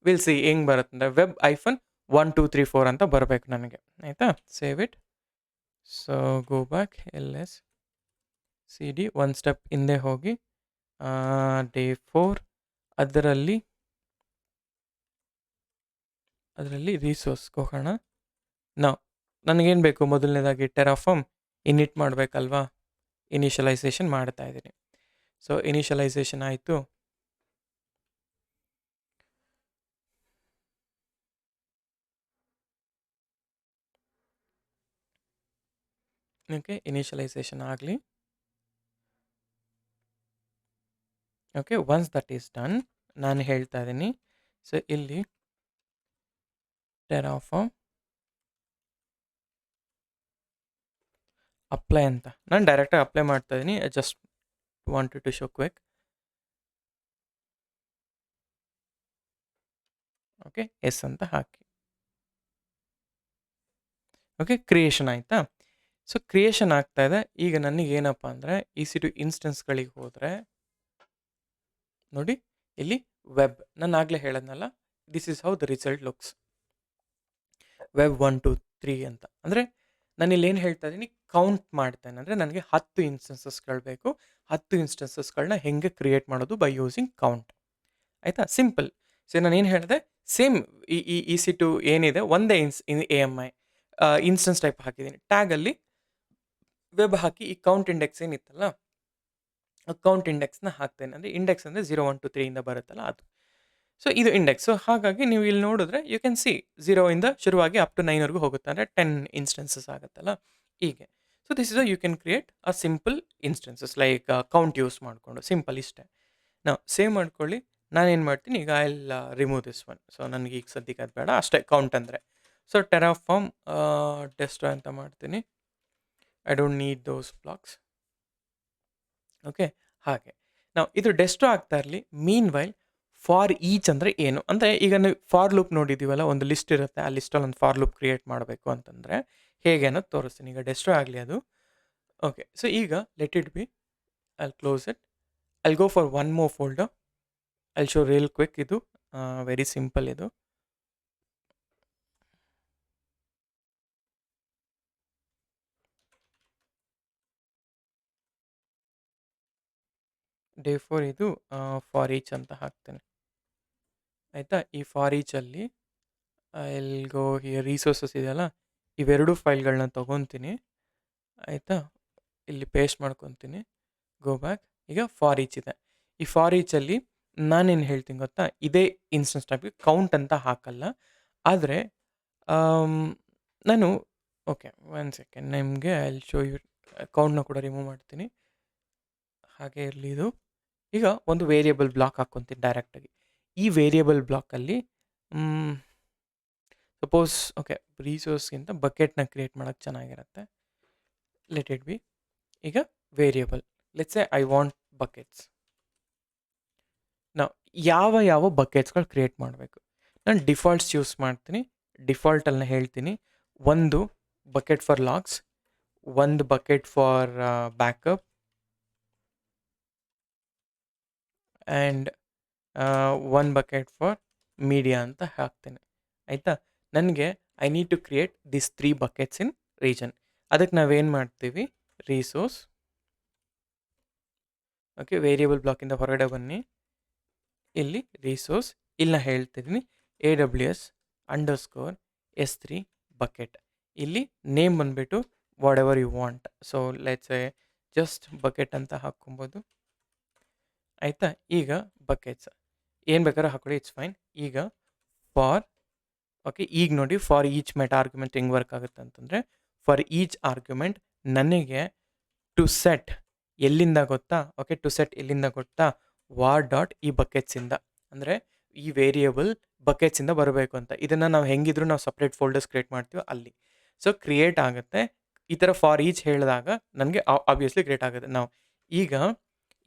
ವಿಲ್ ಸಿ ಹೆಂಗೆ ಬರುತ್ತೆ ಅಂದರೆ ವೆಬ್ -1 2 3 4 ಅಂತ ಬರಬೇಕು ನನಗೆ, ಆಯಿತಾ. Save it. So go back, LSCD, ಒಂದು ಸ್ಟೆಪ್ ಹಿಂದೆ ಹೋಗಿ ಡೇ 4 ಅದರಲ್ಲಿ ರಿಸೋರ್ಸ್ಗೆ ಹೋಗೋಣ. ನನಗೇನು ಬೇಕು, ಮೊದಲನೇದಾಗಿ ಟೆರಾಫಾರ್ಮ್ ಇನಿಟ್ ಮಾಡಬೇಕಲ್ವಾ, ಇನಿಷಿಯಲೈಸೇಷನ್ ಮಾಡ್ತಾ ಇದ್ದೀನಿ. ಸೊ ಇನಿಷಿಯಲೈಸೇಷನ್ ಆಯಿತು. ಓಕೆ, ಇನಿಷಿಯಲೈಸೇಷನ್ ಆಗಲಿ. Okay, once that is done ನಾನು ಹೇಳ್ತಾ ಇದ್ದೀನಿ. ಸೊ ಇಲ್ಲಿ ಟೆರಾಫಾರ್ಮ್ ಅಪ್ಲೈ ಅಂತ ನಾನು ಡೈರೆಕ್ಟಾಗಿ ಅಪ್ಲೈ ಮಾಡ್ತಾ ಇದ್ದೀನಿ. Just wanted to show quick. Okay, yes ಅಂತ ಹಾಕಿ. ಓಕೆ, ಕ್ರಿಯೇಷನ್ ಆಯಿತಾ. ಸೊ ಕ್ರಿಯೇಷನ್ ಆಗ್ತಾ ಇದೆ. ಈಗ ನನಗೇನಪ್ಪ ಅಂದರೆ EC2 ಇನ್ಸ್ಟೆನ್ಸ್ಗಳಿಗೆ ಹೋದರೆ ನೋಡಿ ಇಲ್ಲಿ ವೆಬ್, ನಾನು ಆಗಲೇ ಹೇಳೋದ್ನಲ್ಲ, this is how the result looks. Web 1 2 3 ಅಂತ ಅಂದರೆ ನಾನಿಲ್ಲಿ ಏನು ಹೇಳ್ತಾ ಇದ್ದೀನಿ, ಕೌಂಟ್ ಮಾಡ್ತೇನೆ. ಅಂದರೆ ನನಗೆ 10 ಇನ್ಸ್ಟೆನ್ಸಸ್ಗಳು ಬೇಕು. 10 ಇನ್ಸ್ಟೆನ್ಸಸ್ಗಳನ್ನ ಹೆಂಗೆ ಕ್ರಿಯೇಟ್ ಮಾಡೋದು ಬೈ ಯೂಸಿಂಗ್ ಕೌಂಟ್, ಆಯಿತಾ. ಸಿಂಪಲ್. ಸೊ ನಾನು ಏನು ಹೇಳಿದೆ, ಸೇಮ್ ಈ EC2 ಏನಿದೆ ಒಂದೇ AMI ಇನ್ಸ್ಟೆನ್ಸ್ ಟೈಪ್ ಹಾಕಿದ್ದೀನಿ. ಟ್ಯಾಗಲ್ಲಿ ವೆಬ್ ಹಾಕಿ ಈ ಕೌಂಟ್ ಇಂಡೆಕ್ಸ್ ಏನಿತ್ತಲ್ಲ, ಕೌಂಟ್ ಇಂಡೆಕ್ಸ್ನ ಹಾಕ್ತೇನೆ. ಅಂದರೆ ಇಂಡೆಕ್ಸ್ ಅಂದರೆ 0 1 2 3 ಇಂದ ಬರುತ್ತಲ್ಲ ಅದು. ಸೊ ಇದು ಇಂಡೆಕ್ಸ್. ಸೊ ಹಾಗಾಗಿ ನೀವು ಇಲ್ಲಿ ನೋಡಿದ್ರೆ ಯು ಕ್ಯಾನ್ ಸಿ 0 ಇಂದ ಶುರುವಾಗಿ ಅಪ್ ಟು 9ವರೆಗೂ ಹೋಗುತ್ತೆ. ಅಂದರೆ 10 ಇನ್ಸ್ಟೆನ್ಸಸ್ ಆಗುತ್ತಲ್ಲ ಹೀಗೆ. So this is you can create a simple instances like count use ಮಾಡಿಕೊಂಡು, ಸಿಂಪಲ್ ಇಷ್ಟೇ. ನಾವು ಸೇವ್ ಮಾಡ್ಕೊಳ್ಳಿ. ನಾನೇನು ಮಾಡ್ತೀನಿ ಈಗ, I will remove this one. So ನನಗೆ ಈಗ ಸದ್ಯಕ್ಕೆ ಅದು ಬೇಡ, ಅಷ್ಟೇ ಕೌಂಟ್ ಅಂದರೆ. ಸೊ ಟೆರಾಫಾರ್ಮ್ ಡೆಸ್ಟ್ರಾಯ್ ಅಂತ ಮಾಡ್ತೀನಿ. I don't need those blocks. Okay, ಹಾಗೆ ನಾವು ಇದು ಡೆಸ್ಟ್ರಾ ಆಗ್ತಾ ಇರಲಿ. ಮೀನ್ ವೈಲ್ ಫಾರ್ ಈಚ್ ಅಂದರೆ ಏನು ಅಂದರೆ, ಈಗ ನೀವು ಫಾರ್ ಲೂಪ್ ನೋಡಿದ್ದೀವಲ್ಲ, ಒಂದು ಲಿಸ್ಟ್ ಇರುತ್ತೆ, ಆ ಲಿಸ್ಟಲ್ಲಿ ಒಂದು ಫಾರ್ ಲೂಪ್ ಕ್ರಿಯೇಟ್ ಮಾಡಬೇಕು ಅಂತಂದರೆ ಹೇಗೆ ಅನ್ನೋದು ತೋರಿಸ್ತೀನಿ. ಈಗ ಡೆಸ್ಟ್ರಾ ಆಗಲಿ ಅದು. ಓಕೆ, ಸೊ ಈಗ let it B. I close it. I go for one more folder. I show real quick. ಇದು ವೆರಿ ಸಿಂಪಲ್. ಇದು ಡೇ 4 ಇದು ಫಾರ್ ಈಚ್ ಅಂತ ಹಾಕ್ತೇನೆ, ಆಯಿತಾ. ಈ ಫಾರ್ ಈಚಲ್ಲಿ ಗೋ ಹಿಯರ್ ರಿಸೋರ್ಸಸ್ ಇದೆಯಲ್ಲ, ಇವೆರಡು ಫೈಲ್ಗಳನ್ನ ತೊಗೊತೀನಿ, ಆಯಿತಾ. ಇಲ್ಲಿ ಪೇಸ್ಟ್ ಮಾಡ್ಕೊತೀನಿ. Go back. ಈಗ ಫಾರ್ ಈಚ್ ಇದೆ. ಈ ಫಾರ್ ಈಚಲ್ಲಿ ನಾನೇನು ಹೇಳ್ತೀನಿ ಗೊತ್ತಾ, ಇದೇ ಇನ್ಸ್ಟೆನ್ಸ್ ಟೈಪ್ಗೆ ಕೌಂಟ್ ಅಂತ ಹಾಕಲ್ಲ. ಆದರೆ ನಾನು ಓಕೆ 1 ಸೆಕೆಂಡ್ ನಿಮಗೆ ಐ ವಿಲ್ ಶೋ ಯು. ಕೌಂಟ್ನ ಕೂಡ ರಿಮೂವ್ ಮಾಡ್ತೀನಿ, ಹಾಗೆ ಇರಲಿ ಇದು. ಈಗ ಒಂದು ವೇರಿಯೇಬಲ್ ಬ್ಲಾಕ್ ಹಾಕ್ಕೊತೀನಿ ಡೈರೆಕ್ಟಾಗಿ. ಈ ವೇರಿಯೇಬಲ್ ಬ್ಲಾಕಲ್ಲಿ ಸಪೋಸ್ ಓಕೆ ರಿಸೋರ್ಸ್ಗಿಂತ ಬಕೆಟ್ನ ಕ್ರಿಯೇಟ್ ಮಾಡೋಕ್ಕೆ ಚೆನ್ನಾಗಿರುತ್ತೆ. Let it be. ಈಗ variable, let's say I want buckets. ನಾವು ಯಾವ ಬಕೆಟ್ಸ್ಗಳು ಕ್ರಿಯೇಟ್ ಮಾಡಬೇಕು, ನಾನು ಡಿಫಾಲ್ಟ್ಸ್ ಯೂಸ್ ಮಾಡ್ತೀನಿ. ಡಿಫಾಲ್ಟಲ್ಲಿ ಹೇಳ್ತೀನಿ ಒಂದು ಬಕೆಟ್ ಫಾರ್ ಲಾಗ್ಸ್, ಒಂದು bucket for backup and one bucket for media ಅಂತ ಹಾಕ್ತೇನೆ. ಆಯಿತಾ? ನನಗೆ I need to create this 3 buckets in region. ಅದಕ್ಕೆ ನಾವೇನು ಮಾಡ್ತೀವಿ, ರಿಸೋರ್ಸ್, ಓಕೆ, ವೇರಿಯಬಲ್ ಬ್ಲಾಕಿಂದ ಹೊರಗಡೆ ಬನ್ನಿ. ಇಲ್ಲಿ ರಿಸೋರ್ಸ್, ಇಲ್ಲಿ ನಾನು ಹೇಳ್ತಿದ್ದೀನಿ AWS ಅಂಡರ್ಸ್ಕೋರ್ S3 ಬಕೆಟ್. ಇಲ್ಲಿ ನೇಮ್ ಬಂದುಬಿಟ್ಟು whatever you want. So let's a just bucket ಅಂತ ಹಾಕ್ಕೊಬೋದು. ಆಯಿತಾ? ಈಗ ಬಕೆಟ್ಸ್ ಏನು ಬೇಕಾದ್ರೂ ಹಾಕೊಳ್ಳಿ, ಇಟ್ಸ್ ಫೈನ್. ಈಗ ಫಾರ್, ಓಕೆ, ಈಗ ನೋಡಿ ಫಾರ್ ಈಚ್ ಮೆಟಾ ಆರ್ಗ್ಯುಮೆಂಟ್ ಹೆಂಗೆ ವರ್ಕ್ ಆಗುತ್ತೆ ಅಂತಂದರೆ, ಫಾರ್ ಈಚ್ ಆರ್ಗ್ಯುಮೆಂಟ್ ನನಗೆ ಟು ಸೆಟ್ ಎಲ್ಲಿಂದ ಗೊತ್ತಾ, ಓಕೆ, ಟು ಸೆಟ್ ಎಲ್ಲಿಂದ ಗೊತ್ತಾ, ವಾರ್ ಡಾಟ್ ಈ ಬಕೆಟ್ಸಿಂದ, ಅಂದರೆ ಈ ವೇರಿಯಬಲ್ ಬಕೆಟ್ಸಿಂದ ಬರಬೇಕು ಅಂತ. ಇದನ್ನು ನಾವು ಹೆಂಗಿದ್ರು ನಾವು ಸಪ್ರೇಟ್ ಫೋಲ್ಡರ್ಸ್ ಕ್ರಿಯೇಟ್ ಮಾಡ್ತೀವಿ ಅಲ್ಲಿ. ಸೊ ಕ್ರಿಯೇಟ್ ಆಗುತ್ತೆ. ಈ ಥರ ಫಾರ್ ಈಚ್ ಹೇಳಿದಾಗ ನನಗೆ ಆಬ್ವಿಯಸ್ಲಿ ಕ್ರಿಯೇಟ್ ಆಗುತ್ತೆ. ನಾವು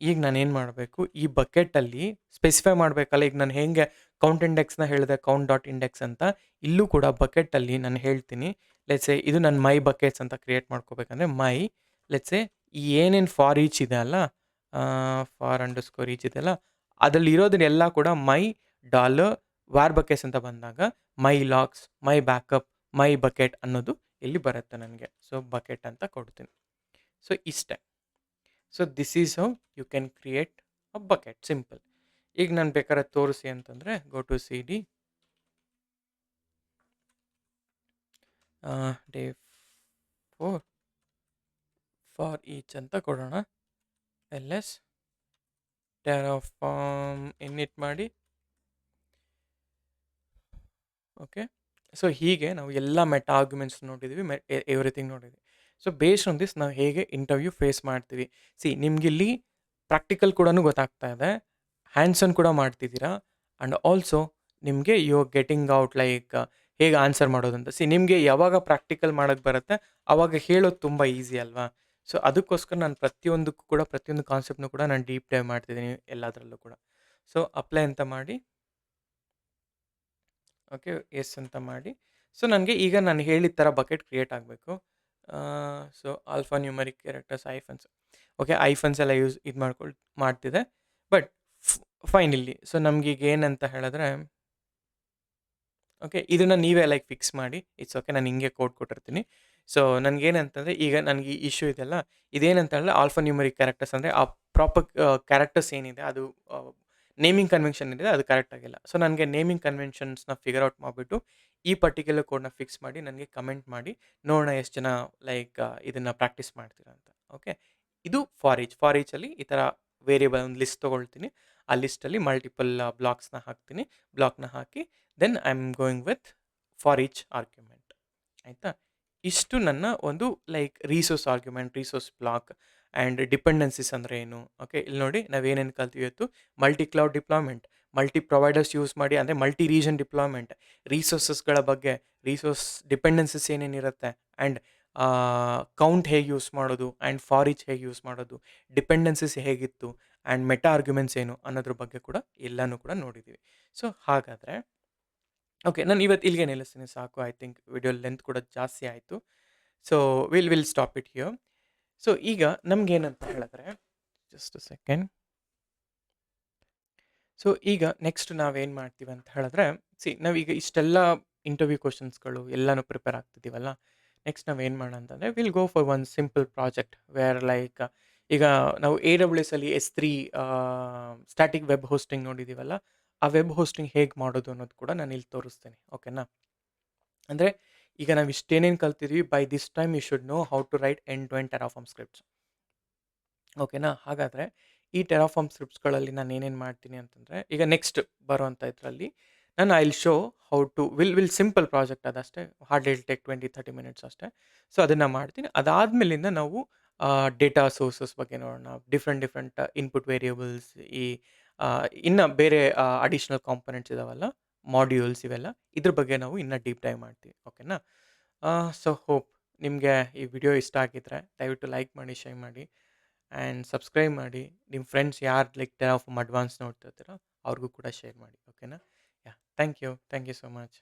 ಈಗ ನಾನೇನು ಮಾಡಬೇಕು, ಈ ಬಕೆಟಲ್ಲಿ ಸ್ಪೆಸಿಫೈ ಮಾಡಬೇಕಲ್ಲ. ಈಗ ನಾನು ಹೇಗೆ ಕೌಂಟ್ ಇಂಡೆಕ್ಸ್ನ ಹೇಳಿದೆ, ಕೌಂಟ್ ಡಾಟ್ ಇಂಡೆಕ್ಸ್ ಅಂತ, ಇಲ್ಲೂ ಕೂಡ ಬಕೆಟಲ್ಲಿ ನಾನು ಹೇಳ್ತೀನಿ, ಲೆಟ್ಸೆ ಇದು ನನ್ನ ಮೈ ಬಕೆಟ್ಸ್ ಅಂತ ಕ್ರಿಯೇಟ್ ಮಾಡ್ಕೋಬೇಕಂದ್ರೆ ಮೈ, ಲೆಟ್ಸೆ ಈ ಏನೇನು ಫಾರ್ ಈಚ್ ಇದೆ ಅಲ್ಲ, ಫಾರ್ ಅಂಡರ್ಸ್ಕೋರ್ ಈಚ್ ಇದೆಯಲ್ಲ, ಅದರಲ್ಲಿ ಇರೋದನ್ನೆಲ್ಲ ಕೂಡ ಮೈ ಡಾಲರ್ ವಾರ್ ಬಕೆಟ್ಸ್ ಅಂತ ಬಂದಾಗ ಮೈ ಲಾಗ್ಸ್, ಮೈ ಬ್ಯಾಕಪ್, ಮೈ ಬಕೆಟ್ ಅನ್ನೋದು ಇಲ್ಲಿ ಬರುತ್ತೆ ನನಗೆ. ಸೊ ಬಕೆಟ್ ಅಂತ ಕೊಡ್ತೀನಿ. ಸೊ ಇಷ್ಟೇ. So this is how you can create a bucket, simple. ಈಗ ನಾನು ಬೇಕಾದ್ರೆ ತೋರಿಸಿ ಅಂತಂದರೆ go to CD day 4 for each ಅಂತ ಕೊಡೋಣ. LS ಟೆರಾಫಾರ್ಮ್ ಇನ್ನಿಟ್ ಮಾಡಿ. ಓಕೆ, ಸೊ ಹೀಗೆ ನಾವು ಎಲ್ಲ ಮೆಟಾ ಆರ್ಗ್ಯುಮೆಂಟ್ಸ್ ನೋಡಿದ್ವಿ, ಎವ್ರಿಥಿಂಗ್ ನೋಡಿದ್ವಿ. ಸೊ ಬೇಸ್ಡ್ ಆನ್ ದಿಸ್ ನಾವು ಹೇಗೆ ಇಂಟರ್ವ್ಯೂ ಫೇಸ್ ಮಾಡ್ತೀವಿ. ನಿಮ್ಗಿಲ್ಲಿ ಪ್ರಾಕ್ಟಿಕಲ್ ಕೂಡ ಗೊತ್ತಾಗ್ತಾ ಇದೆ, ಹ್ಯಾಂಡ್ಸನ್ ಕೂಡ ಮಾಡ್ತಿದ್ದೀರಾ, ಆ್ಯಂಡ್ ಆಲ್ಸೋ ನಿಮಗೆ you are getting out like ಹೇಗೆ ಆನ್ಸರ್ ಮಾಡೋದು ಅಂತ. ನಿಮಗೆ ಯಾವಾಗ ಪ್ರಾಕ್ಟಿಕಲ್ ಮಾಡೋಕ್ಕೆ ಬರುತ್ತೆ ಆವಾಗ ಹೇಳೋದು ತುಂಬ ಈಸಿ ಅಲ್ವಾ. ಸೊ ಅದಕ್ಕೋಸ್ಕರ ನಾನು ಪ್ರತಿಯೊಂದಕ್ಕೂ ಕೂಡ, ಪ್ರತಿಯೊಂದು ಕಾನ್ಸೆಪ್ಟ್ನೂ ಕೂಡ ನಾನು ಡೀಪ್ ಡೈವ್ ಮಾಡ್ತಿದ್ದೀನಿ ಎಲ್ಲದರಲ್ಲೂ ಕೂಡ. ಸೊ ಅಪ್ಲೈ ಅಂತ ಮಾಡಿ, ಓಕೆ, ಎಸ್ ಅಂತ ಮಾಡಿ. ಸೊ ನನಗೆ ಈಗ ನಾನು ಹೇಳಿದ ಥರ ಬಕೆಟ್ ಕ್ರಿಯೇಟ್ ಆಗಬೇಕು. So alpha numeric characters hyphens, okay, hyphens ಎಲ್ಲ ಇದು ಮಾಡ್ತಿದೆ, ಬಟ್ ಫೈನ್ ಇಲ್ಲಿ. ಸೊ ನಮಗೀಗ ಏನಂತ ಹೇಳಿದ್ರೆ, ಓಕೆ, ಇದನ್ನು ನೀವೇ ಲೈಕ್ ಫಿಕ್ಸ್ ಮಾಡಿ, ಇಟ್ಸ್ ಓಕೆ, ನಾನು ಹಿಂಗೆ ಕೋಡ್ ಕೊಟ್ಟಿರ್ತೀನಿ. ಸೊ ನನಗೇನಂತಂದರೆ, ಈಗ ನನಗೆ ಈ ಇಶ್ಯೂ ಇದೆಲ್ಲ, ಇದೇನಂತ ಹೇಳಿದ್ರೆ ಆಲ್ಫಾ ನ್ಯೂಮರಿಕ್ ಕ್ಯಾರೆಕ್ಟರ್ಸ್ ಅಂದರೆ ಆ ಪ್ರಾಪರ್ ಕ್ಯಾರೆಕ್ಟರ್ಸ್ ಏನಿದೆ ಅದು ನೇಮಿಂಗ್ ಕನ್ವೆನ್ಷನ್ ಇದೆ, ಅದು ಕರೆಕ್ಟ್ ಆಗಿಲ್ಲ. ಸೊ ನನಗೆ ನೇಮಿಂಗ್ ಕನ್ವೆನ್ಷನ್ಸ್ನ ಫಿಗರ್ ಔಟ್ ಮಾಡಿಬಿಟ್ಟು ಈ ಪರ್ಟಿಕ್ಯುಲರ್ ಕೋಡ್ನ ಫಿಕ್ಸ್ ಮಾಡಿ ನನಗೆ ಕಮೆಂಟ್ ಮಾಡಿ, ನೋಡೋಣ ಎಷ್ಟು ಜನ ಲೈಕ್ ಇದನ್ನು ಪ್ರಾಕ್ಟೀಸ್ ಮಾಡ್ತೀರಾ ಅಂತ. ಓಕೆ, ಇದು ಫಾರ್ ಈಚಲ್ಲಿ ಈ ಥರ ವೇರಿಯಬಲ್ ಒಂದು ಲಿಸ್ಟ್ ತೊಗೊಳ್ತೀನಿ, ಆ ಲಿಸ್ಟಲ್ಲಿ ಮಲ್ಟಿಪಲ್ ಬ್ಲಾಕ್ನ ಹಾಕಿ then I am going with for each argument. ಆಯಿತಾ? ಇಷ್ಟು ನನ್ನ ಒಂದು like resource argument, resource block and dependencies ಅಂದರೆ ಏನು. ಓಕೆ, ಇಲ್ಲಿ ನೋಡಿ ನಾವೇನೇನು ಕಲ್ತೀವಿ ಇವತ್ತು, multi cloud deployment, multi providers use ಮಾಡಿ, ಅಂದರೆ ಮಲ್ಟಿ ರೀಜನ್ ಡಿಪ್ಲಾಯ್ಮೆಂಟ್, ರಿಸೋರ್ಸಸ್ಗಳ ಬಗ್ಗೆ, ರಿಸೋರ್ಸ್ ಡಿಪೆಂಡೆನ್ಸೀಸ್ ಏನೇನಿರುತ್ತೆ, ಆ್ಯಂಡ್ ಕೌಂಟ್ ಹೇಗೆ ಯೂಸ್ ಮಾಡೋದು, ಆ್ಯಂಡ್ ಫಾರ್ ಈಚ್ ಹೇಗೆ ಯೂಸ್ ಮಾಡೋದು, ಡಿಪೆಂಡೆನ್ಸೀಸ್ ಹೇಗಿತ್ತು, ಆ್ಯಂಡ್ ಮೆಟಾ ಆರ್ಗ್ಯುಮೆಂಟ್ಸ್ ಏನು ಅನ್ನೋದ್ರ ಬಗ್ಗೆ ಕೂಡ ಎಲ್ಲನೂ ಕೂಡ ನೋಡಿದ್ದೀವಿ. ಸೊ ಹಾಗಾದರೆ ಓಕೆ, ನಾನು ಇವತ್ತು ಇಲ್ಲಿಗೆ ನಿಲ್ಲಿಸ್ತೀನಿ, ಸಾಕು. ಐ ಥಿಂಕ್ ವಿಡಿಯೋ ಲೆಂತ್ ಕೂಡ ಜಾಸ್ತಿ ಆಯಿತು. So will stop it here. So ಈಗ ನಮಗೇನಂತ ಹೇಳಿದ್ರೆ, ಜಸ್ಟ್ ಅ ಸೆಕೆಂಡ್. ಸೊ ಈಗ ನೆಕ್ಸ್ಟ್ ನಾವೇನು ಮಾಡ್ತೀವಿ ಅಂತ ಹೇಳಿದ್ರೆ, ನಾವೀಗ ಇಷ್ಟೆಲ್ಲ ಇಂಟರ್ವ್ಯೂ ಕ್ವಶನ್ಸ್ಗಳು ಎಲ್ಲನೂ ಪ್ರಿಪೇರ್ ಆಗ್ತಿದ್ದೀವಲ್ಲ, ನೆಕ್ಸ್ಟ್ ನಾವೇನು ಮಾಡೋಣ ಅಂತಂದರೆ will go for one simple project where like, ಈಗ ನಾವು AWS ಅಲ್ಲಿ S3 ಸ್ಟ್ಯಾಟಿಕ್ ವೆಬ್ ಹೋಸ್ಟಿಂಗ್ ನೋಡಿದ್ದೀವಲ್ಲ, ಆ ವೆಬ್ ಹೋಸ್ಟಿಂಗ್ ಹೇಗೆ ಮಾಡೋದು ಅನ್ನೋದು ಕೂಡ ನಾನು ಇಲ್ಲಿ ತೋರಿಸ್ತೀನಿ. ಓಕೆನಾ? ಅಂದರೆ ಈಗ ನಾವು ಇಷ್ಟೇನೇನು ಕಲ್ತಿದ್ವಿ, by this time you should know how to write end to end Terraform scripts. ಓಕೆನಾ? ಹಾಗಾದರೆ ಈ ಟೆರಾಫಾರ್ಮ್ ಸ್ಕ್ರಿಪ್ಟ್ಸ್ಗಳಲ್ಲಿ ನಾನು ಏನೇನು ಮಾಡ್ತೀನಿ ಅಂತಂದರೆ, ಈಗ ನೆಕ್ಸ್ಟ್ ಬರೋವಂಥ ಇದರಲ್ಲಿ ನಾನು I will show how to will simple project ಅದಷ್ಟೇ, ಹಾರ್ಡ್ಲಿ ವಿಲ್ ಟೇಕ್ 20-30 ಮಿನಿಟ್ಸ್ ಅಷ್ಟೇ. ಸೊ ಅದನ್ನು ಮಾಡ್ತೀನಿ. ಅದಾದಮೇಲಿಂದ ನಾವು ಡೇಟಾ ಸೋರ್ಸಸ್ ಬಗ್ಗೆ ನೋಡೋಣ, ಡಿಫ್ರೆಂಟ್ ಇನ್ಪುಟ್ ವೇರಿಯೇಬಲ್ಸ್, ಈ ಇನ್ನು ಬೇರೆ ಅಡಿಷ್ನಲ್ ಕಾಂಪೊನೆಂಟ್ಸ್ ಇದಾವಲ್ಲ, ಮಾಡ್ಯೂಲ್ಸ್, ಇವೆಲ್ಲ ಇದ್ರ ಬಗ್ಗೆ ನಾವು ಇನ್ನೂ ಡೀಪ್ ಡೈವ್ ಮಾಡ್ತೀವಿ. ಓಕೆನಾ? ಸೊ ಹೋಪ್ ನಿಮಗೆ ಈ ವಿಡಿಯೋ ಇಷ್ಟ ಆಗಿದ್ದರೆ ದಯವಿಟ್ಟು ಲೈಕ್ ಮಾಡಿ, ಶೇರ್ ಮಾಡಿ ಆ್ಯಂಡ್ ಸಬ್ಸ್ಕ್ರೈಬ್ ಮಾಡಿ. ನಿಮ್ಮ ಫ್ರೆಂಡ್ಸ್ ಯಾರು ಲೈಕ್ ಟೆರಾಫಾರ್ಮ್ ಅಡ್ವಾನ್ಸ್ ನೋಡ್ತಿರ್ತೀರೋ ಅವ್ರಿಗೂ ಕೂಡ ಶೇರ್ ಮಾಡಿ. ಓಕೆನಾ? ಯಾ, ಥ್ಯಾಂಕ್ ಯು ಸೊ ಮಚ್.